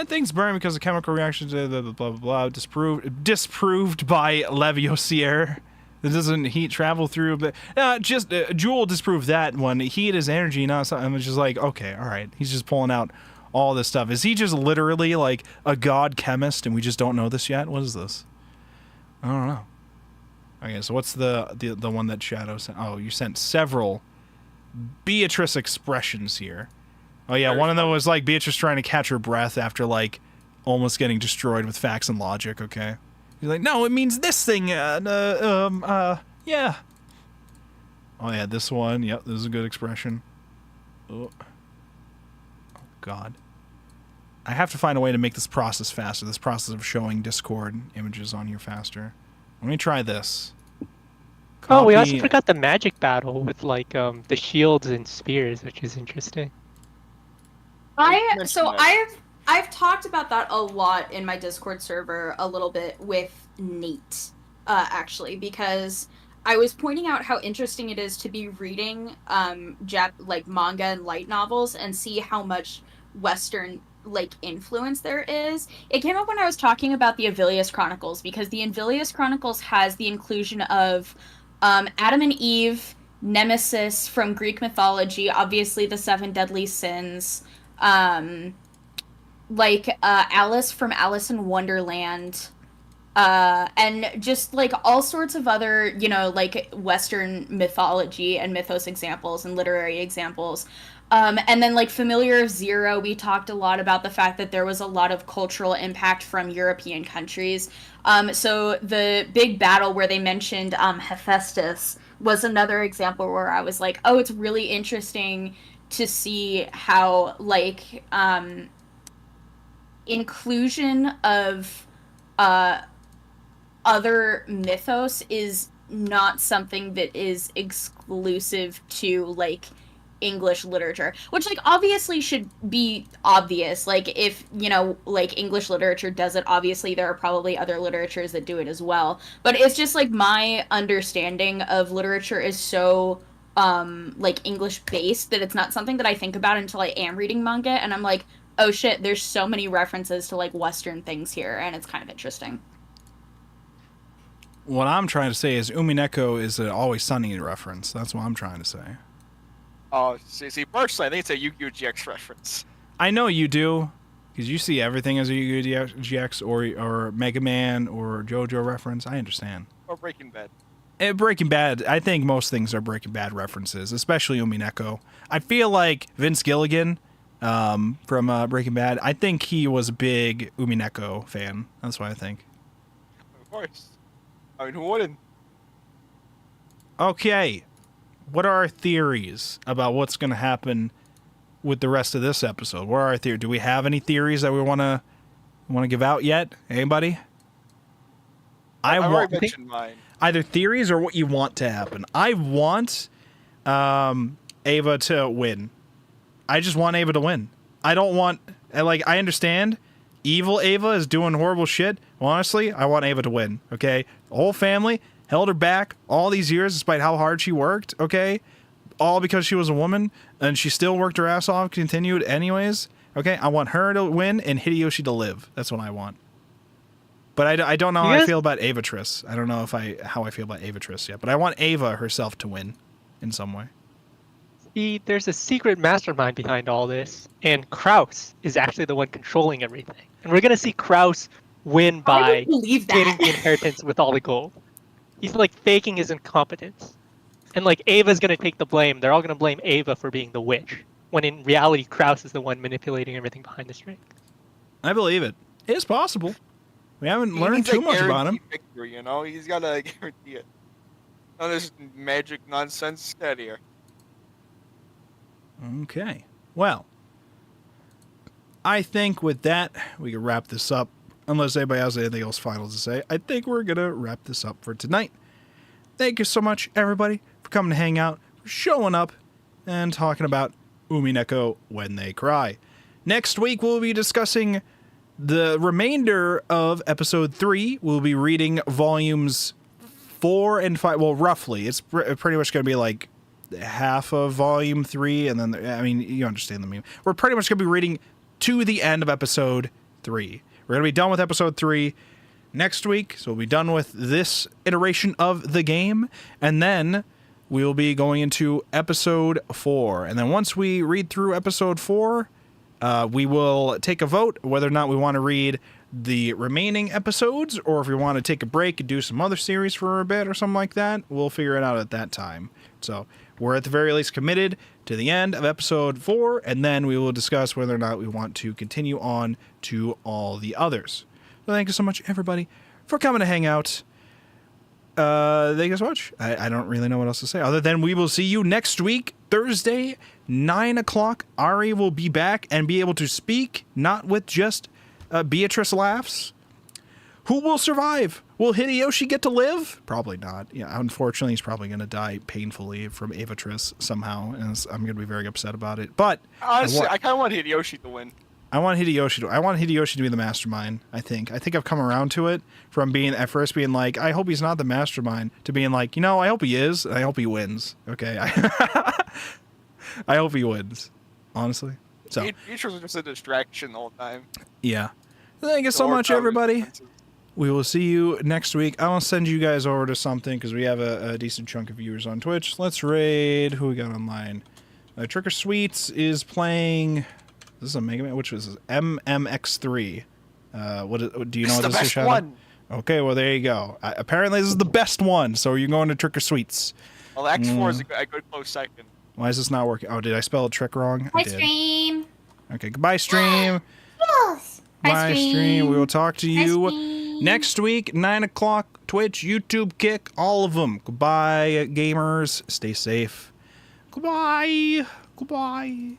Things burn because of chemical reactions, blah, blah, blah, blah, disproved by Lavoisier. Doesn't heat travel through? But Joule disproved that one. Heat is energy, not something. I'm just like, okay, all right. He's just pulling out all this stuff. Is he just literally like a god chemist, and we just don't know this yet? What is this? I don't know. Okay, so what's the one that Shadow sent? Oh, you sent several Beatrice expressions here. Oh yeah, one of them was like Beatrice trying to catch her breath after like almost getting destroyed with facts and logic. Okay, he's like, no, it means this thing. Yeah. Oh yeah, this one. Yep, this is a good expression. Oh God, I have to find a way to make this process faster. This process of showing Discord images on here faster. Let me try this. Oh, we also Copy- forgot the magic battle with like the shields and spears, which is interesting. I've talked about that a lot in my Discord server a little bit with Nate, actually, because I was pointing out how interesting it is to be reading like manga and light novels and see how much Western like influence there is. It came up when I was talking about the Avilius Chronicles, because the Avilius Chronicles has the inclusion of Adam and Eve, Nemesis from Greek mythology, obviously the Seven Deadly Sins, Alice from Alice in Wonderland, and just like all sorts of other, like Western mythology and mythos examples and literary examples. And then like Familiar of Zero, we talked a lot about the fact that there was a lot of cultural impact from European countries. So the big battle where they mentioned Hephaestus was another example where I was like, oh, it's really interesting to see how like inclusion of other mythos is not something that is exclusive to like English literature, which like obviously should be obvious. Like if, you know, like English literature does it, obviously there are probably other literatures that do it as well. But it's just like my understanding of literature is so like English based that it's not something that I think about until I am reading manga, and I'm like, oh shit, there's so many references to like Western things here, and it's kind of interesting. What I'm trying to say is Umineko is an Always Sunny reference. That's what I'm trying to say. Oh, see, personally, I think it's a Yu-Gi-Oh! GX reference. I know you do, because you see everything as a Yu-Gi-Oh! GX or Mega Man or JoJo reference. I understand. Or Breaking Bad. Breaking Bad, I think most things are Breaking Bad references, especially Umineko. I feel like Vince Gilligan from Breaking Bad, I think he was a big Umineko fan. That's what I think. Of course. I mean, who wouldn't? Okay. What are our theories about what's going to happen with the rest of this episode? What are our theories? Do we have any theories that we want to give out yet? Anybody? I already mentioned mine. Either theories or what you want to happen. I want Ava to win. I just want Ava to win. I don't want, like, I understand evil Ava is doing horrible shit. Well, honestly, I want Ava to win, okay? The whole family held her back all these years despite how hard she worked, okay? All because she was a woman, and she still worked her ass off, continued anyways, okay? I want her to win and Hideyoshi to live. That's what I want. But I don't know how I feel about Avatrice. I don't know how I feel about Avatrice yet. But I want Ava herself to win in some way. See, there's a secret mastermind behind all this, and Kraus is actually the one controlling everything. And we're gonna see Kraus win by getting the inheritance with all the gold. He's like faking his incompetence. And like Ava's gonna take the blame. They're all gonna blame Ava for being the witch. When in reality, Kraus is the one manipulating everything behind the strings. I believe it. It's possible. We haven't learned too much about him. Victory, you know, he's gotta guarantee it. None of this magic nonsense. Get out of here. Okay. Well, I think with that we can wrap this up. Unless anybody has anything else final to say, I think we're gonna wrap this up for tonight. Thank you so much, everybody, for coming to hang out, for showing up, and talking about Umineko When They Cry. Next week we'll be discussing the remainder of episode 3. We'll be reading volumes 4 and 5. Well, roughly. It's pretty much going to be like half of volume 3. And then, I mean, you understand the meme. We're pretty much going to be reading to the end of episode 3. We're going to be done with episode 3 next week. So we'll be done with this iteration of the game. And then we'll be going into episode 4. And then once we read through episode 4... we will take a vote whether or not we want to read the remaining episodes, or if we want to take a break and do some other series for a bit or something like that. We'll figure it out at that time. So we're at the very least committed to the end of episode 4, and then we will discuss whether or not we want to continue on to all the others. So thank you so much, everybody, for coming to hang out. Thank you so much. I don't really know what else to say other than we will see you next week, Thursday, 9 o'clock. Ari will be back and be able to speak, not with just Beatrice laughs. Who will survive? Will Hideyoshi get to live? Probably not. Yeah, unfortunately, he's probably going to die painfully from Avatrice somehow, and I'm going to be very upset about it. But honestly, I kind of want Hideyoshi to win. I want Hideyoshi to be the mastermind, I think. I think I've come around to it from being at first being like, I hope he's not the mastermind, to being like, you know, I hope he is, and I hope he wins. Okay. I hope he wins. Honestly. So Beatrice was just a distraction the whole time. Yeah. Thank you so much, everybody. We will see you next week. I will send you guys over to something because we have a decent chunk of viewers on Twitch. Let's raid. Who we got online? Trick or Sweets is playing. This is a Mega Man. Which was MMX3. Do you know what this is? One. Okay, well there you go. Apparently this is the best one. So you're going to Trick or Sweets. Well, X4 is a good close second. Why is this not working? Oh, did I spell trick wrong? Bye, stream. Okay, goodbye, stream. Bye, stream. We will talk to you next week, 9 o'clock, Twitch, YouTube, Kick, all of them. Goodbye, gamers. Stay safe. Goodbye. Goodbye.